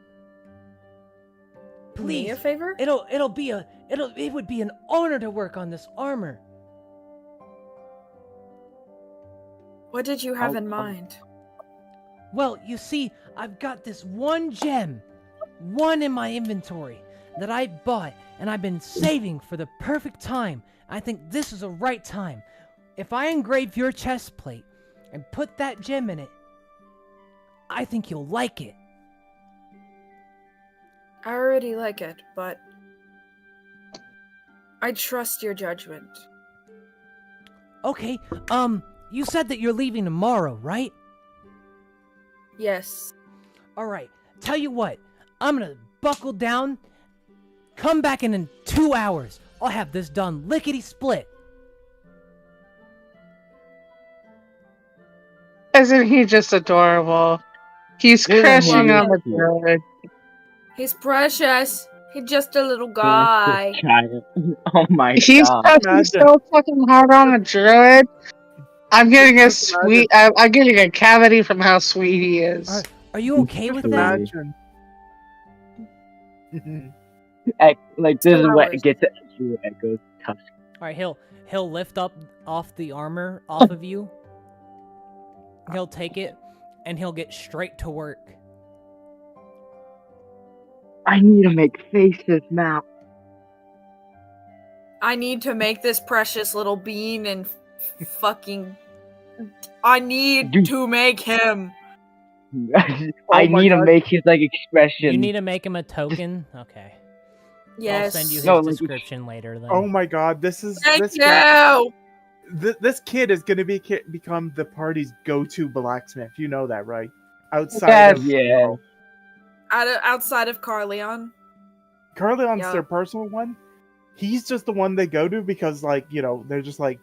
Please. Me a favor? It would be an honor to work on this armor. What did you have in mind? Well, you see, I've got this one gem, one in my inventory, that I bought, and I've been saving for the perfect time. I think this is the right time. If I engrave your chest plate and put that gem in it, I think you'll like it. I already like it, but I trust your judgment. Okay, you said that you're leaving tomorrow, right? Yes. Alright, tell you what, I'm gonna buckle down, come back in 2 hours. I'll have this done lickety-split. Isn't he just adorable? He's Isn't he crashing on the just cute? bed. He's precious. He's just a little guy. Child. Oh my He's God. pressing so fucking hard on a druid. I'm getting a sweet. I'm getting a cavity from how sweet he is. Are you okay with that? Imagine. Like, this is what hours. it gets at you. Echoes tusk. Alright, he'll lift up off the armor off of you. He'll take it and he'll get straight to work. I need to make faces now. I need to make this precious little bean and fucking. I need Dude. to make him. I my need to God. make his like expression. You need to make him a token? Okay. Yes. I'll send you his No, like- description later then. Oh my God, this Thank this you. this kid is gonna become the party's go-to blacksmith. You know that, right? Outside Yes. of Yeah. Outside of Carleon. Carleon's Yeah. their personal one. He's just the one they go to because, like, you know, they're just like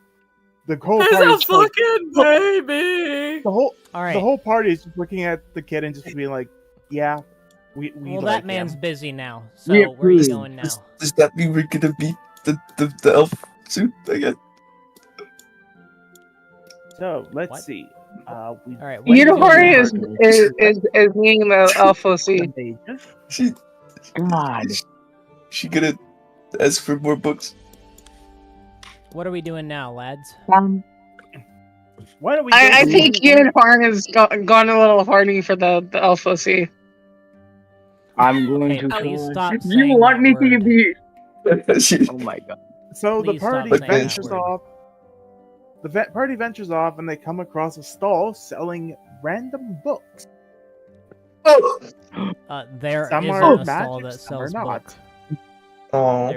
the whole There's party. a fucking baby. The whole All right. the whole party is just looking at the kid and just being like, "Yeah, we Well, like that man's him." busy now. So We where are you approve. going now? Does that mean we're gonna beat the elf suit again? So let's What? see. All right. What are you doing Unicorn now? is being the Alpha C. She God. she gonna ask for more books. What are we doing now, lads? Why don't we? I go think to- Unicorn has gone a little horny for the Alpha C. I'm going Hey, to please try. stop You saying want that me to word. be? She- Oh my god. So the Please stop party saying that ventures word. off. The party ventures off, and they come across a stall selling random books. Oh, There Some isn't are a stall magic, that some are sells not. books. oh.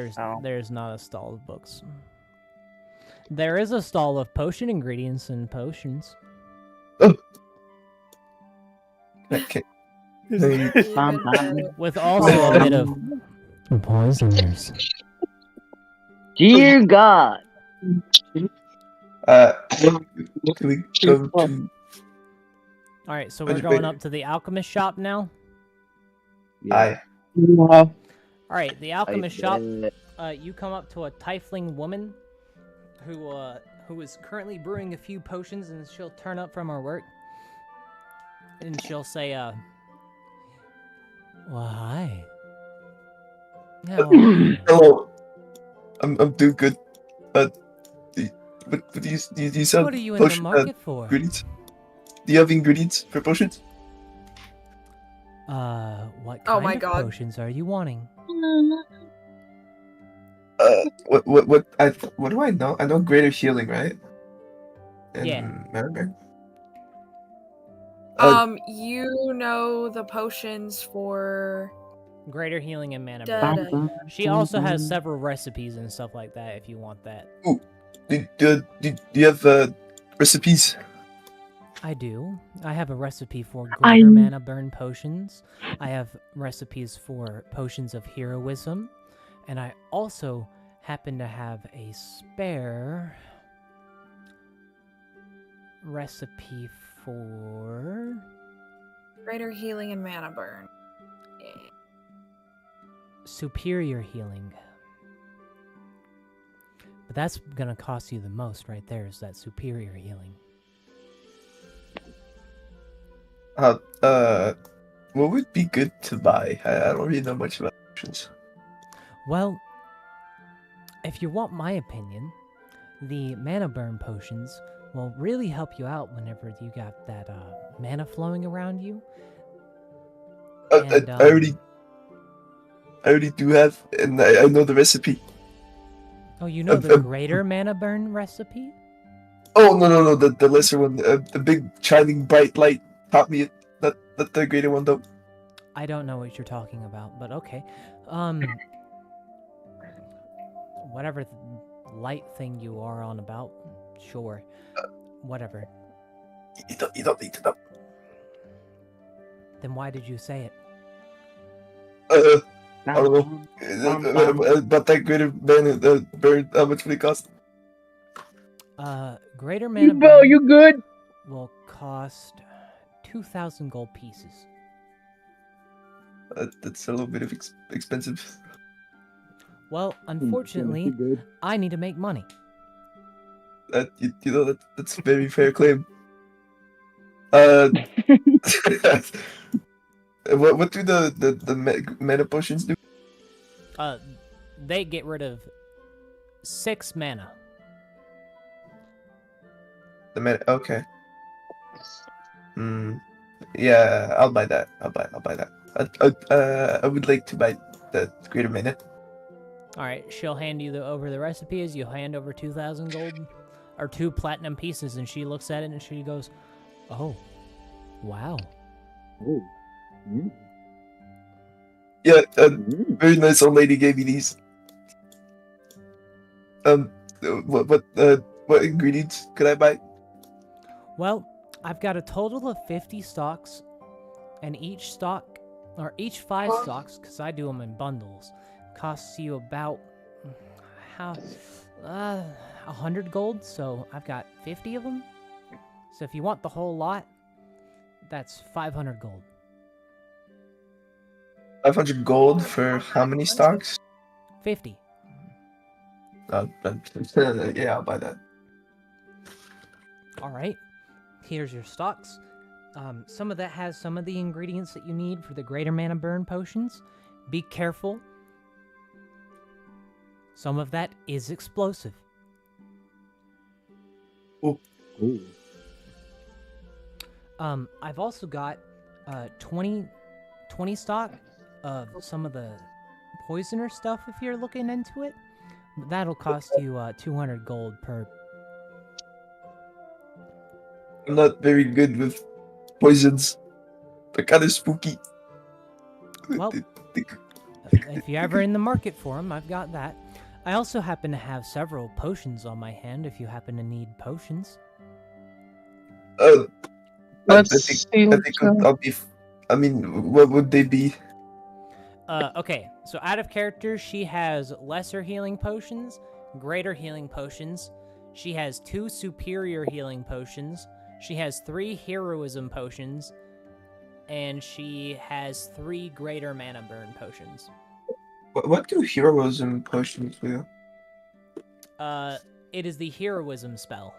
There's not a stall of books. There is a stall of potion ingredients and potions. Okay. With also a bit of poisoners. Dear God. Can we go to? Alright, so Wait, we're going wait. up to the alchemist shop now. I. Alright, the alchemist shop. You come up to a tiefling woman who is currently brewing a few potions, and she'll turn up from her work. And she'll say, well, hi. How are you? Hello. I'm doing good. But do you sell What are you in the potion market for? ingredients? Do you have ingredients for potions? What Oh kind my of God. potions are you wanting? What do I know? I know greater healing, right? And Yeah. Maribek. You know the potions for Greater healing and mana da, burn. da. She also has several recipes and stuff like that if you want that. Do you have recipes? I do. I have a recipe for greater mana burn potions. I have recipes for potions of heroism. And I also happen to have a spare recipe for Greater healing and mana burn. Yeah. superior healing. But that's gonna cost you the most right there, is that superior healing. What would be good to buy? I don't really know much about potions. Well, if you want my opinion, the mana burn potions will really help you out whenever you got that mana flowing around you. And, I already do have, and I know the recipe. Oh, you know the greater mana burn recipe? Oh no, the lesser one, the big shining bright light taught me it. Not the greater one though. I don't know what you're talking about, but okay. Whatever light thing you are on about, sure. Whatever. You don't need to know. Then why did you say it? I don't know. About that greater mana burn, how much would it cost? Greater mana Bro, burn you good? will cost 2,000 gold pieces. That's a little bit of expensive. Well, unfortunately, I need to make money. You know that's a very fair claim. What do the mana potions do? They get rid of 6 mana. The mana, okay. Yeah, I'll buy that. I'll buy that. I would like to buy the greater mana. Alright, she'll hand you over the recipes. You'll hand over 2,000 gold, or 2 platinum pieces, and she looks at it and she goes, oh, wow. Oh. Yeah, very nice old lady gave me these. What ingredients could I buy? Well, I've got a total of 50 stocks, and each stock or each 5 stocks, because I do them in bundles, costs you about how 100 gold. So I've got 50 of them. So if you want the whole lot, that's 500 gold. 500 gold for how many stocks? 50. Yeah, I'll buy that. All right. Here's your stocks. Some of that has some of the ingredients that you need for the greater mana burn potions. Be careful. Some of that is explosive. Ooh. I've also got 20 stock of some of the poisoner stuff if you're looking into it. That'll cost you 200 gold per. I'm not very good with poisons. They're kind of spooky. Well, if you're ever in the market for them, I've got that. I also happen to have several potions on my hand if you happen to need potions. Let's see. I think I'll be. I mean, what would they be? Okay, so out of character, she has lesser healing potions, greater healing potions. She has 2 superior healing potions. She has 3 heroism potions. And she has 3 greater mana burn potions. What do heroism potions do? It is the heroism spell.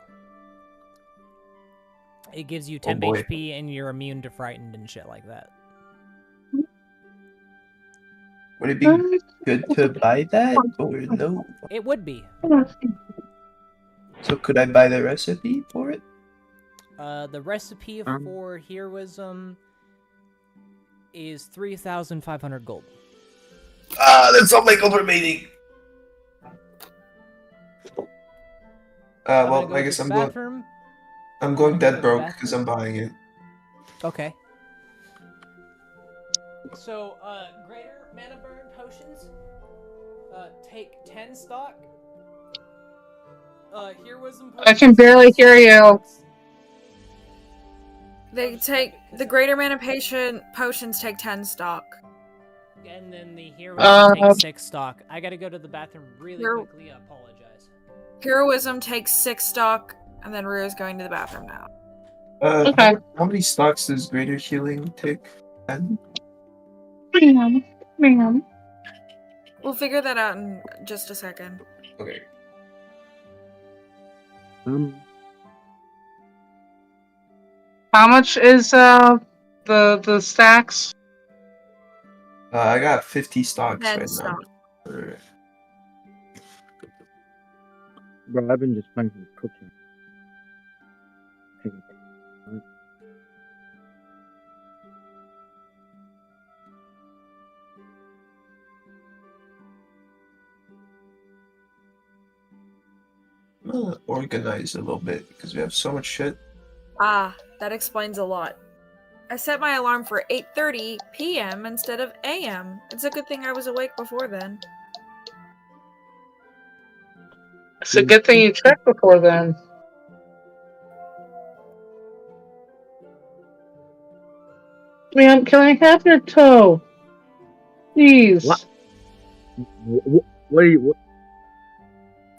It gives you 10 boy. HP and you're immune to frightened and shit like that. Would it be good to buy that or no? It would be. So could I buy the recipe for it? The recipe for heroism is 3,500 gold. That's all my gold remaining. Well, I guess I'm going. I'm going dead broke because I'm buying it. Okay. So, greater mana burn potions. Take 10 stock. Heroism potions. I can barely hear you. They take the greater mana potions take 10 stock. And then the heroism takes 6 stock. I gotta go to the bathroom really quickly. I apologize. Heroism takes 6 stock, and then Rua's going to the bathroom now. Okay. How many stocks does greater healing take? 10? Ma'am. We'll figure that out in just a second. Okay. How much is the stacks? I got 50 stocks 10 right stock. now. Bro, I've been just playing some cooking. I'm gonna organize a little bit because we have so much shit. Ah, that explains a lot. I set my alarm for 8:30 p.m. instead of a.m. It's a good thing I was awake before then. It's a good thing you checked before then. Ma'am, can I have your toe? Please. What? What are you? What?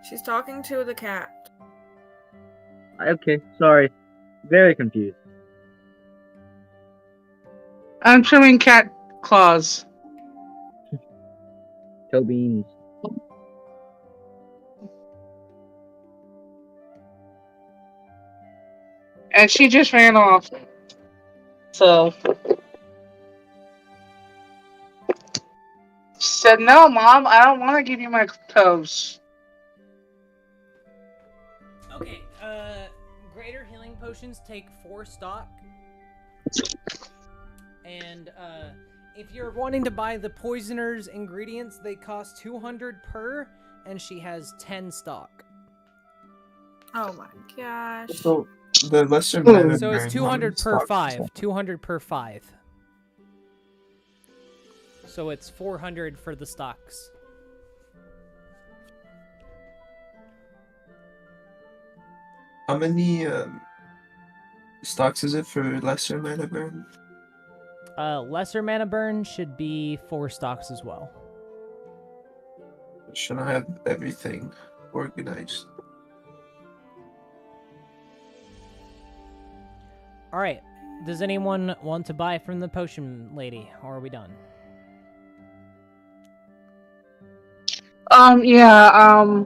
She's talking to the cat. Okay, sorry. Very confused. I'm trimming cat claws. Toe beans. And she just ran off. So. She said, no, Mom, I don't want to give you my toes. Okay, greater healing potions take 4 stock. And, if you're wanting to buy the poisoner's ingredients, they cost 200 per, and she has 10 stock. Oh my gosh. So the lesser mana So it's burn, 200 how per many stocks is 5. 200 per 5. So it's 400 for the stocks. How many stocks is it for lesser mana burn? Lesser mana burn should be 4 stocks as well. Should I have everything organized? All right. Does anyone want to buy from the potion lady, or are we done? Yeah,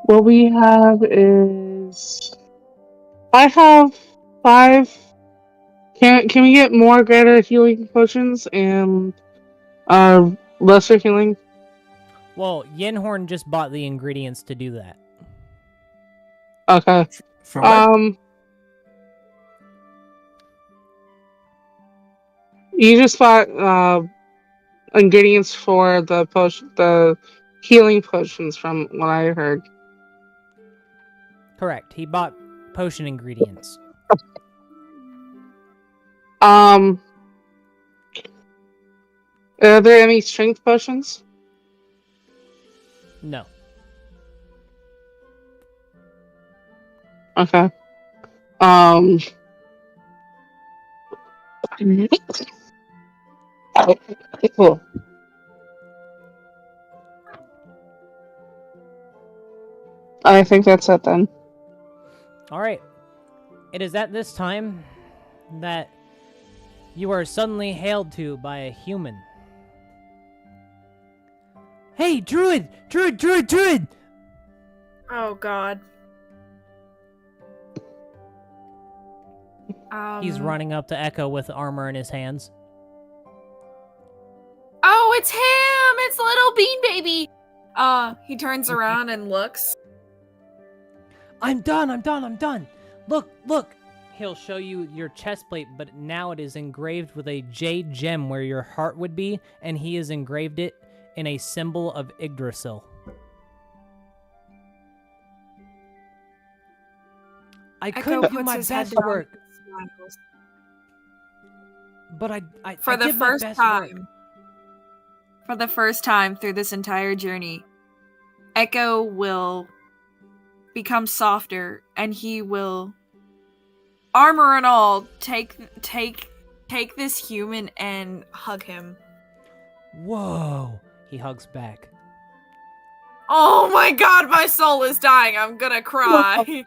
what we have is I have 5. Can we get more greater healing potions and lesser healing? Well, Yenhorn just bought the ingredients to do that. Okay. For what? You just bought ingredients for the healing potions from what I heard. Correct. He bought potion ingredients. Are there any strength potions? No. Okay. Cool. I think that's it then. All right. It is at this time that you are suddenly hailed to by a human. Hey, Druid! Druid! Druid! Druid! Oh God. He's running up to Echo with armor in his hands. Oh, it's him! It's little Bean Baby! He turns around and looks. I'm done! I'm done! I'm done! Look! Look! He'll show you your chest plate, but now it is engraved with a jade gem where your heart would be, and he has engraved it in a symbol of Yggdrasil. I Echo couldn't do puts my his head best down work, and smiles. but I For the did my first best work. time. For the first time through this entire journey, Echo will become softer, and he will, armor and all, take this human and hug him. Whoa! He hugs back. Oh my God, my soul is dying. I'm gonna cry.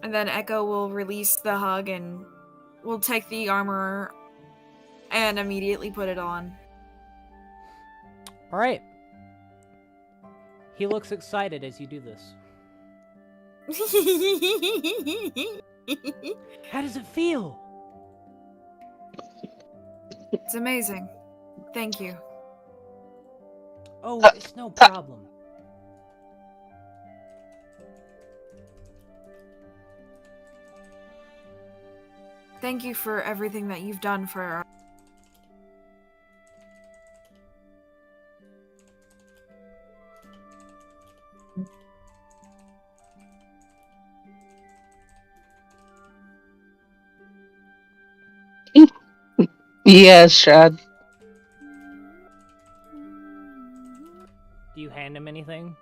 And then Echo will release the hug and will take the armor and immediately put it on. All right. He looks excited as you do this. How does it feel? It's amazing. Thank you. Oh, it's no problem. Thank you for everything that you've done for Yes, Shad. Do you hand him anything?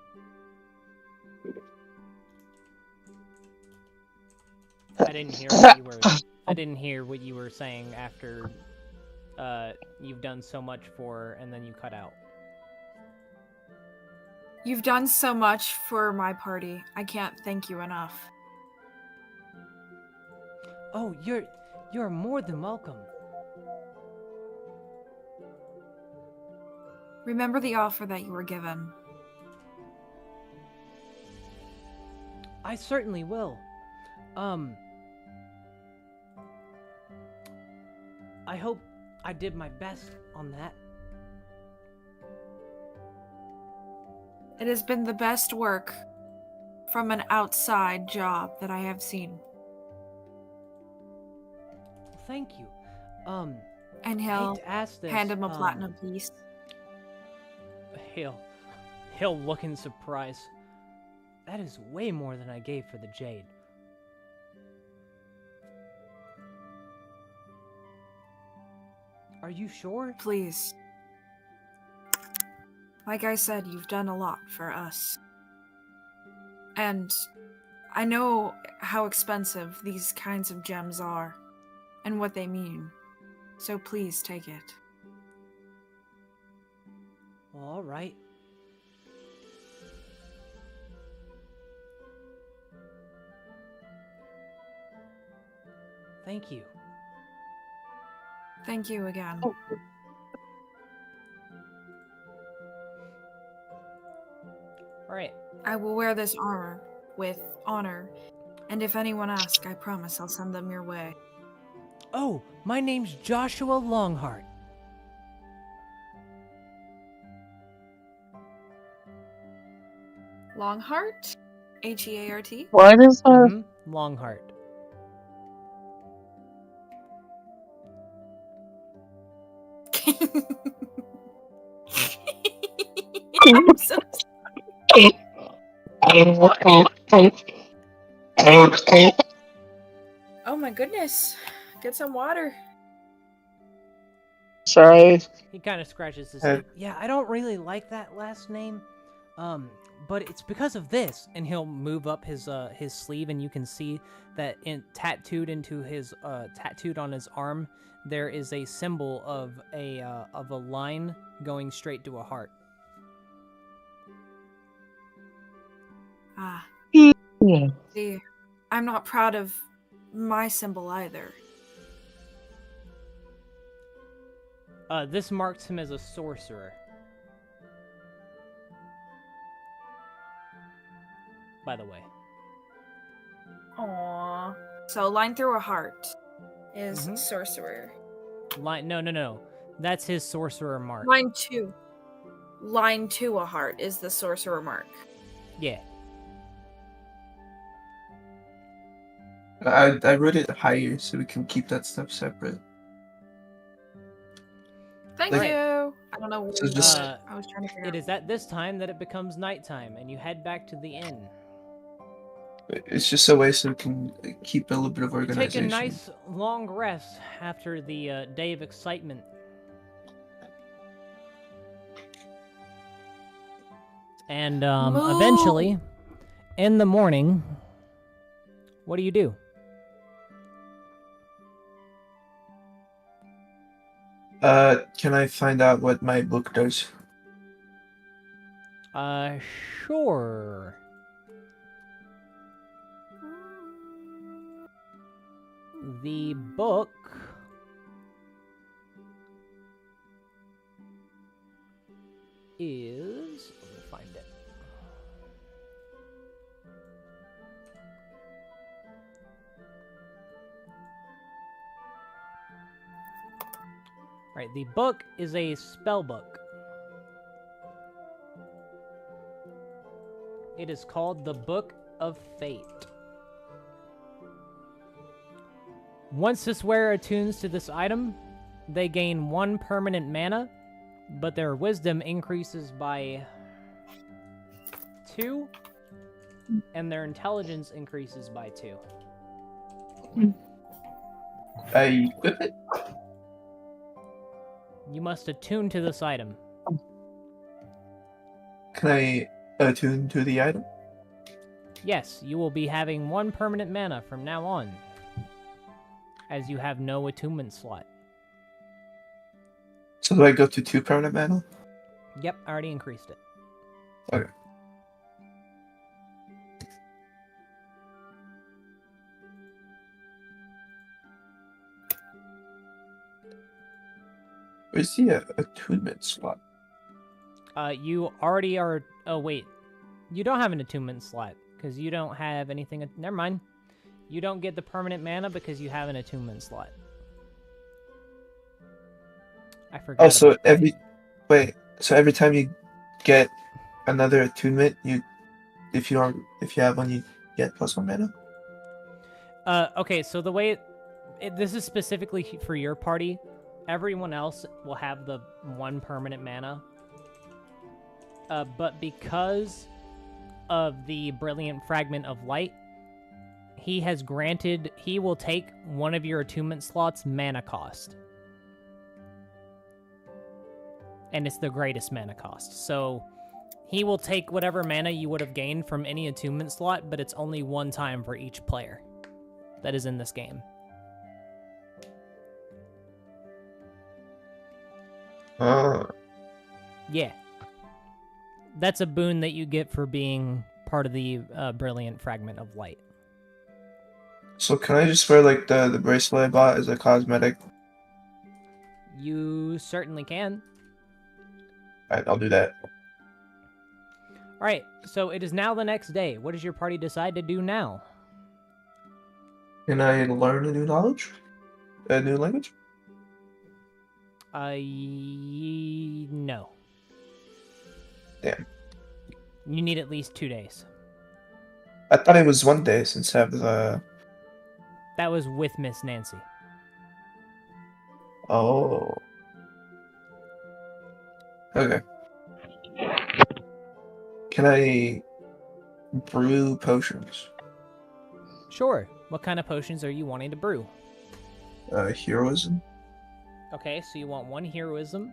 I didn't hear what you were. I didn't hear what you were saying after you've done so much for, and then you cut out. You've done so much for my party. I can't thank you enough. Oh, you're more than welcome. Remember the offer that you were given. I certainly will. I hope I did my best on that. It has been the best work from an outside job that I have seen. Thank you. And I he'll hate to ask this, hand him a platinum piece. He'll look in surprise. That is way more than I gave for the jade. Are you sure? Please. Like I said, you've done a lot for us. And I know how expensive these kinds of gems are and what they mean. So please take it. All right. Thank you. Thank you again. All right. I will wear this armor with honor, and if anyone asks, I promise I'll send them your way. Oh, my name's Joshua Longheart. Longheart? Heart? What is that? Mm-hmm. Longheart. I'm so Oh my goodness. Get some water. Sorry. He kind of scratches his Hey. head. Yeah, I don't really like that last name. But it's because of this. And he'll move up his sleeve, and you can see that tattooed on his arm, there is a symbol of a line going straight to a heart. Ah. Yeah. See, I'm not proud of my symbol either. This marks him as a sorcerer. By the way. Aww. So line through a heart is Mhm. sorcerer. No. That's his sorcerer mark. Line to a heart is the sorcerer mark. Yeah. I wrote it higher so we can keep that stuff separate. Thank Like- you. I don't know what So just- I was trying to figure It out. is at this time that it becomes nighttime, and you head back to the inn. It's just a way so we can keep a little bit of You take a organization. nice long rest after the day of excitement. And Moo! eventually, in the morning, what do you do? Can I find out what my book does? Sure. The book is... Let me find it. Right, the book is a spell book. It is called the Book of Fate. Once this wearer attunes to this item, they gain 1 permanent mana, but their wisdom increases by 2, and their intelligence increases by 2. I equip it? You must attune to this item. Can I attune to the item? Yes, you will be having 1 permanent mana from now on, as you have no attunement slot. So do I go to 2 permanent mana? Yep, I already increased it. Okay. Where's the attunement slot? You already are... Oh, wait. You don't have an attunement slot, because you don't have anything... Never mind. You don't get the permanent mana because you have an attunement slot. I forgot. Oh, so about that. so every time you get another attunement, if you have one, you get +1 mana? Okay, so the way... this is specifically for your party. Everyone else will have the 1 permanent mana. But because of the Brilliant Fragment of Light, he will take one of your attunement slots' mana cost. and it's the greatest mana cost. So he will take whatever mana you would have gained from any attunement slot, but it's only one time for each player that is in this game. Yeah. That's a boon that you get for being part of the Brilliant Fragment of Light. So can I just wear like the bracelet I bought as a cosmetic? You certainly can. Alright, I'll do that. Alright, so it is now the next day. What does your party decide to do now? Can I learn a new knowledge? A new language? No. Damn. You need at least 2 days. I thought it was 1 day since I have the... That was with Miss Nancy. Oh. Okay. Can I brew potions? Sure. What kind of potions are you wanting to brew? Heroism? Okay, so you want 1 heroism.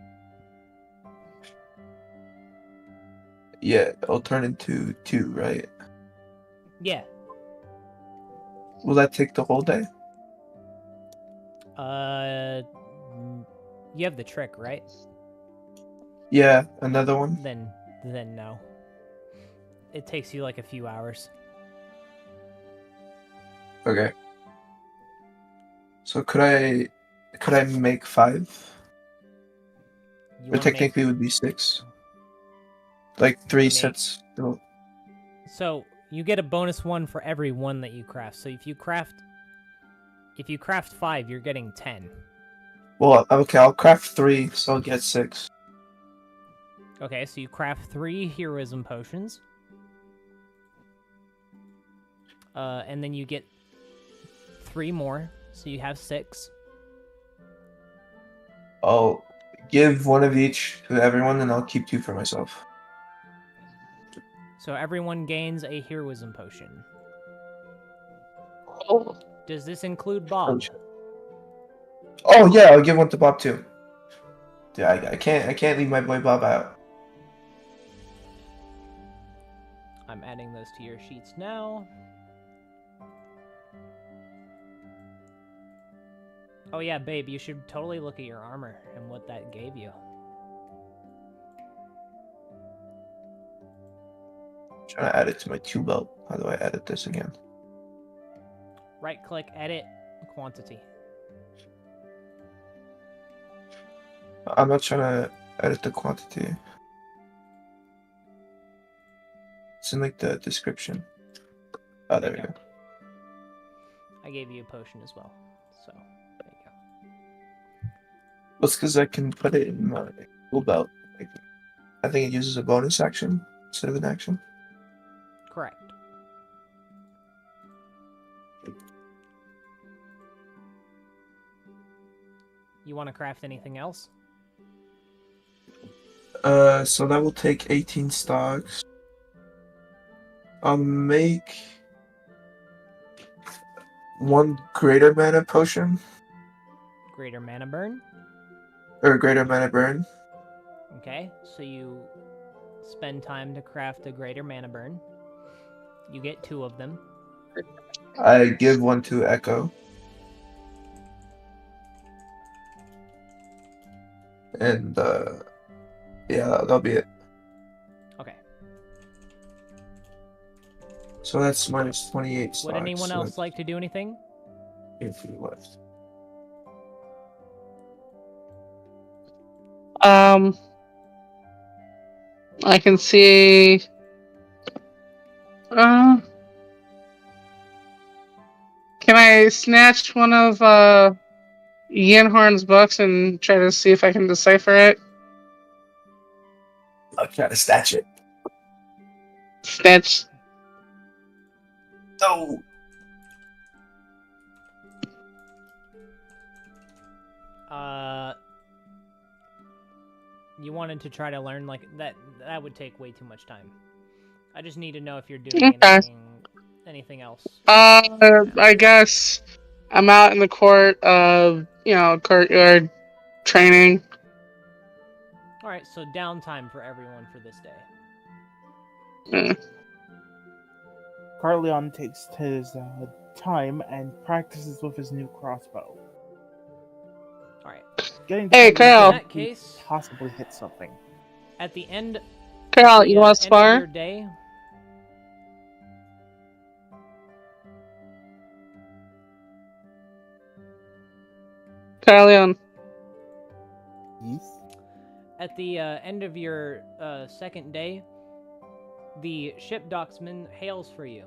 Yeah, it'll turn into 2, right? Yeah. Will that take the whole day? You have the trick, right? Yeah, another one? Then no. It takes you like a few hours. Okay. So could I make 5? You Or wanna technically it would be 6. Like 3 Make- sets. Oh, So you get a bonus 1 for every 1 that you craft. So if you craft 5, you're getting 10. well, okay, I'll craft 3, so I'll get 6. Okay, so you craft 3 heroism potions. And then you get 3 more, so you have 6. I'll give 1 of each to everyone, and I'll keep 2 for myself. So everyone gains a heroism potion. Oh, Does this include Bob? yeah, I'll give 1 to Bob too. Yeah, I can't leave my boy Bob out. I'm adding those to your sheets now. Oh yeah, babe, you should totally look at your armor and what that gave you. I'm trying to add it to my 2 belt. How do I edit this again? Right-click, edit, quantity. I'm not trying to edit the quantity. It's in like the description. Oh, there we go. I gave you a potion as well, so there you go. Well, it's because I can put it in my tool belt. Like, I think it uses a bonus action instead of an action. Correct. You want to craft anything else? So that will take 18 stocks. I'll make 1 greater mana potion. Greater mana burn. Or greater mana burn. Okay, so you spend time to craft a greater mana burn. You get 2 of them. I give 1 to Echo. And, yeah, that'll be it. Okay. So that's minus 28 stocks. Would anyone so else that's like to do anything? 8 left. I can see. Can I snatch one of Yenhorn's books and try to see if I can decipher it? I'll try to snatch it. Snatch. No! You wanted to try to learn like that. That would take way too much time. I just need to know if you're doing Okay. anything else. I guess I'm out in the courtyard training. Alright, so downtime for everyone for this day. Carleon takes his time and practices with his new crossbow. Alright. Getting Hey, to Kyle. In in that case, possibly hit something. at the end, Kyle, you want to end of spar? your day, Carleon. Yes. at the end of your second day, the ship docksman hails for you.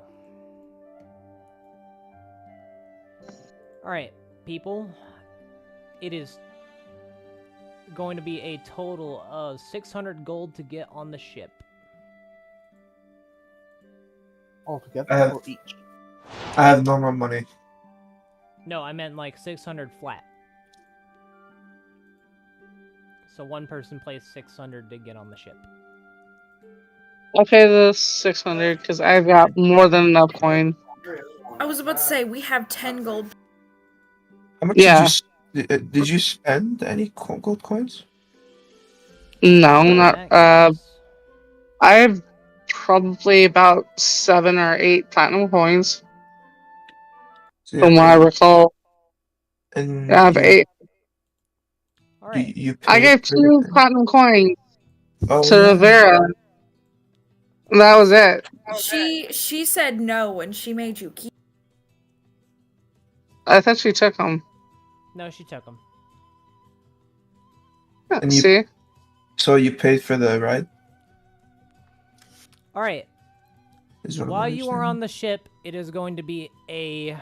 Alright, people. It is going to be a total of 600 gold to get on the ship. Altogether or each? I have no more money. No, I meant like 600 flat. So one person plays 600 to get on the ship. I'll pay the 600 because I've got more than enough coin. I was about to say, we have 10 gold. How much Yeah. did you spend any gold coins? No, In not. that case, I have probably about 7 or 8 platinum coins. So you From have what I 8. recall, And I have 8. alright. you I paid gave for 2 the platinum coins Oh to yeah. Rivera. And that was it. She said no, and she made you keep. I thought she took them. No, she took them. Yeah, And you see? So you paid for the ride? Alright. Is what I'm While you are understanding. on the ship, it is going to be a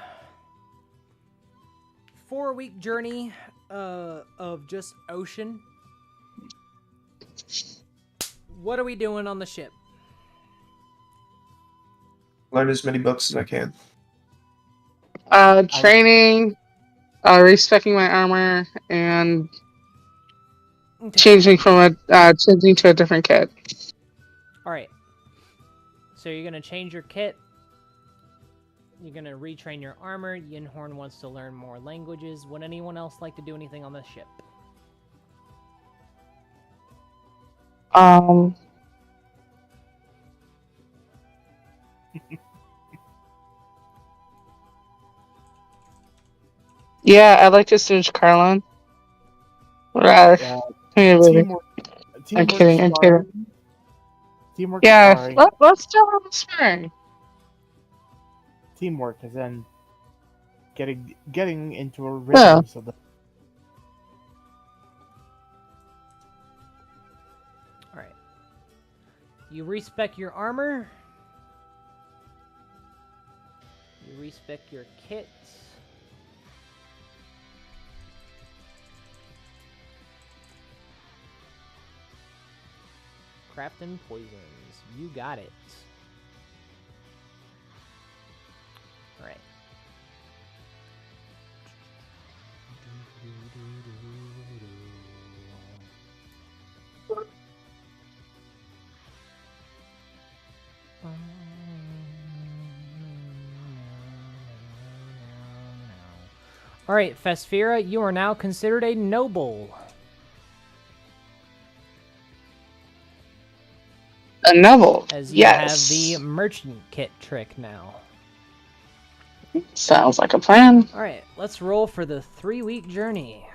4-week journey of just ocean. What are we doing on the ship? Learn as many books as I can. Training, respecking my armor, and Okay. changing changing to a different kit. Alright. So you're going to change your kit. You're going to retrain your armor. Yinhorn wants to learn more languages. Would anyone else like to do anything on the ship? Yeah, I'd like to search Carlon. Yeah, Really. teamwork. I'm kidding, I'm kidding. Teamwork Yeah, sparring. let's do a sparring. Teamwork is then getting into a rhythm so that Alright. You respec your armor. You respec your kit. Crafting poisons. You got it. Alright. Alright, Fesphira, you are now considered a noble. A novel. As you Yes. have the merchant kit trick now. Sounds like a plan. Alright, let's roll for the 3-week journey.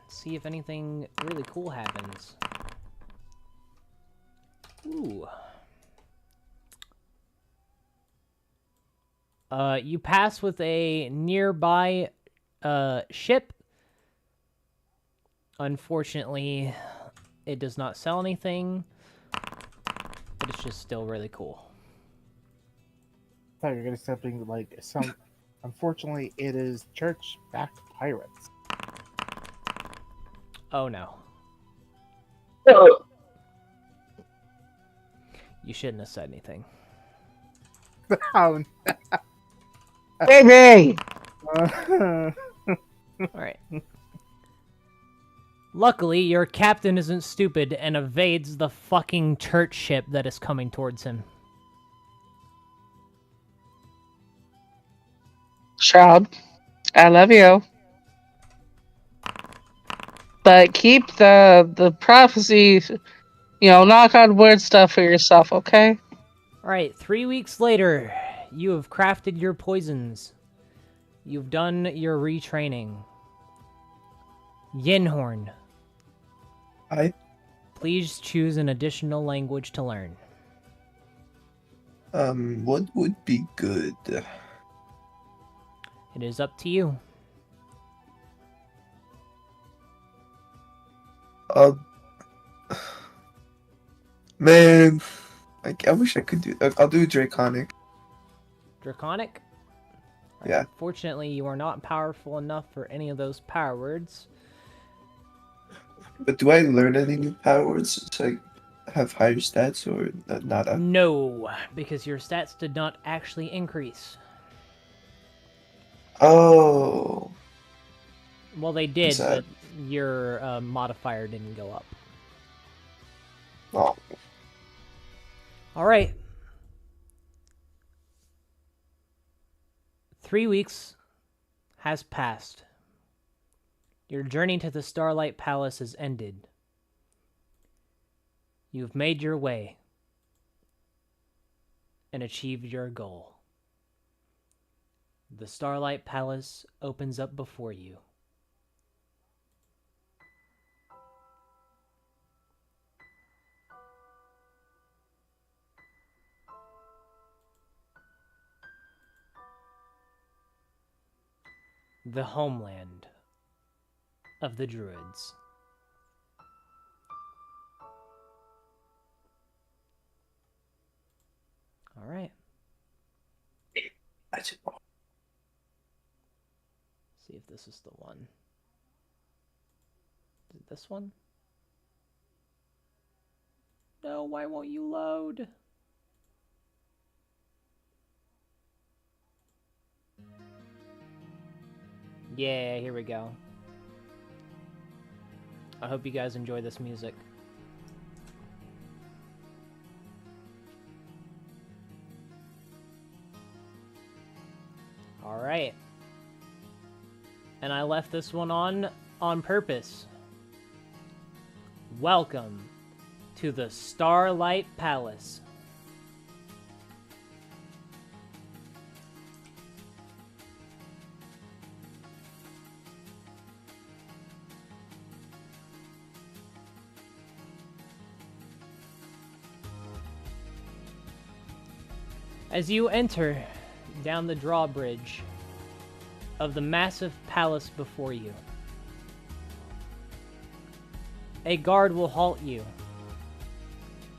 See if anything really cool happens. Ooh. You pass with a nearby ship. Unfortunately, it does not sell anything, but it's just still really cool. I thought you were gonna say something like some. Unfortunately, it is church-backed pirates. Oh no. You shouldn't have said anything. Oh, Baby! Alright. Luckily, your captain isn't stupid and evades the fucking church ship that is coming towards him. Shroud, I love you. but keep the prophecy, knock on wood stuff for yourself, okay? Alright, 3 weeks later, you have crafted your poisons. You've done your retraining. Yinhorn, please choose an additional language to learn. What would be good? It is up to you. Man, I wish I could do. I'll do Draconic. Draconic? Yeah. Fortunately, you are not powerful enough for any of those power words. But do I learn any new power words so I have higher stats or nada? No, because your stats did not actually increase. Oh. Well, they did, Sad. but your modifier didn't go up. Oh. Alright. 3 weeks has passed. Your journey to the Starlight Palace has ended. You've made your way and achieved your goal. The Starlight Palace opens up before you. The homeland of the Druids. All right. See if this is the one. Is it this one? No, why won't you load? Yeah, here we go. I hope you guys enjoy this music. Alright. And I left this one on purpose. Welcome to the Starlight Palace. As you enter down the drawbridge of the massive palace before you, a guard will halt you,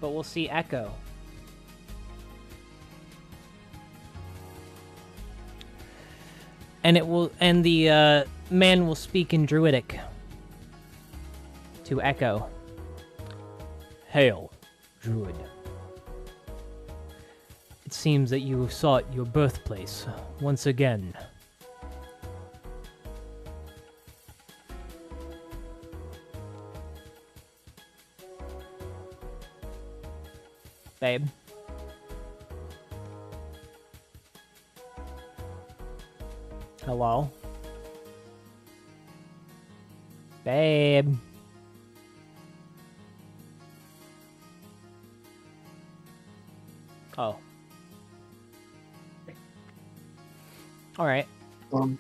but we'll see Echo. And the man will speak in Druidic to Echo. Hail, Druid. It seems that you have sought your birthplace once again. Babe. Hello? Babe. Oh. Alright. We'll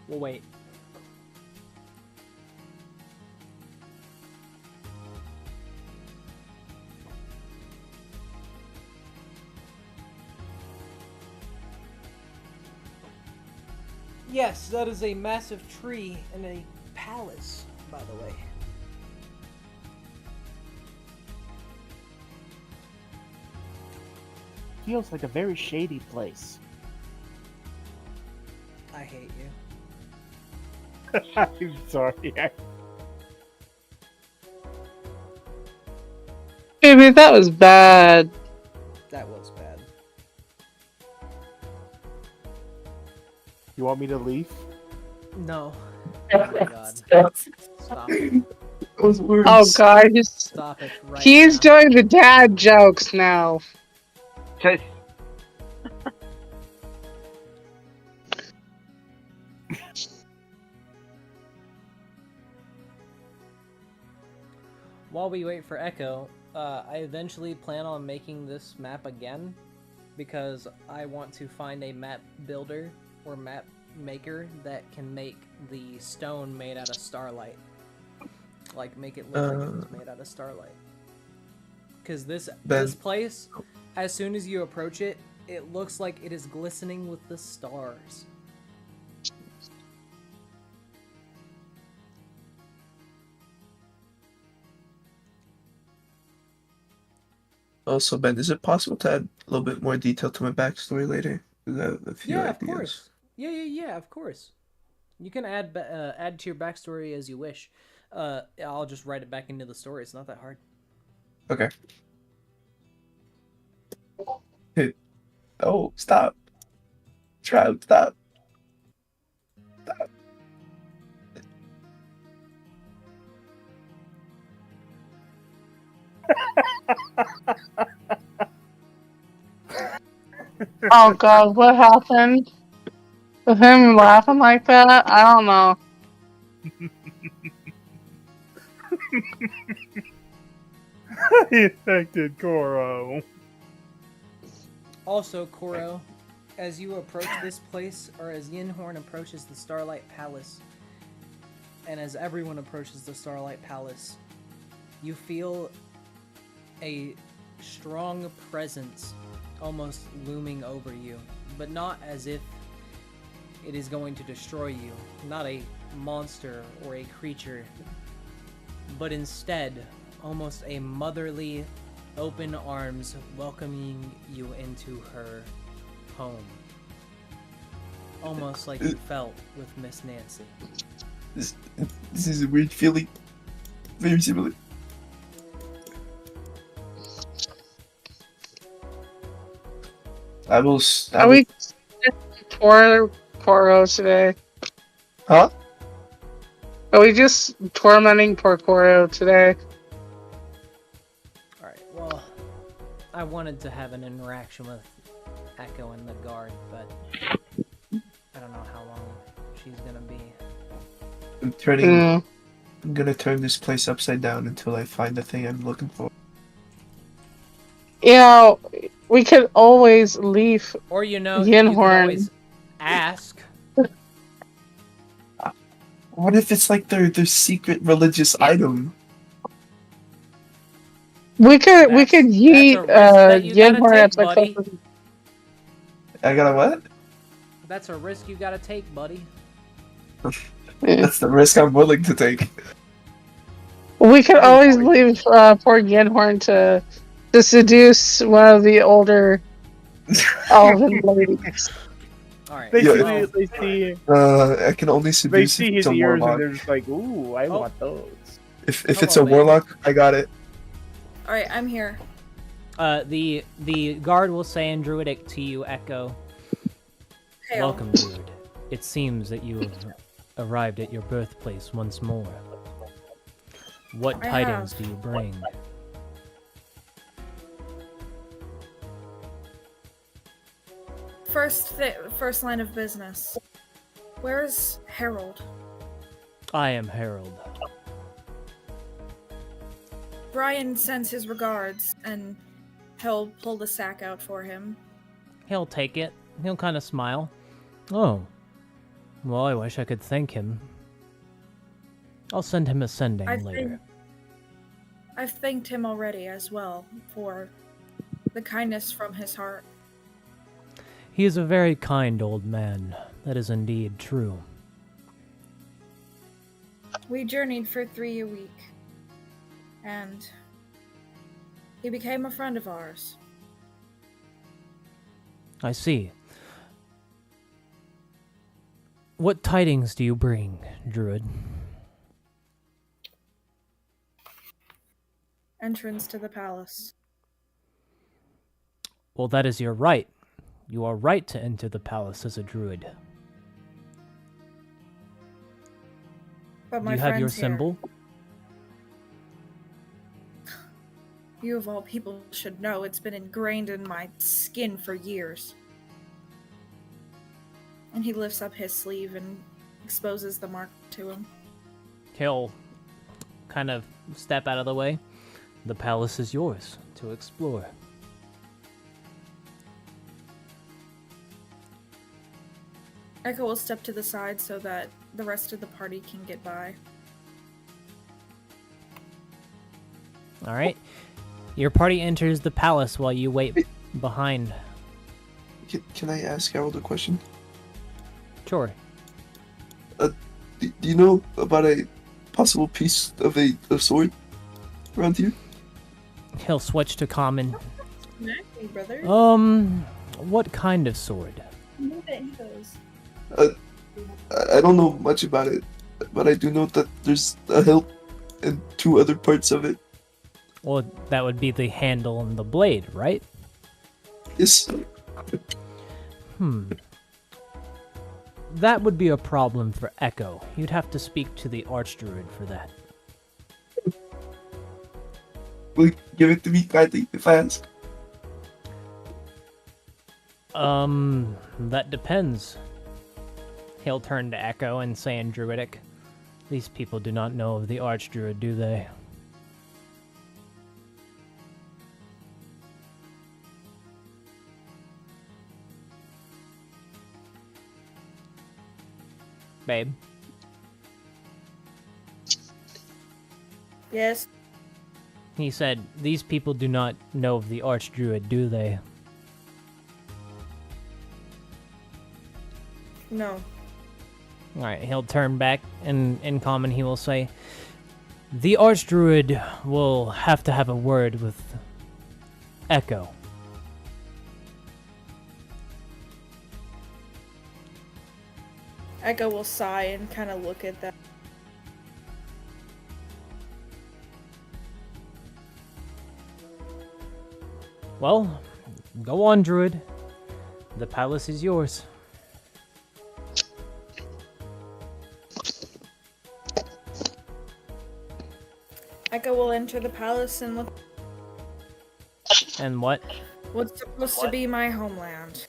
wait. Yes, that is a massive tree in a palace, by the way. Feels like a very shady place. I hate you. I'm sorry. Baby, that was bad. That was bad. You want me to leave? No. Oh my god. Stop it. Those words. Oh god, Stop it right he's now. doing the dad jokes now. Just while we wait for Echo, I eventually plan on making this map again because I want to find a map builder or map maker that can make the stone made out of starlight. Like, make it look like it's made out of starlight. Because this place, as soon as you approach it, it looks like it is glistening with the stars. Also, Ben, is it possible to add a little bit more detail to my backstory later? 'Cause I have a few Yeah, ideas. of course. Yeah, of course. You can add to your backstory as you wish. I'll just write it back into the story. It's not that hard. Okay. Oh, stop. Trout, stop. Stop. Oh god, what happened? With him laughing like that? I don't know. He affected Koro. Also, Koro, as you approach this place, or as Yinhorn approaches the Starlight Palace, and as everyone approaches the Starlight Palace, you feel a strong presence almost looming over you, but not as if it is going to destroy you. Not a monster or a creature, but instead almost a motherly, open arms welcoming you into her home. Almost like you felt with Miss Nancy. This is a weird feeling. Very similar. Are we for Koro today? Huh? Are we just tormenting poor Koro today? Alright, well, I wanted to have an interaction with Echo and the guard, but I don't know how long she's gonna be. I'm gonna turn this place upside down until I find the thing I'm looking for. You know, we could always leave Or you can Yinhorn. always ask. What if it's like their secret religious item? We could yeet Yinhorn at the buddy. I gotta what? That's a risk you gotta take, buddy. That's the risk I'm willing to take. We could always leave poor Yinhorn to seduce one of the older elven ladies. Alright. They Yeah. see I can only they seduce see if his it's a ears warlock. and they're just like, ooh, I want those. If Hello, it's a man. warlock, I got it. Alright, I'm here. The guard will say in Druidic to you, Echo. Hail. Welcome, Druid. It seems that you have arrived at your birthplace once more. What I tidings have. do you bring? First line of business. Where's Harold? I am Harold. Brian sends his regards, and he'll pull the sack out for him. He'll take it. He'll kind of smile. Oh. Well, I wish I could thank him. I'll send him a sending later. I've thanked him already as well for the kindness from his heart. He is a very kind old man. That is indeed true. We journeyed for 3 weeks, and he became a friend of ours. I see. What tidings do you bring, Druid? Entrance to the palace. Well, that is your right. You are right to enter the palace as a druid. But my Do you have your friend's here. symbol? You of all people should know it's been ingrained in my skin for years. And he lifts up his sleeve and exposes the mark to him. He'll kind of step out of the way. The palace is yours to explore. Echo will step to the side so that the rest of the party can get by. All right. Your party enters the palace while you wait behind. Can I ask Harold a question? Sure. Do you know about a possible piece of a sword around here? He'll switch to common. Exactly, brother. What kind of sword? I don't know much about it, but I do know that there's a hilt and 2 other parts of it. Well, that would be the handle and the blade, right? Yes. That would be a problem for Echo. You'd have to speak to the Archdruid for that. Will you give it to me kindly if I ask? That depends. He'll turn to Echo and say in Druidic, "These people do not know of the Archdruid, do they?" Babe? Yes. He said, "These people do not know of the Archdruid, do they?" No. Alright, he'll turn back, and in common he will say, "The Archdruid will have to have a word with Echo." Echo will sigh and kind of look at that. Well, go on, Druid. The palace is yours. Echo will enter the palace and look And what? what's supposed to be my homeland.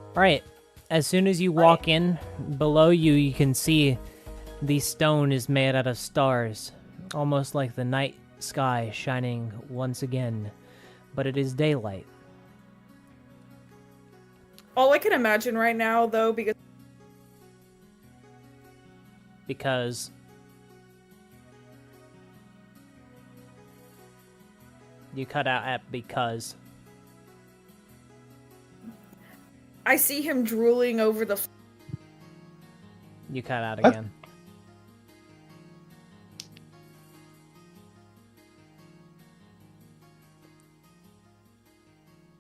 Alright, as soon as you walk in, below you, you can see the stone is made out of stars, almost like the night sky shining once again, but it is daylight. All I can imagine right now, though, Because you cut out at because. I see him drooling over the. You cut out What? again.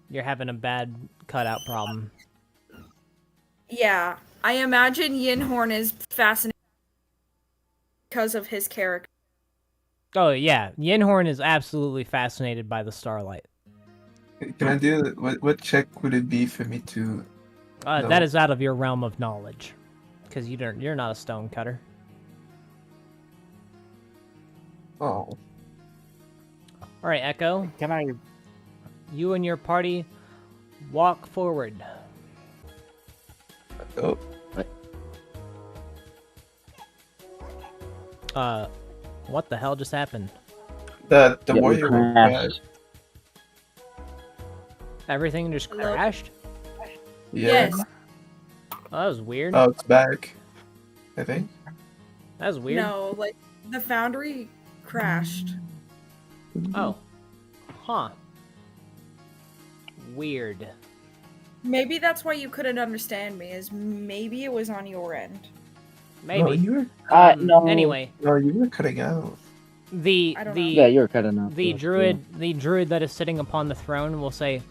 You're having a bad cutout problem. Yeah, I imagine Yinhorn is fascinated because of his character. Oh yeah, Yinhorn is absolutely fascinated by the starlight. Can I do it? What check would it be for me to? No. That is out of your realm of knowledge, because you're not a stone cutter. Oh, All right, Echo. Can I? You and your party walk forward. oh, What the hell just happened? the Yeah, we warrior crashed. Everything just Hello? crashed? Yeah. Yes. Oh, that was weird. Oh, it's back. I think. That was weird. No, like the foundry crashed. Oh. Huh. Weird. Maybe that's why you couldn't understand me. Is maybe it was on your end. Maybe. No, you were. No. Anyway, No, you were cutting out. the I don't know. Yeah, you're cutting out. the druid that is sitting upon the throne will say,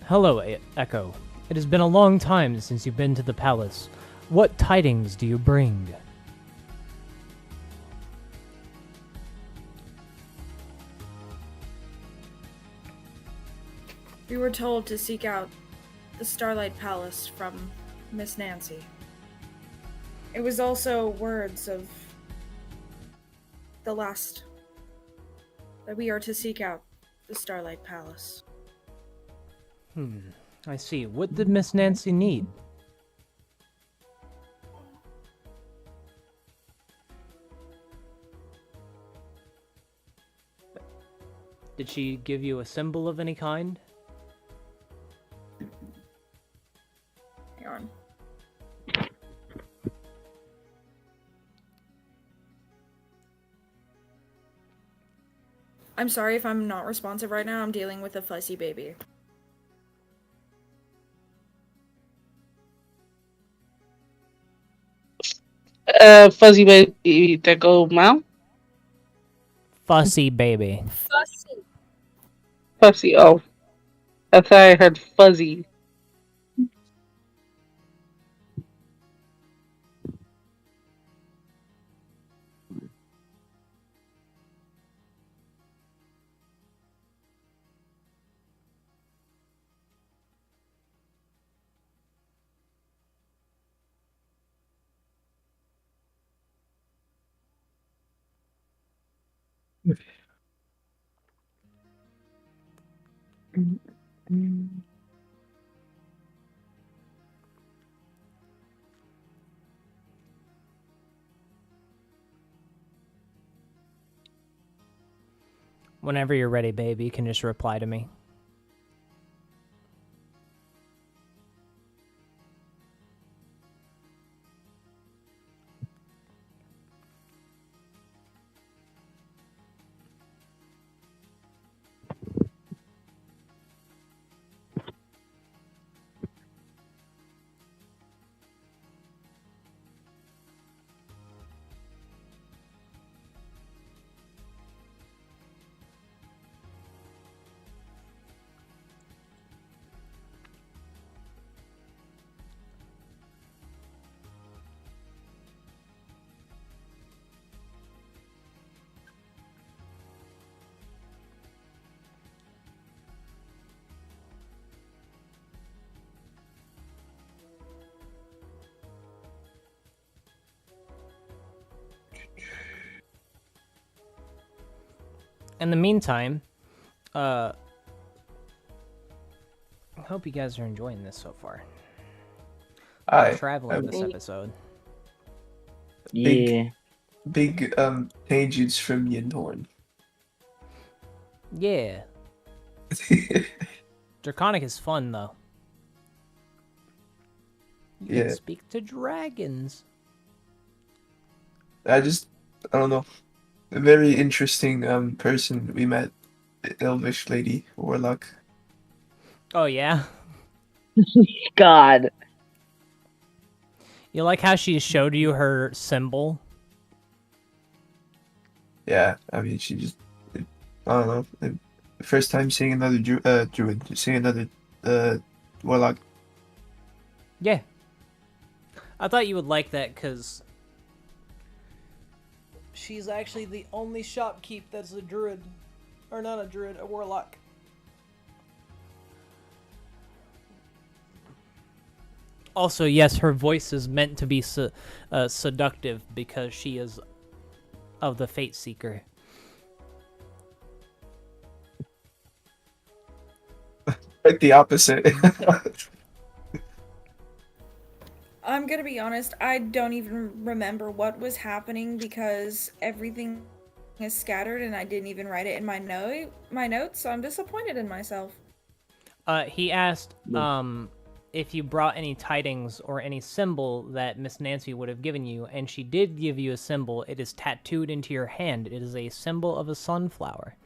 "Hello, Echo. It has been a long time since you've been to the palace. What tidings do you bring?" We were told to seek out the Starlight Palace from Miss Nancy. It was also words of the last that we are to seek out the Starlight Palace. I see. What did Miss Nancy need? Did she give you a symbol of any kind? Hang on. I'm sorry if I'm not responsive right now. I'm dealing with a fussy baby. Fuzzy baby that go meow. Fussy baby. Fussy. Fussy. Oh, I thought I heard fuzzy. Whenever you're ready, baby, you can just reply to me. In the meantime, I hope you guys are enjoying this so far. I Traveling this episode. Yeah. big changes from Yinhorn. Yeah. Draconic is fun, though. You Yeah. can speak to dragons. I don't know. A very interesting person we met, Elvish lady, Warlock. Oh, yeah? God. You like how she showed you her symbol? Yeah, I mean, she just, I don't know. The first time seeing another druid, seeing another Warlock. Yeah. I thought you would like that, because she's actually the only shopkeep that's a druid. Or not a druid, a warlock. Also, yes, her voice is meant to be seductive because she is of the Fate Seeker. Like the opposite. I'm gonna be honest, I don't even remember what was happening because everything is scattered and I didn't even write it in my notes, so I'm disappointed in myself. He asked if you brought any tidings or any symbol that Miss Nancy would have given you, and she did give you a symbol. It is tattooed into your hand. It is a symbol of a sunflower.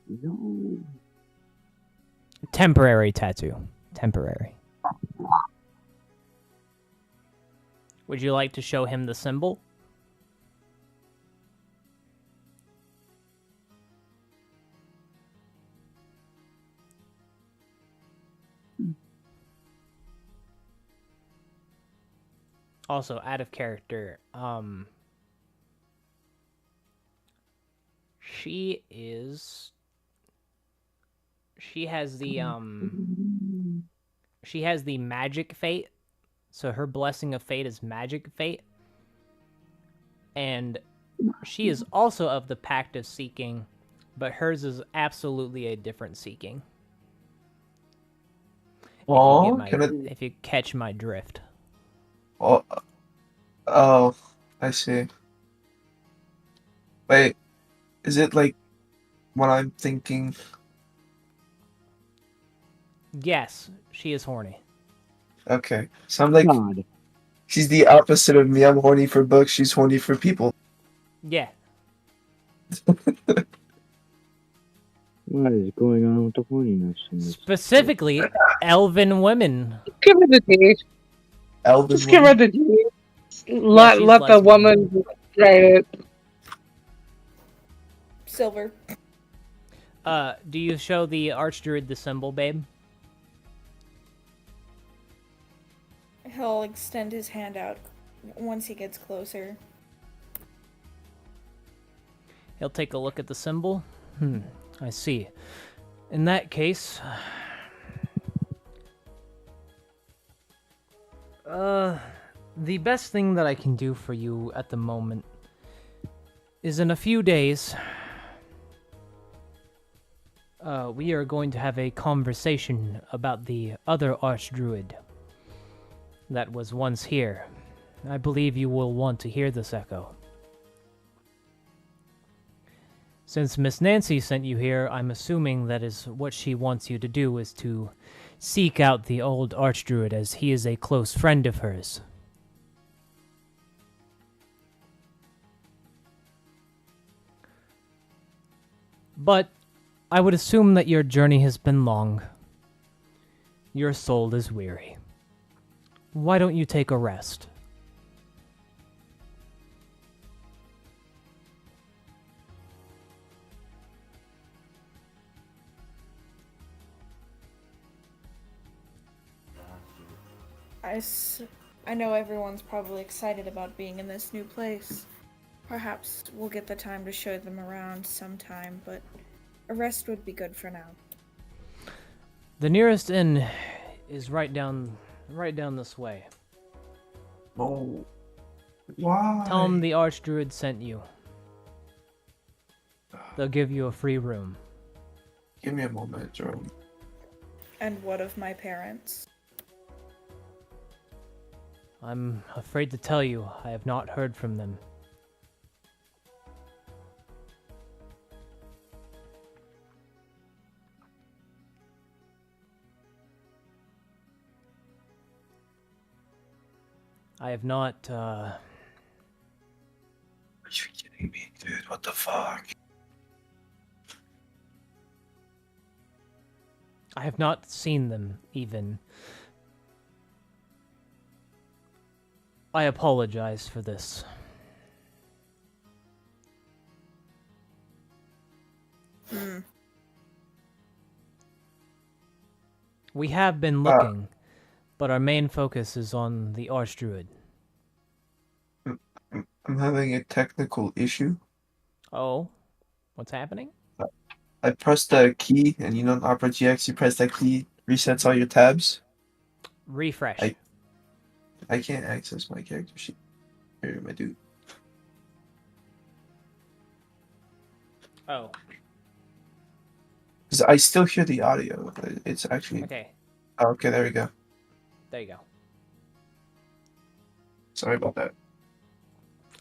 No. Temporary tattoo. Temporary. Would you like to show him the symbol? Also, out of character, she has the magic fate, so her blessing of fate is magic fate, and she is also of the Pact of Seeking, but hers is absolutely a different seeking. If you catch my drift. Oh, I see. Wait, is it like what I'm thinking? Yes, she is horny. Okay, so I'm like, God. she's the opposite of me. I'm horny for books. She's horny for people. Yeah. What is going on with the horniness in this? Specifically, elven women. Give her the D. Elven Just give her woman. the D. Yeah, Let she's let the lesbian. woman write it. Silver. Do you show the archdruid the symbol, babe? He'll extend his hand out once he gets closer. He'll take a look at the symbol. I see. In that case... the best thing that I can do for you at the moment is in a few days, we are going to have a conversation about the other archdruid that was once here. I believe you will want to hear this, Echo. Since Miss Nancy sent you here, I'm assuming that is what she wants you to do, is to seek out the old archdruid, as he is a close friend of hers. But I would assume that your journey has been long. Your soul is weary. Why don't you take a rest? I know everyone's probably excited about being in this new place. Perhaps we'll get the time to show them around sometime, but a rest would be good for now. The nearest inn is right down this way. Oh. Why? Tell them the archdruid sent you. They'll give you a free room. Give me a moment, Jerome. And what of my parents? I'm afraid to tell you, I have not heard from them. I have not, Are you kidding me, dude? What the fuck? I have not seen them, even. I apologize for this. We have been looking, but our main focus is on the archdruid. I'm having a technical issue. Oh? What's happening? I pressed the key, and you know in Opera GX, you press that key, resets all your tabs. Refresh. I can't access my character sheet. Here, my dude. Oh. 'Cause I still hear the audio. It's actually... Okay. Oh, okay, there we go. There you go. Sorry about that.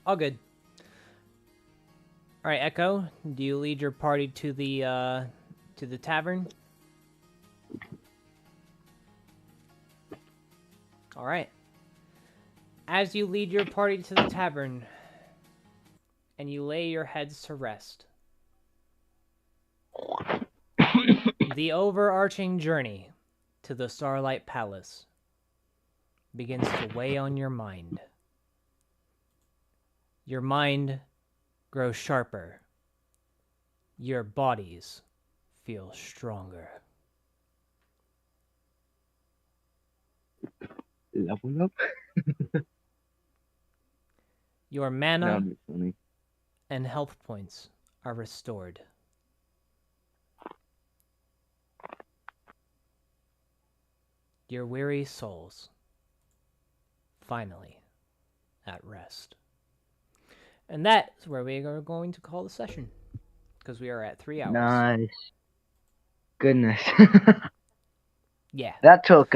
All good. All right, Echo, do you lead your party to the tavern? All right. As you lead your party to the tavern, and you lay your heads to rest, the overarching journey to the Starlight Palace begins to weigh on your mind. Your mind grows sharper. Your bodies feel stronger. Level up? Your mana That'd be funny. and health points are restored. Your weary souls finally at rest. And that is where we are going to call the session, because we are at 3 hours. Nice. Goodness. Yeah. That took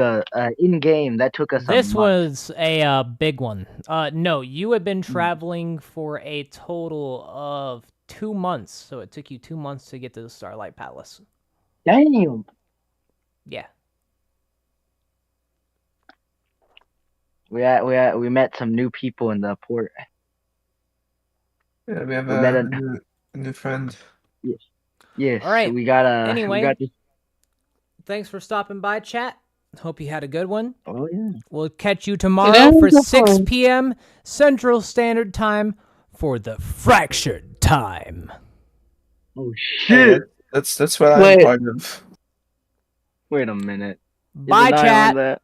in game. That took us. This a month. was a big one. No, you had been traveling for a total of 2 months. So it took you 2 months to get to the Starlight Palace. Damn. Yeah. We met some new people in the port. Yeah, we have We met a new friend. Yes. All right. We got Anyway. We got this. Thanks for stopping by, chat. Hope you had a good one. Oh yeah. We'll catch you tomorrow for Yeah, 6 p.m. Central Standard Time for the Fractured Time. Oh Yeah, shit. that's what I'm Wait. part of. Wait a minute. Is it Bye, not chat. on that?